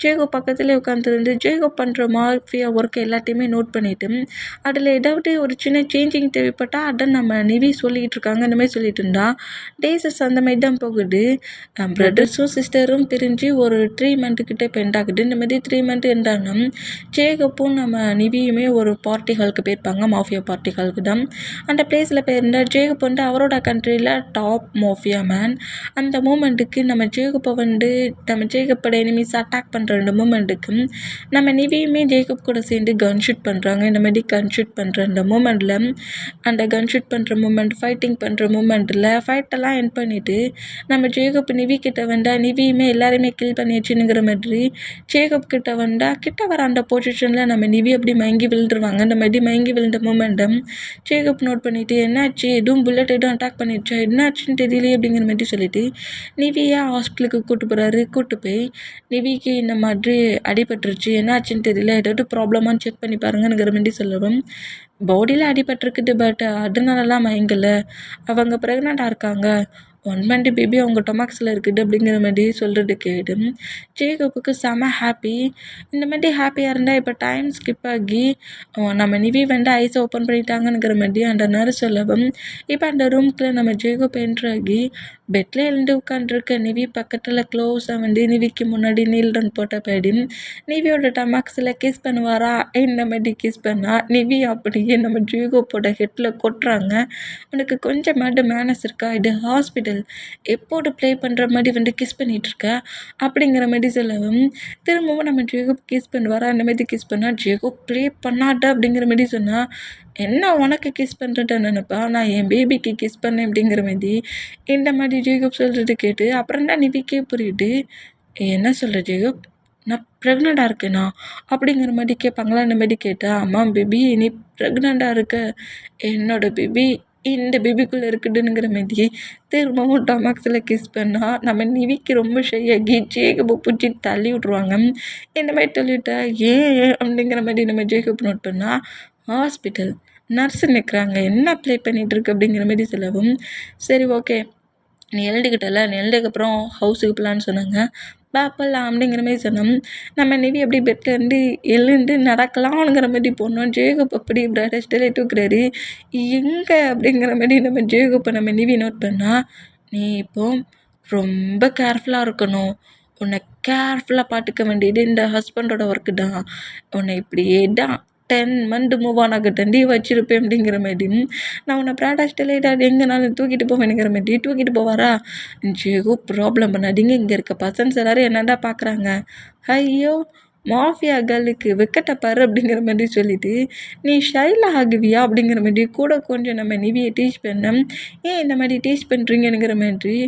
ஜேகப் பக்கத்துலேயே உட்காந்துருந்து ஜேகப் பண்ணுற மாஃபியா ஒர்க் எல்லாத்தையுமே நோட் பண்ணிவிட்டு அதில் ஏதாவது ஒரு சின்ன சேஞ்சிங் தேவைப்பட்டால் அதை நம்ம நிவி சொல்லிகிட்டு இருக்காங்க. இந்த மாதிரி சொல்லிட்டு இருந்தா டேஸஸ் அந்த மாதிரி தான் போகுது. பிரதர்ஸும் சிஸ்டரும் பிரிஞ்சு ஒரு 3 மந்த்துக்கிட்டே பெண்ட் ஆகுது. இந்த மாதிரி 3 மந்த் எண்டானா ஜேகப்பும் நம்ம நிவியுமே ஒரு பார்ட்டி ஹாலுக்கு போயிருப்பாங்க, மாஃபியா பார்ட்டி ஹாலுக்கு தான். அந்த பிளேஸில் போயிருந்த ஜேகப் வந்து அவரோட கண்ட்ரியில் டாப் மாஃபியா மேன். அந்த மூமெண்ட்டுக்கு நம்ம ஜேகப்போட எனிமீஸ் அட்டாக் பண்ணுற அந்த மூமெண்ட்டுக்கு நம்ம நிவியுமே ஜேகப் கூட சேர்ந்து கன் ஷூட் பண்ணுறாங்க. இந்த மாதிரி கன் ஷூட் பண்ணுற அந்த மூமெண்ட்டில் அந்த கன் ஷூட் பண்ணுற மூமெண்ட், ஃபைட்டிங் பண்ணுற மூமெண்ட்டில் ஃபைட்டெல்லாம் என் பண்ணிவிட்டு நம்ம ஜேகப் நிவி கிட்ட வந்தா நிவியுமே எல்லாருமே கில் பண்ணிடுச்சுங்கிற மாதிரி ஜேகப் கிட்ட வந்தா கிட்ட வர அந்த பொசிஷனில் நம்ம நிவி அப்படி மயங்கி விழுந்துருவாங்க. அந்த மாதிரி மயங்கி விழுந்த மூமெண்ட்டை ஜேகப் நோட் பண்ணிவிட்டு என்னாச்சு, எதுவும் புல்லட் எதுவும் அட்டாக் பண்ணிடுச்சா, என்னாச்சுன்னு தெரியலையே அப்படிங்கிற மாதிரி சொல்லிட்டு நிவியை ஹாஸ்பிட்டலுக்கு கூட்டு போய் நிவிக்கு இந்த மாதிரி அடிபட்டுருச்சு, என்னாச்சுன்னு தெரியல, ஏதாவது ப்ராப்ளமானு செக் பண்ணி பாருங்கங்கிற மாதிரி சொல்லவும் பாடியில் அடிபட்டிருக்குது, பட் அதனாலலாம் மயங்கலை, அவங்க ப்ரெக்னெண்ட்டாக இருக்காங்க, 1 மந்த் பேபி அவங்க டொமாக்ஸில் இருக்குது அப்படிங்கிற மாதிரி சொல்கிறது கேட்டு ஜேகப்புக்கு செம ஹாப்பி. இந்த மாதிரி ஹாப்பியாக இருந்தால் இப்போ டைம் ஸ்கிப் ஆகி நம்ம நிவி வந்து ஐஸை ஓப்பன் பண்ணிட்டாங்கங்கிற மாதிரி அந்த நர்ஸ் சொல்லவும் இப்போ அந்த ரூம்குள்ளே நம்ம ஜேகப் என்ட்ரு ஆகி பெட்டில் எழுந்து உட்காந்துருக்க நிவி பக்கத்தில் க்ளோஸாக வந்து நிவிக்கு முன்னாடி நீல்டன் போட்டபடி நிவியோட டமாக்ஸில் கிஸ் பண்ணுவாரா, இந்த மாதிரி கிஸ் பண்ணால் நிவி அப்படியே நம்ம ஜேகப்போட ஹெட்டில் கொட்டுறாங்க. உனக்கு கொஞ்சமாட்டு மேனஸ் இருக்கா, இது ஹாஸ்பிட்டல், எப்போது ப்ளே பண்ணுற மாதிரி வந்து கிஸ் பண்ணிகிட்ருக்க அப்படிங்கிற மாதிரி சொல்லவும் திரும்பவும் நம்ம ஜேகப் கிஸ் பண்ணுவாரா, அந்த மாதிரி கிஸ் பண்ணால் ஜேகப் ப்ளே பண்ணாட்ட அப்படிங்கிற மாதிரி சொன்னால் என்ன உனக்கு கிஸ் பண்ணுறத நினைப்பா, நான் என் பேபிக்கு கிஸ் பண்ணேன் அப்படிங்கிற மாதிரி இந்த மாதிரி ஜேகப் சொல்கிறது கேட்டு அப்புறம் தான் நிவிக்கே புரியுது, என்ன சொல்கிற ஜேகப், நான் ப்ரெக்னெண்ட்டாக இருக்கேனா அப்படிங்கிற மாதிரி கேட்பாங்களா. இந்த மாதிரி கேட்டால் ஆமாம் பேபி நீ ப்ரெக்னெண்ட்டாக இருக்க, என்னோடய பேபி இந்த பேபிக்குள்ளே இருக்குதுங்கிற மாதிரி திரும்பவும் டொமாக்ஸில் கிஸ் பண்ணால் நம்ம நிவிக்கு ரொம்ப ஷையாகி ஜேகப்பை பிடிச்சி தள்ளி விட்ருவாங்க. இந்த மாதிரி தள்ளிவிட்டா ஏன் அப்படிங்கிற மாதிரி நம்ம ஜேகப் நோட் பண்ணால் ஹாஸ்பிட்டல் நர்ஸு நிற்கிறாங்க, என்ன ப்ளே பண்ணிகிட்ருக்கு அப்படிங்கிற மாதிரி சொல்லவும் சரி ஓகே நீ எழுதிக்கிட்டல, நீ எழுதுக்கப்புறம் ஹவுஸுக்கு போகலான்னு சொன்னாங்க. போகலாம் அப்படிங்கிற மாதிரி சொன்னோம். நம்ம நிவி அப்படி பெட்லேருந்து எழுந்து நடக்கலாம்ங்கிற மாதிரி போனோம். ஜேகப் அப்படி பிரடஸ்டலே தூக்குறாரு. எங்கே அப்படிங்கிற மாதிரி நம்ம ஜேகப்பை நம்ம நிவி நோட் பண்ணால் நீ இப்போது ரொம்ப கேர்ஃபுல்லாக இருக்கணும், உன்னை கேர்ஃபுல்லாக பார்த்துக்க வேண்டியது இந்த ஹஸ்பண்டோட ஒர்க்கு தான், உன்னை இப்படியே தான் 10 மந்த் மூவ் ஆன் ஆகட்டண்டி வச்சிருப்பேன் அப்படிங்கிற மாதிரி நான் உன்னை ப்ராடஸ்டில் ஏதாவது எங்கேனாலும் தூக்கிட்டு போவேனுங்கிற மாதிரி தூக்கிட்டு போவாரா. ஜேகோ ப்ராப்ளம் பண்ணாதீங்க, இங்கே இருக்க பர்சன்ஸ் எல்லோரும் என்னடா பார்க்குறாங்க, ஐயோ மாஃபியா கேர்ளுக்கு வெக்கட்ட பாரு அப்படிங்கிற மாதிரி சொல்லிவிட்டு நீ ஷைலாக ஆகுவியா அப்படிங்கிற மாதிரி கூட கொஞ்சம் நம்ம நிவியை டீச் பண்ணோம். ஏன் இந்த மாதிரி டீச் பண்ணுறீங்கங்கிற மாதிரி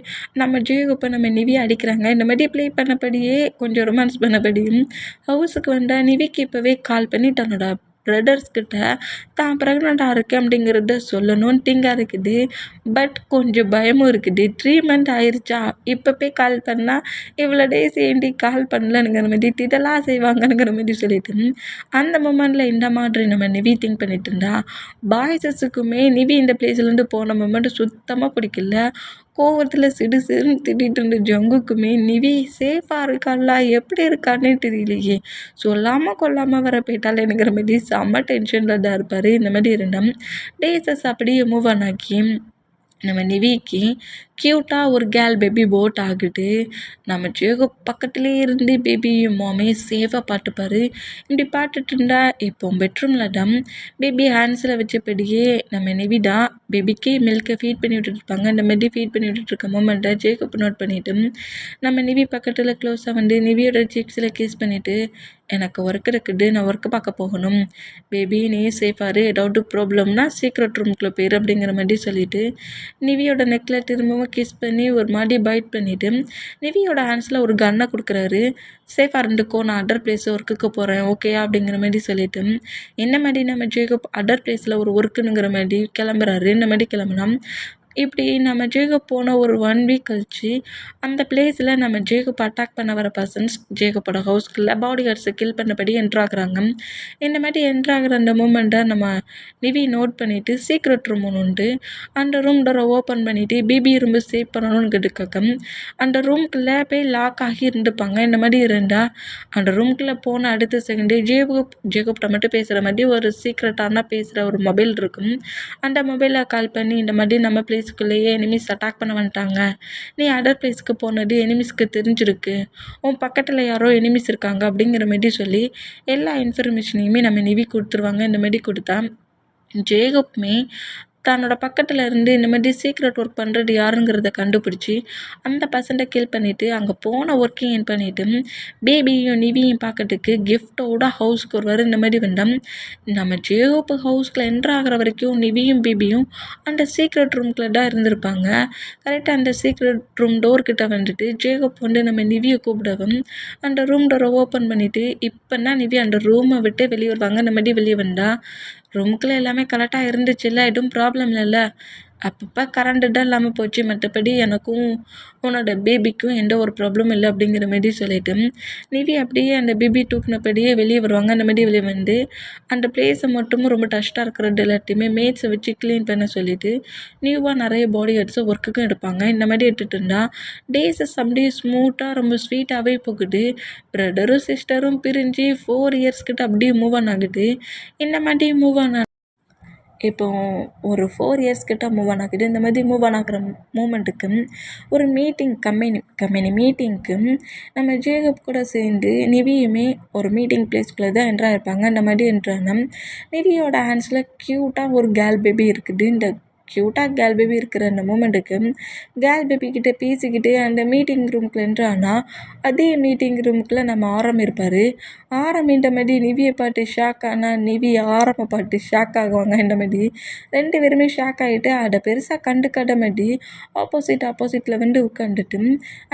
நம்ம ஜேகப்பை நம்ம நிவியை அடிக்கிறாங்க. இந்த மாதிரி ப்ளே பண்ணபடியே கொஞ்சம் ரொமான்ஸ் பண்ணபடியும் ஹவுஸுக்கு வந்தால் நிவிக்கு இப்போவே கால் பண்ணி தன்னோட பிரதர்ஸ்கிட்ட தான் ப்ரெக்னெண்ட்டாக இருக்கேன் அப்படிங்கிறத சொல்லணும்னு திங்காக இருக்குது, பட் கொஞ்சம் பயமும் இருக்குது. 3 மந்த் ஆயிடுச்சா, இப்போ போய் கால் பண்ணால் இவ்வளோ டேஸ் ஏண்டி கால் பண்ணலங்கிற மாதிரி இதெல்லாம் செய்வாங்கங்கிற மாதிரி சொல்லிட்டு அந்த மூமெண்ட்டில் இந்த மாதிரி நம்ம நிவி திங்க் பண்ணிட்டு இருந்தா பாய்ஸஸுக்குமே நிவி இந்த பிளேஸ்லேருந்து போன மூமெண்ட் சுத்தமாக பிடிக்கல. கோவத்தில் சிடுன்னு திட்டிகிட்டு இருந்த ஜங்குக்குமே நிவி சேஃபாக இருக்காளா எப்படி இருக்கான்னே தெரியலையே, சொல்லாமல் கொல்லாமல் வர போயிட்டாலேங்கிற மாதிரி செம்ம டென்ஷனில் தான் இருப்பார். இந்த மாதிரி இருந்தோம் டேஸஸ் அப்படியே மூவ் ஆன் ஆக்கி நம்ம நிவிக்கு க்யூட்டாக ஒரு கேர்ள் பேபி போட் ஆகுது. நம்ம ஜேகப் பக்கத்துலேயே இருந்து பேபியும் மாமே சேஃபாக பார்த்துப்பார். இப்படி பார்த்துட்டு இருந்தா இப்போ பெட்ரூமில் தான் பேபி ஹேண்ட்ஸில் வச்சபடியே நம்ம நிவி தான் பேபிக்கு மில்கை ஃபீட் பண்ணி விட்டுட்ருப்பாங்க. இந்த மாதிரி ஃபீட் பண்ணி விட்டுட்ருக்க மூமெண்ட்டை ஜேகப் நோட் பண்ணிவிட்டு நம்ம நிவி பக்கத்தில் க்ளோஸாக வந்து நிவியோட சிக்ஸில் கிஸ் பண்ணிவிட்டு எனக்கு ஒர்க் இருக்குது, நான் ஒர்க்கு பார்க்க போகணும், பேபி நீ சேஃபாரு, ஏதாவது ப்ராப்ளம்னா சீக்ரெட் ரூம்குள்ளே போயிரு அப்படிங்கிற மாதிரி சொல்லிவிட்டு நிவியோட நெக்கில் திரும்பவும் கிஸ் பண்ணி ஒரு மாதிரி பைட் பண்ணிவிட்டு நிவியோட ஹேண்ட்ஸில் ஒரு கன்னை கொடுக்குறாரு. சேஃபாக இருந்துக்கோ, நான் அதர் பிளேஸ் ஒர்க்குக்கு போகிறேன் ஓகேயா அப்படிங்கிற மாதிரி சொல்லிவிட்டு என்ன மாதிரி நம்ம ஜேகப் அதர் பிளேஸில் ஒரு ஒர்க்குங்கிற மாதிரி கிளம்புறாரு. இந்த மாதிரி கிளம்புனா இப்படி நம்ம ஜேகப் போன ஒரு 1 வீக் கழிச்சு அந்த பிளேஸில் நம்ம ஜேகப் அட்டாக் பண்ண வர பர்சன்ஸ் ஜேகப்போட ஹவுஸ்குள்ளே பாடி கார்ட்ஸை கில் பண்ணபடி என்ட்ராகிறாங்க. இந்த மாதிரி என்ட்ராகிற அந்த மூமெண்ட்டை நம்ம நிவி நோட் பண்ணிவிட்டு சீக்ரெட் ரூம் ஒன்று உண்டு, அந்த ரூம் டோரை ஓப்பன் பண்ணிவிட்டு பேபி ரொம்ப சேவ் பண்ணணும்னு கேட்டுக்காக்க அந்த ரூம்குள்ளே போய் லாக் ஆகி இருந்துப்பாங்க. இந்த மாதிரி இருந்தால் அந்த ரூம்குள்ளே போன அடுத்த செகண்டே ஜேகப்கிட்ட மட்டும் பேசுகிற மாதிரி ஒரு சீக்ரெட்டான பேசுகிற ஒரு மொபைல் இருக்கும். அந்த மொபைலில் கால் பண்ணி இந்த மாதிரி நம்ம பிளேஸ்க்கு பிளேஸ்க்குள்ளேயே எனிமீஸ் அட்டாக் பண்ண வந்துட்டாங்க. நீ அதர் பிளேஸ்க்கு போனது எனிமீஸ்க்கு தெரிஞ்சிருக்கு. உன் பக்கத்தில் யாரோ எனிமீஸ் இருக்காங்க அப்படிங்கிற மாரி சொல்லி எல்லா இன்ஃபர்மேஷனையுமே நம்ம நிவி கொடுத்துருவாங்க. இந்த மாரி கொடுத்தா ஜேகப்மே தன்னோட பக்கத்தில் இருந்து இந்த மாதிரி சீக்ரெட் ஒர்க் பண்ணுறது யாருங்கிறத கண்டுபிடிச்சி அந்த பர்சன்ட்டை கில் பண்ணிவிட்டு அங்கே போன ஒர்க்கையும் என் பண்ணிவிட்டு பேபியும் நிவியும் பார்க்கறதுக்கு கிஃப்டோட ஹவுஸ்க்கு வருவார். இந்த மாதிரி வந்தோம் நம்ம ஜேகோப்பு ஹவுஸ்க்குள்ள என்ட்ரு ஆகிற வரைக்கும் நிவியும் பேபியும் அந்த சீக்ரெட் ரூம்குள்ளே தான் இருந்திருப்பாங்க. கரெக்டாக அந்த சீக்ரெட் ரூம் டோர்கிட்ட வந்துட்டு ஜேகப் வந்து நம்ம நிவியை கூப்பிடவும் அந்த ரூம் டோரை ஓப்பன் பண்ணிவிட்டு இப்போ தான் நிவி அந்த ரூமை விட்டு வெளியே வருவாங்க. இந்த மாதிரி வெளியே வந்தால் ரூமுக்குள்ளே எல்லாமே கரெக்டாக இருந்துச்சுல்ல, எதுவும் ப்ராப்ளம் இல்லைல்ல. அப்பப்போ கரண்ட்டு தான் இல்லாமல் போச்சு, மற்றபடி எனக்கும் உன்னோட பேபிக்கும் எந்த ஒரு ப்ராப்ளமும் இல்லை அப்படிங்கிற மாரி சொல்லிட்டு நிவி அப்படியே அந்த பேபி தூக்குனபடியே வெளியே வருவாங்க. அந்த மாதிரி வெளியே வந்து அந்த பிளேஸை மட்டும் ரொம்ப டஸ்ட்டாக இருக்கிறது எல்லாத்தையுமே மேட்ஸை வச்சு க்ளீன் பண்ண சொல்லிவிட்டு நியூவாக நிறைய பாடி கார்ட்ஸை ஒர்க்குக்கும் எடுப்பாங்க. இந்த மாதிரி எடுத்துகிட்டு இருந்தால் டேஸஸ் அப்படியே ஸ்மூத்தாக ரொம்ப ஸ்வீட்டாகவே போகுது. பிரதரும் சிஸ்டரும் பிரிஞ்சு 4 இயர்ஸ் கிட்ட அப்படியே மூவ் ஆன் ஆகுது. இந்த மாதிரி மூவ் ஆன் இப்போ ஒரு 4 இயர்ஸ் கிட்ட மூவ் ஆன் ஆகுது. இந்த மாதிரி மூவ் ஆன் ஆகிற மூமெண்ட்டுக்கு ஒரு கம்பெனி மீட்டிங்க்கு நம்ம ஜேகப் கூட சேர்ந்து நிவியுமே ஒரு மீட்டிங் பிளேஸ்க்குள்ளே தான் என்ட்ரு ஆகிருப்பாங்க. இந்த மாதிரி என்ட்ரானா நிவியோட ஹேண்ட்ஸில் க்யூட்டாக ஒரு கேர்ள் பேபி இருக்குது. இந்த க்யூட்டாக கேர்ள் பேபி இருக்கிற அந்த மூமெண்ட்டுக்கு கேர்ள் பேபிக்கிட்ட பேசிக்கிட்டு அந்த மீட்டிங் ரூம்குள்ளே என்ட்ரானா அதே மீட்டிங் ரூமுக்குள்ளே நம்ம ஆரம் இருப்பார். ஆரம் இந்த மாதிரி நிவியை பார்த்து ஷாக் ஆனால் நிவி ஆரம்பை பார்த்து ஷாக் ஆகுவாங்க. இந்த மாதிரி 2 பேருமே ஷாக் ஆகிட்டு அதை பெருசாக கண்டுக்காத மாதிரி ஆப்போசிட்டில் வந்து உட்காந்துட்டு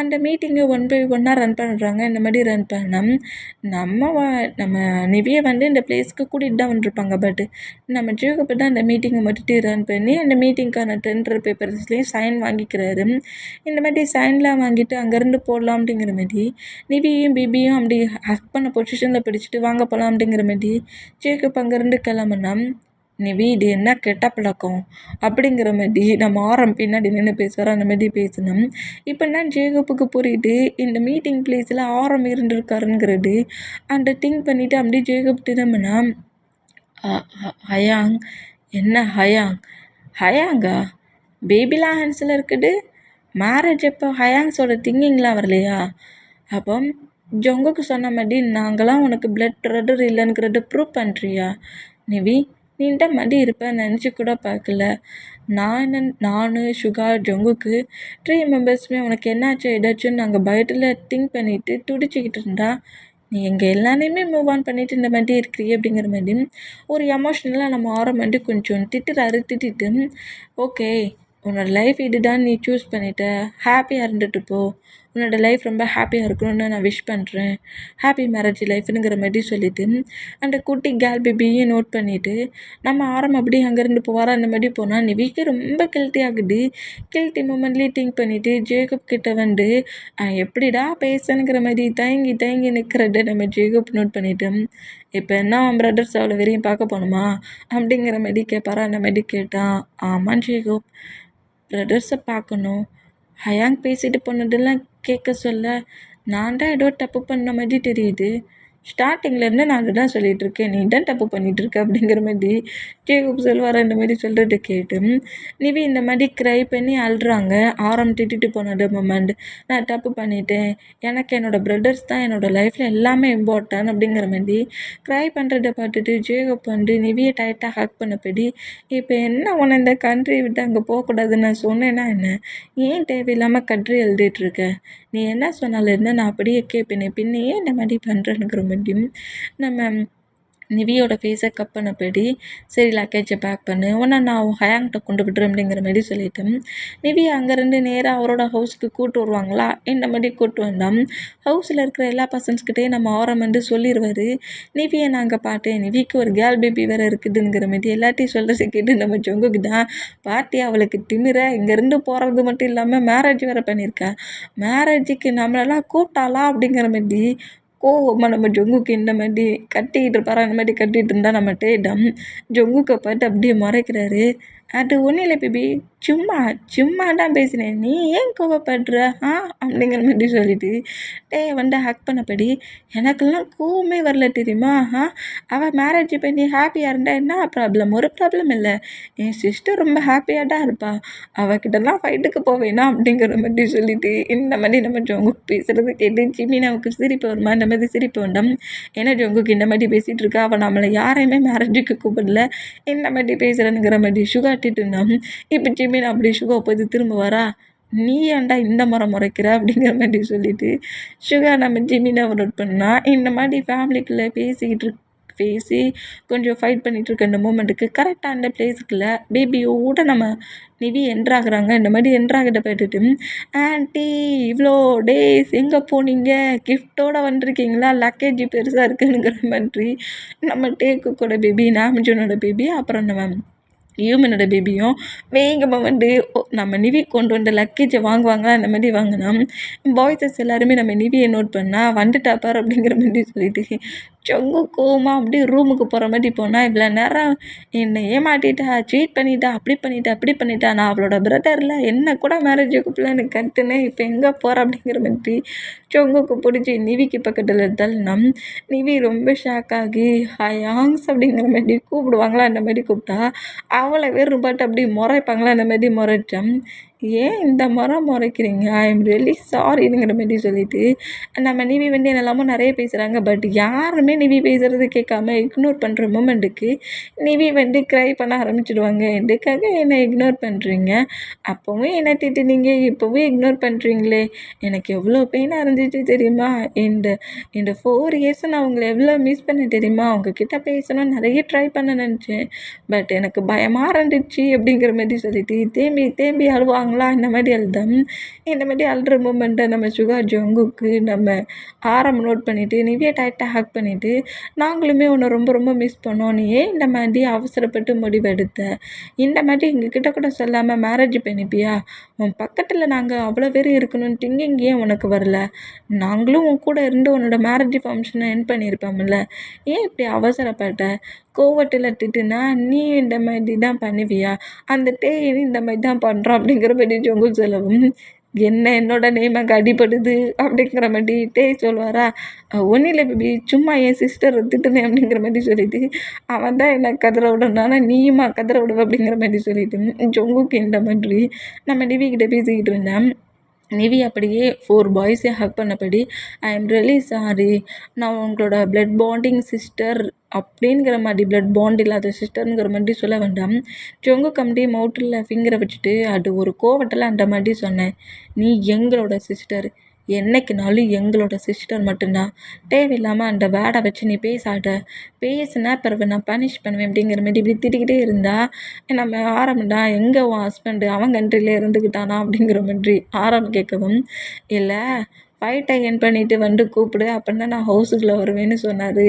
அந்த மீட்டிங்கை 1 by 1 ரன் பண்ணுறாங்க. இந்த மாதிரி ரன் பண்ணால் நம்ம நிவியை வந்து இந்த பிளேஸ்க்கு கூட்டிகிட்டு தான் வந்துருப்பாங்க. பட் நம்ம ஜேகப் தான் அந்த மீட்டிங்கை மட்டும் ரன் பண்ணி அந்த மீட்டிங்க்கான டெண்டர் பேப்பர்ஸ்லேயும் சைன் வாங்கிக்கிறாரு. இந்த மாதிரி சைன்லாம் வாங்கிட்டு அங்கேருந்து போடலாம் அப்படிங்கிற மாதிரி நிவியும் பிபியும் அப்படி ஹக் பண்ண பொசிஷனில் பிடிச்சிட்டு வாங்க போகலாம் அப்படிங்கிற மாதிரி ஜேகப் அங்கேருந்து கிளம்புனா நிவி இது என்ன கெட்ட பழக்கம் அப்படிங்கிற மாதிரி நம்ம ஆரம் பின்னாடி நின்று பேசுவார். அந்த மாதிரி பேசினோம். இப்போ தான் ஜேகப்புக்கு புரியுது இந்த மீட்டிங் பிளேஸில் ஆரம் இருந்திருக்காருங்கிறது. அந்த திங்க் பண்ணிவிட்டு அப்படியே ஜேகப் திரும்பினா ஹயாங் என்ன ஹயாங்கா பேபிலாம் ஹேண்ட்ஸில் இருக்குது. மேரேஜ் எப்போ ஹயாங்ஸோட திங்கிங்லாம் வரலையா? அப்போ ஜொங்குக்கு சொன்ன மாதிரி நாங்களாம் உனக்கு பிளட் பிரதர் இல்லைங்கிறத ப்ரூவ் பண்ணுறியா? நிவி நீ இந்த மாதிரி இருப்பேன் நினச்சி கூட பார்க்கல. நான் சுகா ஜொங்குக்கு 3 மெம்பர்ஸுமே உனக்கு என்னாச்சு ஏதாச்சும் நாங்கள் பயத்தில் திங்க் பண்ணிவிட்டு துடிச்சிக்கிட்டு இருந்தா நீ எங்கள் எல்லாரையுமே மூவ் ஆன் பண்ணிவிட்டு இந்த மாதிரி இருக்கிறீ அப்படிங்கிற மாதிரி ஒரு எமோஷ்னலாக நம்ம ஆரம்பிட்டு கொஞ்சம் திட்டிட்டு ஓகே உன்னோட லைஃப் இதுதான் நீ சூஸ் பண்ணிட்ட, ஹாப்பியாக இருந்துட்டு போ, உன்னோட லைஃப் ரொம்ப ஹாப்பியாக இருக்கணும்னு நான் விஷ் பண்ணுறேன், ஹாப்பி மேரேஜ் லைஃப்னுங்கிற மாதிரி சொல்லிவிட்டு அந்த குட்டி கேர்ள் பேபியும் நோட் பண்ணிவிட்டு நம்ம ஆரம் அப்படியே அங்கேருந்து போவார். அந்த மாதிரி போனால் நிவிக்கு ரொம்ப கில்ட்டி ஆகுது. கில்ட்டி மூமெண்ட்லேயே திங்க் பண்ணிவிட்டு ஜேகப் கிட்ட வந்து எப்படிடா பேசுங்கிற மாதிரி தயங்கி நிற்கிறத நம்ம ஜேகப் நோட் பண்ணிவிட்டு இப்போ என்ன அவன் பிரதர்ஸ் அவ்வளோ வெறியும் பார்க்க போகணுமா அப்படிங்கிற மாதிரி கேட்பாரா. அந்த மாதிரி கேட்டான் ஆமாம் ஜேகப் பிரதர்ஸை பார்க்கணும். ஹயாங் பேசிட்டு போனதெல்லாம் கேட்க சொல்ல நான் தான் ஏதோ தப்பு பண்ண மாதிரி தெரியுது. ஸ்டார்டிங்லேருந்து நான் அதை தான் சொல்லிகிட்ருக்கேன், நீ தான் தப்பு பண்ணிகிட்ருக்க அப்படிங்கிற மாதிரி ஜேகப் சொல்வார். இந்த மாதிரி சொல்கிறத கேட்டு நிவி இந்த மாதிரி க்ரை பண்ணி அழுறாங்க. ஆரம் திட்டிட்டு போனது மொமெண்ட் நான் தப்பு பண்ணிட்டேன், எனக்கு என்னோடய பிரதர்ஸ் தான் என்னோடய லைஃப்பில் எல்லாமே இம்பார்ட்டன் அப்படிங்கிற மாதிரி க்ரை பண்ணுறதை பார்த்துட்டு ஜேகப் வந்து நிவியை டைட்டாக ஹக் பண்ணபடி இப்போ என்ன உன்னை இந்த கண்ட்ரி விட்டு அங்கே போகக்கூடாதுன்னு நான் சொன்னேன்னா என்ன, ஏன் தேவையில்லாமல் கண்ட்ரி எழுதிட்டுருக்க, நீ என்ன சொன்னாலும் இருந்தால் நான் அப்படியே கேட்பேனே, பின்னையே இந்த மாதிரி பண்ணுறேனுங்கிற மாதிரியும் நம்ம நிவியோட ஃபேஸை கப் பண்ணபடி சரி லக்கேஜை பேக் பண்ணு, உன்னை நான் ஹயாங்கிட்ட கொண்டு விட்டுறேன் அப்படிங்கிற மாதிரி சொல்லிவிட்டு நிவி அங்கேருந்து நேராக அவரோட ஹவுஸ்க்கு கூப்பிட்டு வருவாங்களா. இந்த மாதிரி கூப்பிட்டு வந்தோம் ஹவுஸில் இருக்கிற எல்லா பர்சன்ஸ்கிட்டையும் நம்ம ஆரம் வந்து சொல்லிடுவார். நிவியை நாங்கள் பார்த்தேன், நிவிக்கு ஒரு கேர்ள் பேபி வேறு இருக்குதுங்கிற மாதிரி எல்லாத்தையும் சொல்கிறத கேட்டு நம்ம ஜொங்குக்கு தான் பார்ட்டி அவளுக்கு திமிர இங்கேருந்து போகிறது மட்டும் இல்லாமல் மேரேஜ் வேறு பண்ணியிருக்கா, மேரேஜுக்கு நம்மளெல்லாம் கூப்பிட்டாளா அப்படிங்கிற மாதிரி கோவமாக நம்ம ஜொங்குக்கு இந்த மாதிரி கட்டிக்கிட்டு இருப்பாரா. அந்த மாதிரி கட்டிகிட்டு இருந்தால் நம்ம டேடம் ஜொங்குக்கை பார்த்து அப்படியே மறைக்கிறாரு. அது ஒன்றும் இல்லை பேபி, சும்மா சும்மா தான் பேசினேன், நீ ஏன் கோவப்படுற அப்படிங்கிற மாதிரி சொல்லிட்டு வந்து ஹக் பண்ணபடி, எனக்கெல்லாம் கோவமே வரல தெரியுமா. அவள் மேரேஜ் பண்ணி ஹாப்பியாக இருந்தால் என்ன ப்ராப்ளம், ஒரு ப்ராப்ளம் இல்லை. என் சிஸ்டர் ரொம்ப ஹாப்பியாக தான் இருப்பாள், அவகிட்டலாம் ஃபைட்டுக்கு போவேனா அப்படிங்கிற மாதிரி சொல்லிட்டு இந்த மாதிரி நம்ம ஜோங்குக் பேசுகிறது கேட்டு ஜிமினாவுக்கு சிரிப்பு வருமா, இந்த மாதிரி சிரிப்பு வேண்டாம். ஏன்னா ஜோங்குக்கு இந்த மாதிரி பேசிகிட்டு இருக்கா, அவள் நம்மளை யாரையுமே மேரேஜுக்கு கூப்பிடல, இந்த மாதிரி பேசுகிறேனுங்கிற மாதிரி சுகாட்டிட்டு இருந்தான். இப்போ ஜிமின் அப்படி சுகா போய் திரும்ப வரா, நீ ஏன்டா இந்த முறை முறைக்கிற அப்படிங்கிற மாதிரி சொல்லிட்டு சுகா நம்ம ஜிமினை நோட் பண்ணா. இந்த மாதிரி ஃபேமிலிக்குள்ளே பேசி கொஞ்சம் ஃபைட் பண்ணிகிட்டு இருக்க இந்த மூமெண்ட்டுக்கு கரெக்டாக அந்த பிளேஸுக்குள்ள பேபியோட நம்ம நிவி என்ட்ராகிறாங்க. இந்த மாதிரி என்ட்ராகிட்ட போய்ட்டுட்டு, ஆண்டி இவ்வளோ டேஸ் எங்கே போனீங்க, கிஃப்டோடு வந்திருக்கீங்களா, லக்கேஜ் பெருசாக இருக்குங்கிற மாதிரி நம்ம டேக்குக்கோட பேபி, நாமிஜனோட பேபி, அப்புறம் நம்ம ஹியூமனோட பேபியும் வேகமாக நம்ம நிவி கொண்டு வந்த லக்கேஜை வாங்குவாங்களா, அந்த மாதிரி வாங்கினா பாய்ஸஸ் எல்லாருமே நம்ம நிவியை நோட் பண்ணால் வந்துட்டாப்பார் அப்படிங்கிற மாதிரி சொல்லிட்டு சொங்கு கோவமாக அப்படியே ரூமுக்கு போகிற மாதிரி போனால், இவ்வளோ நேரம் என்னை ஏமாட்டிட்டா, சீட் பண்ணிட்டா, அப்படி பண்ணிட்டா, நான் அவளோட பிரதரில் என்ன கூட மேரேஜுக்கு பிள்ளைன்னு கட்டுனேன், இப்போ எங்கே போகிற அப்படிங்கிற மாதிரி சொங்குக்கு பிடிச்சி நிவிக்கு பக்கத்தில் எடுத்தாலும் நிவி ரொம்ப ஷாக் ஆகி ஹயாங்ஸ் அப்படிங்கிற மாதிரி கூப்பிடுவாங்களா, அந்த மாதிரி கூப்பிட்டா அவளை வெறும் பாட்டு அப்படி முறைப்பாங்களா, அந்த மாதிரி முறைச்சான். ஏன் இந்த முறைக்கிறீங்க, ஐ எம் ரியலி சாரிங்கிற மாதிரி சொல்லிட்டு நம்ம நிவி என்னெல்லாமோ நிறைய பேசுகிறாங்க. பட் யாருமே நிவி பேசுகிறது கேட்காம இக்னோர் பண்ணுற மூமெண்ட்டுக்கு நிவி க்ரை பண்ண ஆரம்பிச்சிடுவாங்க. எதுக்காக என்னை இக்னோர் பண்ணுறீங்க, அப்போவும் என்னை திட்டுனீங்க, இப்போவும் இக்னோர் பண்ணுறீங்களே, எனக்கு எவ்வளோ பெயினாக இருந்துச்சு தெரியுமா, இந்த 4 இயர்ஸ் நான் உங்களை எவ்வளோ மிஸ் பண்ண தெரியுமா, உங்ககிட்ட பேசணும் நிறைய ட்ரை பண்ண நினச்சேன், பட் எனக்கு பயமாக இருந்துச்சு அப்படிங்கிற மாதிரி சொல்லிட்டு தேம்பி அழுவாங்களா, இந்த மாதிரி அழுதம். இந்த மாதிரி அழுற மூமெண்ட்டை நம்ம சுகா ஜங்குக்கு நம்ம நோட் பண்ணிவிட்டு நிவியை டைட்டாக ஹக் பண்ணிவிட்டு, நாங்களுமே உன்னை ரொம்ப ரொம்ப மிஸ் பண்ணோம், நீ ஏன் இந்த மாதிரி அவசரப்பட்டு முடிவெடுத்த, இந்த மாதிரி எங்ககிட்ட கூட சொல்லாமல் மேரேஜ் பண்ணிப்பியா, உன் பக்கத்தில் நாங்கள் அவ்வளோ பேர் இருக்கணும்னு திங்கிங் ஏன் உனக்கு வரல, நாங்களும் உன் கூட இருந்து உன்னோட மேரேஜ் ஃபங்க்ஷனை என் பண்ணியிருப்போம்ல, ஏன் இப்படி அவசரப்பட்ட, கோவத்தில் திட்டுனா நீ இந்த மாதிரி தான் பண்ணுவியா, அந்த தேயினி இந்த மாதிரி தான் பண்ணுறோம் அப்படிங்கிற மாதிரி ஜொங்கு சொல்லவும், என்னோட நேம் அங்கே அடிபடுது அப்படிங்கிற மாதிரி சொல்லுவாரா, ஒன்றும் இல்லை பேபி, சும்மா என் சிஸ்டர் திட்டுனேன் அப்படிங்கிற மாதிரி சொல்லிட்டு அவன் தான் என்னை கதற விடனால நீயுமா கதற விடுவ அப்படிங்கிற மாதிரி சொல்லிட்டு ஜொங்குக்கு இந்த மாதிரி நம்ம நிவிக்கிட்ட பேசிக்கிட்டு இருந்தேன். நிவி அப்படியே 4 பாய்ஸை ஹக் பண்ணபடி, ஐ எம் ரியலி சாரி, நான் உங்களோட பிளட் பாண்டிங் சிஸ்டர் அப்படிங்கிற மாதிரி, பிளட் பாண்ட் இல்லாத சிஸ்டருங்கிற மாதிரி சொல்ல வேண்டாம். ஜொங்கு கம்பி மவுட்டில் ஃபிங்கரை வச்சுட்டு அது ஒரு கோவத்தில் அந்த மாதிரி சொன்னேன், நீ எங்களோட சிஸ்டர், என்னைக்குனாலும் எங்களோட சிஸ்டர் மட்டும்தான், தேவையில்லாமல் அந்த வேடை வச்சு நீ பேசுனா பிறகு நான் பனிஷ் பண்ணுவேன் அப்படிங்கிற மாதிரி இப்படி திட்டிக்கிட்டே இருந்தா நம்ம ஆரம்பம்டா, எங்கே உன் ஹஸ்பண்டு அவன் கண்ட்ரிலே இருந்துக்கிட்டானா அப்படிங்கிற மாதிரி ஆரம்பம் கேட்கவும், இல்லை ஃபைட்டை என் பண்ணிவிட்டு கூப்பிடு, அப்படின்னா நான் ஹவுஸுக்குள்ளே வருவேன்னு சொன்னார்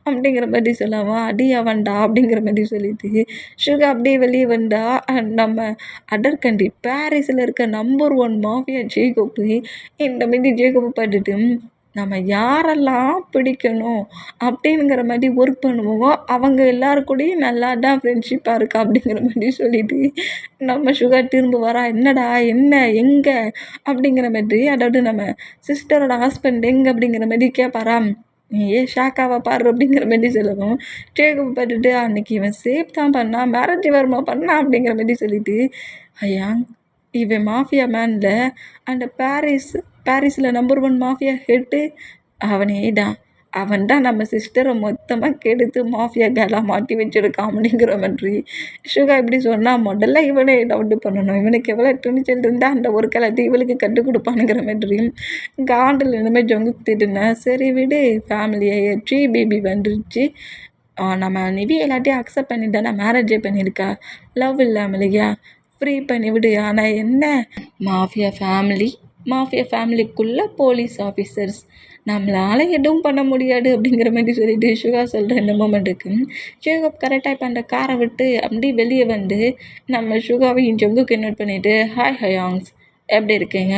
அப்படிங்கிற மாதிரி சொல்லவும், அடி அவன்டா அப்படிங்கிற மாதிரி சொல்லிட்டு சுகா அப்படியே வெளியே வந்தா நம்ம அதர் பாரிஸில் இருக்க நம்பர் 1 மாஃபியா ஜேக்கப்பு இந்த மாதிரி ஜேக்கப்பு பார்த்துட்டு, நம்ம யாரெல்லாம் பிடிக்கணும் அப்படிங்கிற மாதிரி ஒர்க் பண்ணுவோமோ அவங்க எல்லாருக்கூடையும் நல்லா தான் ஃப்ரெண்ட்ஷிப்பாக இருக்கா அப்படிங்கிற மாதிரி சொல்லிட்டு நம்ம சுகா திரும்ப வரா, என்னடா என்ன எங்கே அப்படிங்கிற மாதிரி, அதாவது நம்ம சிஸ்டரோட ஹஸ்பண்ட் எங்கே அப்படிங்கிற மாதிரி கேட்பாராம். நீ ஏன் ஷாக்காவா பாரு அப்படிங்கிற மாதிரி சொல்லவும், ஜேக்கப் பார்த்துட்டு அன்னைக்கு இவன் சேஃப் தான் பண்ணான், மேரேஜ் வருமா பண்ணான் அப்படிங்கிற மாதிரி சொல்லிட்டு, ஐயா இவன் மாஃபியா மேனில் அந்த பாரிஸில் நம்பர் 1 மாஃபியா ஹெட்டு அவனே தான், அவன் தான் நம்ம சிஸ்டரை மொத்தமாக கெடுத்து மாஃபியா கேலாக மாட்டி வச்சுருக்கான் அப்படிங்கிற மாதிரி சுகா இப்படி சொன்னால் முதல்ல இவனை டவுட்டு பண்ணணும், இவனுக்கு எவ்வளோ துணிச்சல் இருந்தால் அந்த ஒரு கலட்டி இவளுக்கு கற்றுக் கொடுப்பானுங்கிற மாதிரியும் காண்டில் இனிமேல் ஜொங்கு திட்டுனா, சரி விடு ஃபேமிலியை பேபி வந்துருச்சு, நம்ம நிவி எல்லாத்தையும் அக்செப்ட் பண்ணி தானே மேரேஜே பண்ணியிருக்கா, லவ் இல்லாமலையா ஃப்ரீ பண்ணி விடு, ஆனால் என்ன மாஃபியா ஃபேமிலிக்குள்ளே போலீஸ் ஆஃபீஸர்ஸ், நம்மளால் எதுவும் பண்ண முடியாது அப்படிங்கிற மாதிரி சொல்லிட்டு சுகா சொல்கிற இந்த மூமெண்ட்டுக்கு ஜேக்கப் கரெக்டாக இப்போ அந்த காரை விட்டு அப்படி வெளியே நம்ம சுகாவையும் ஜொங்குக்கு நோட் பண்ணிவிட்டு, ஹாய் ஹயாங்ஸ், எப்படி இருக்கீங்க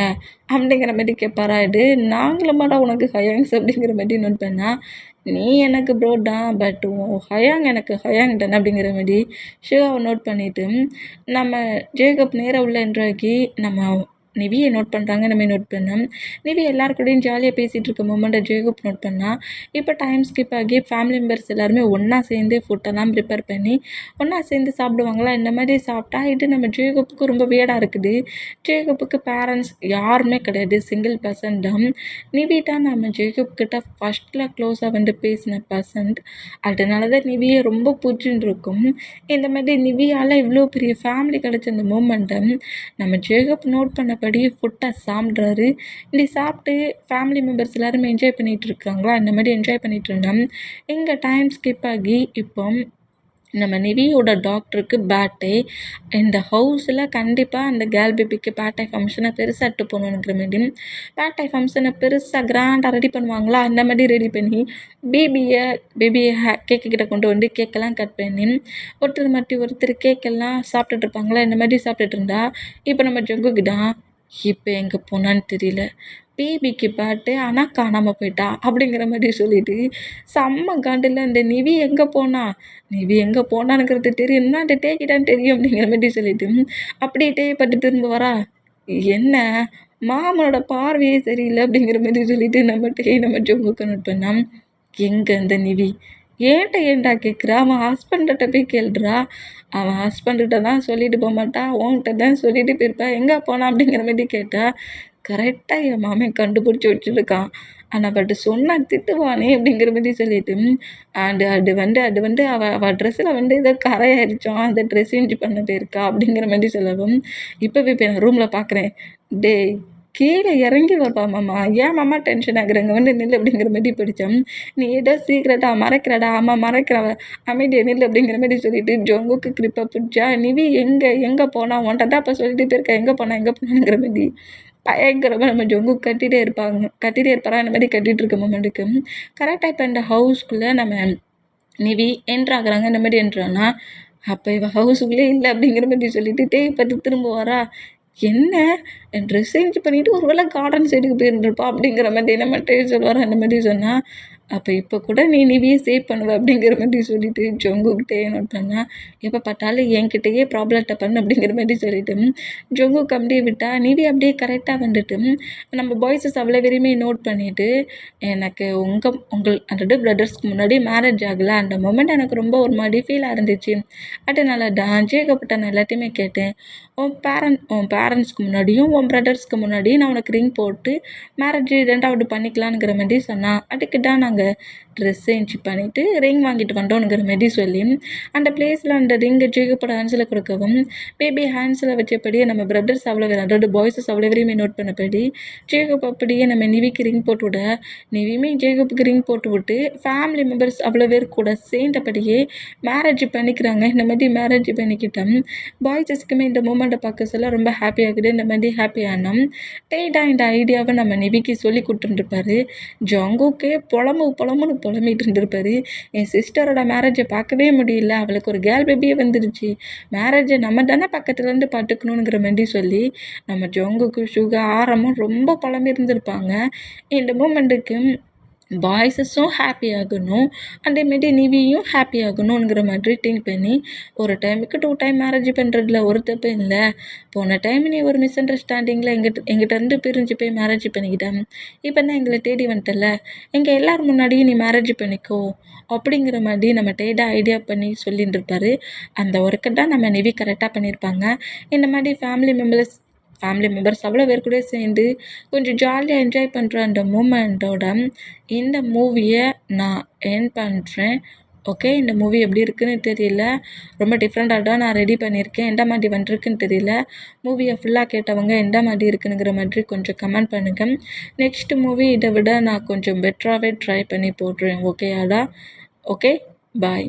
அப்படிங்கிற மாதிரி கேட்பாரா. இது நாங்களுமாடா உனக்கு ஹயாங்ஸ் அப்படிங்கிற மாதிரி நோட் பண்ணா, நீ எனக்கு ப்ரோ தான், பட் ஹயாங் எனக்கு ஹயாங் தானே அப்படிங்கிற மாதிரி ஷிவாவை நோட் பண்ணிவிட்டு நம்ம ஜேக்கப் நேராக உள்ள என்ட்ராகி நம்ம நிவியை நோட் பண்ணுறாங்க. நம்ம நோட் பண்ணோம். நிவி எல்லாருக்கூடையும் ஜாலியாக பேசிகிட்டு இருக்க மொமெண்ட்டை ஜேக்கப் நோட் பண்ணால், இப்போ டைம் ஸ்கிப் ஆகி ஃபேமிலி மெம்பர்ஸ் எல்லாருமே ஒன்றா சேர்ந்து ஃபுட்டெல்லாம் ப்ரிப்பேர் பண்ணி ஒன்றா சேர்ந்து சாப்பிடுவாங்களா. இந்த மாதிரி சாப்பிட்டா இது நம்ம ஜேக்கப்புக்கு ரொம்ப வியர்டாக இருக்குது. ஜேக்கப்புக்கு பேரண்ட்ஸ் யாருமே கிடையாது, சிங்கிள் பர்சன் தான். நிவி தான் நம்ம ஜேக்கப் கிட்ட ஃபஸ்ட்டில் க்ளோஸாக வந்து பேசின பர்சன்ட். அதனால தான் நிவியை ரொம்ப பிடிச்சின்னு இருக்கும். இந்த மாதிரி நிவியால் இவ்வளோ பெரிய ஃபேமிலி கிடச்ச அந்த மூமெண்ட்டை நம்ம ஜேக்கப் நோட் பண்ணபடி ஃபுட்டை சாப்பிட்றாரு. இப்படி சாப்பிட்டு ஃபேமிலி மெம்பர்ஸ் எல்லாருமே என்ஜாய் பண்ணிகிட்டு இருக்காங்களா. இந்த மாதிரி என்ஜாய் பண்ணிகிட்டு இருந்தோம். இங்கே டைம் ஸ்கிப் ஆகி இப்போ நம்ம நிவியோட டாக்டருக்கு பர்த்டே. இந்த ஹவுஸில் கண்டிப்பாக அந்த கேர்ள் பேபிக்கு பர்த்டே ஃபங்க்ஷனை பெருசாக இட்டு போகணுங்கிற மாதிரி பர்த்டே ஃபங்க்ஷனை பெருசாக கிராண்டாக ரெடி பண்ணுவாங்களா. அந்த மாதிரி ரெடி பண்ணி பேபியை கேக்கு கிட்ட கொண்டு வந்து கேக்கெல்லாம் கட் பண்ணி ஒருத்தர் மாட்டி ஒருத்தர் கேக்கெல்லாம் சாப்பிட்டுட்டு இருப்பாங்களா. இந்த மாதிரி சாப்பிட்டுட்டு இருந்தா இப்போ நம்ம ஜங்குக்கு தான் இப்போ எங்கே போனான்னு தெரியல, பேபிக்கு பர்த்டே ஆனால் காணாமல் போயிட்டா அப்படிங்கிற மாதிரி சொல்லிட்டு செம்ம காண்டில் இந்த நிவி எங்கே போனானுங்கிறது தெரியும்னா அந்த டேக்கிட்டான்னு தெரியும் அப்படிங்கிற மாதிரி சொல்லிட்டு அப்படியே தேவைப்பட்டு திரும்ப வரா. என்ன மாமனோட பார்வையே சரியில்லை அப்படிங்கிற மாதிரி சொல்லிட்டு நம்ம ஜங்குக்கு நோட் பண்ணான். எங்கே அந்த நிவி ஏன்டா கேட்குறா, அவன் ஹஸ்பண்ட்ட போய் கேள்றா. அவன் ஹஸ்பண்ட்கிட்ட தான் சொல்லிட்டு போக மாட்டா, உன்கிட்ட தான் சொல்லிட்டு போயிருப்பா, எங்கே போனான் அப்படிங்கிற மாதிரி கேட்டா. கரெக்டாக என் மாமன் கண்டுபிடிச்சி வச்சுருக்கான். ஆனால் பட் சொன்னால் திட்டுவானே அப்படிங்கிற மாதிரி சொல்லிட்டு அண்டு அது வந்து அவள் ட்ரெஸ்ஸில் வந்து ஏதோ கரையாயிருச்சோம், அந்த ட்ரெஸ் சேஞ்ச் பண்ண போயிருக்கா அப்படிங்கிற மாதிரி சொல்லவும் இப்போவே இப்போ நான் ரூமில் பார்க்குறேன். டேய் கீழே இறங்கி வருவா மாமா, ஏன் மாமா டென்ஷன் ஆகுறங்க, வந்து நில்லு அப்படிங்கிற மாதிரி படித்தோம். நீ ஏதோ சீக்கிரட்டாக மறைக்கிறடா, ஆமாம் மறைக்கிறவ, அமைதியை நில்லு அப்படிங்கிற மாதிரி சொல்லிட்டு ஜொங்குக்கு கிரிப்பை பிடிச்சா. நிவி எங்கே போனால் உன்ட்ட தான் அப்போ சொல்லிட்டு போயிருக்கா, எங்கே போனாங்கிற மாதிரி பயங்கரமாக நம்ம ஜொங்கு கட்டிகிட்டே இருப்பாரா. இந்த மாதிரி கட்டிகிட்டு இருக்க மொமெண்ட்டுக்கு கரெக்டாக இப்போ இந்த ஹவுஸ்க்குள்ளே நம்ம நிவி என்ட்ராகிறாங்க. இந்த மாதிரி என்ட்ரானா அப்போ இவன் ஹவுஸுக்குள்ளே இல்லை அப்படிங்கிற மாதிரி சொல்லிட்டு தேவைப்பட்டு திரும்ப வரா. என்ன ட்ரெஸ் சேஞ்ச் பண்ணிவிட்டு ஒரு வேளை கார்டன் சைடுக்கு போயிருந்துருப்பா அப்படிங்கிற மாதிரி நம்ம சொல்லுவார். அந்த மாதிரி சொன்னால் அப்போ இப்போ கூட நீ நிவியை சேவ் பண்ணுவ அப்படிங்கிற மாதிரி சொல்லிட்டு ஜொங்குக்கிட்டே நோட் பண்ணால் எப்போ பார்த்தாலும் என்கிட்டயே ப்ராப்ளத்தை பண்ணு அப்படிங்கிற மாதிரி சொல்லிட்டு ஜொங்குக்கு அப்படியே விட்டா. நிவி அப்படியே கரெக்டாக வந்துட்டு நம்ம பாய்ஸஸ் அவ்வளோ வெறியுமே நோட் பண்ணிவிட்டு எனக்கு உங்கள் அந்த பிரதர்ஸ்க்கு முன்னாடி மேரேஜ் ஆகலை, அந்த மொமெண்ட் எனக்கு ரொம்ப ஒரு மாதிரி ஃபீலாக இருந்துச்சு. அதனால தான் ஜேக்கப்பட்ட நான் எல்லாத்தையுமே கேட்டேன். உன் பேரண்ட்ஸ்க்கு முன்னாடியும் உன் பிரதர்ஸ்க்கு முன்னாடியும் நான் உனக்கு ரிங் போட்டு மேரேஜ் 2வது பண்ணிக்கலாங்கிற மாதிரி சொன்னான். அதுக்கு தான் நாங்கள் ட்ரெஸ் சேஞ்ச் பண்ணிவிட்டு ரிங் வாங்கிட்டு வந்தோங்கிற மாதிரி சொல்லி அந்த பிளேஸில் அந்த ரிங்கை ஜேக்கப்போட ஹேண்ட்ஸில் கொடுக்கவும் பேபி ஹேண்ட்ஸில் வச்சபடியே நம்ம பிரதர்ஸ் அவ்வளோ அதாவது பாய்ஸஸ் அவ்வளோ வரையுமே நோட் பண்ணபடி ஜேக்கப் அப்படியே நம்ம நிவிக்கு ரிங் போட்டு விட, நிவியுமே ஜேக்கப்புக்கு ரிங் போட்டு விட்டு ஃபேமிலி மெம்பர்ஸ் அவ்வளோ பேர் கூட சேர்ந்தபடியே மேரேஜ் பண்ணிக்கிறாங்க. இந்த மாதிரி மேரேஜ் பண்ணிக்கிட்டோம். பாய்ஸஸ்க்குமே இந்த மூமெண்ட்டை பார்க்க சொல்ல ரொம்ப ஹாப்பியாகுது. இந்த மாதிரி ஹாப்பியானோம். டேட்டா இந்த ஐடியாவை நம்ம நிவிக்கு சொல்லி கொடுத்துருப்பாரு. ஜங்குக்கே புலம்புன்னு புலம்பிட்டு இருந்திருப்பாரு. என் சிஸ்டரோட மேரேஜை பார்க்கவே முடியல, அவளுக்கு ஒரு கேர்ள் பேபியே வந்துருச்சு, மேரேஜை நம்ம தானே பக்கத்துலேருந்து பார்த்துக்கணுங்கிற மாதிரி சொல்லி நம்ம ஜங்குக்கு ஆரம்பம் ரொம்ப புலம்பி இருந்திருப்பாங்க. இந்த மூமெண்ட்டுக்கு பாய்ஸஸும் ஹாப்பி ஆகணும், அதேமாரி நிவியும் ஹாப்பி ஆகணுங்கிற மாதிரி திங்க் பண்ணி ஒரு டைமுக்கு 2 டைம் மேரேஜ் பண்ணுறதுல ஒரு தப்பு இல்லை. போன டைம் நீ ஒரு மிஸ் அண்டர்ஸ்டாண்டிங்கில் எங்கிட்ட இருந்து பிரிஞ்சு போய் மேரேஜ் பண்ணிக்கிட்டேன், இப்போ தான் எங்களை தேடி வந்துட்டல, எங்கள் எல்லோரும் முன்னாடியும் நீ மேரேஜ் பண்ணிக்கோ அப்படிங்கிற மாதிரி நம்ம டேடா ஐடியா பண்ணி சொல்லிட்டு இருப்பாரு. அந்த ஒர்க்கை தான் நம்ம நிவி கரெக்டாக பண்ணியிருப்பாங்க. இந்த மாதிரி ஃபேமிலி மெம்பர்ஸ் அவ்வளோ பேர் கூட சேர்ந்து கொஞ்சம் ஜாலியாக என்ஜாய் பண்ணுற அந்த மூமெண்ட்டோட இந்த மூவியை நான் எண்ட் பண்ணுறேன். ஓகே, இந்த மூவி எப்படி இருக்குன்னு தெரியல, ரொம்ப டிஃப்ரெண்ட்டாக தான் நான் ரெடி பண்ணியிருக்கேன். எந்த மாதிரி வந்துருக்குன்னு தெரியல. மூவியை ஃபுல்லாக கேட்டவங்க எந்த மாதிரி இருக்குங்கிற மாதிரி கொஞ்சம் கமெண்ட் பண்ணுங்கள். நெக்ஸ்ட் மூவி இதை விட நான் கொஞ்சம் பெட்டராகவே ட்ரை பண்ணி போடுறேன். ஓகேயாடா? ஓகே, பாய்.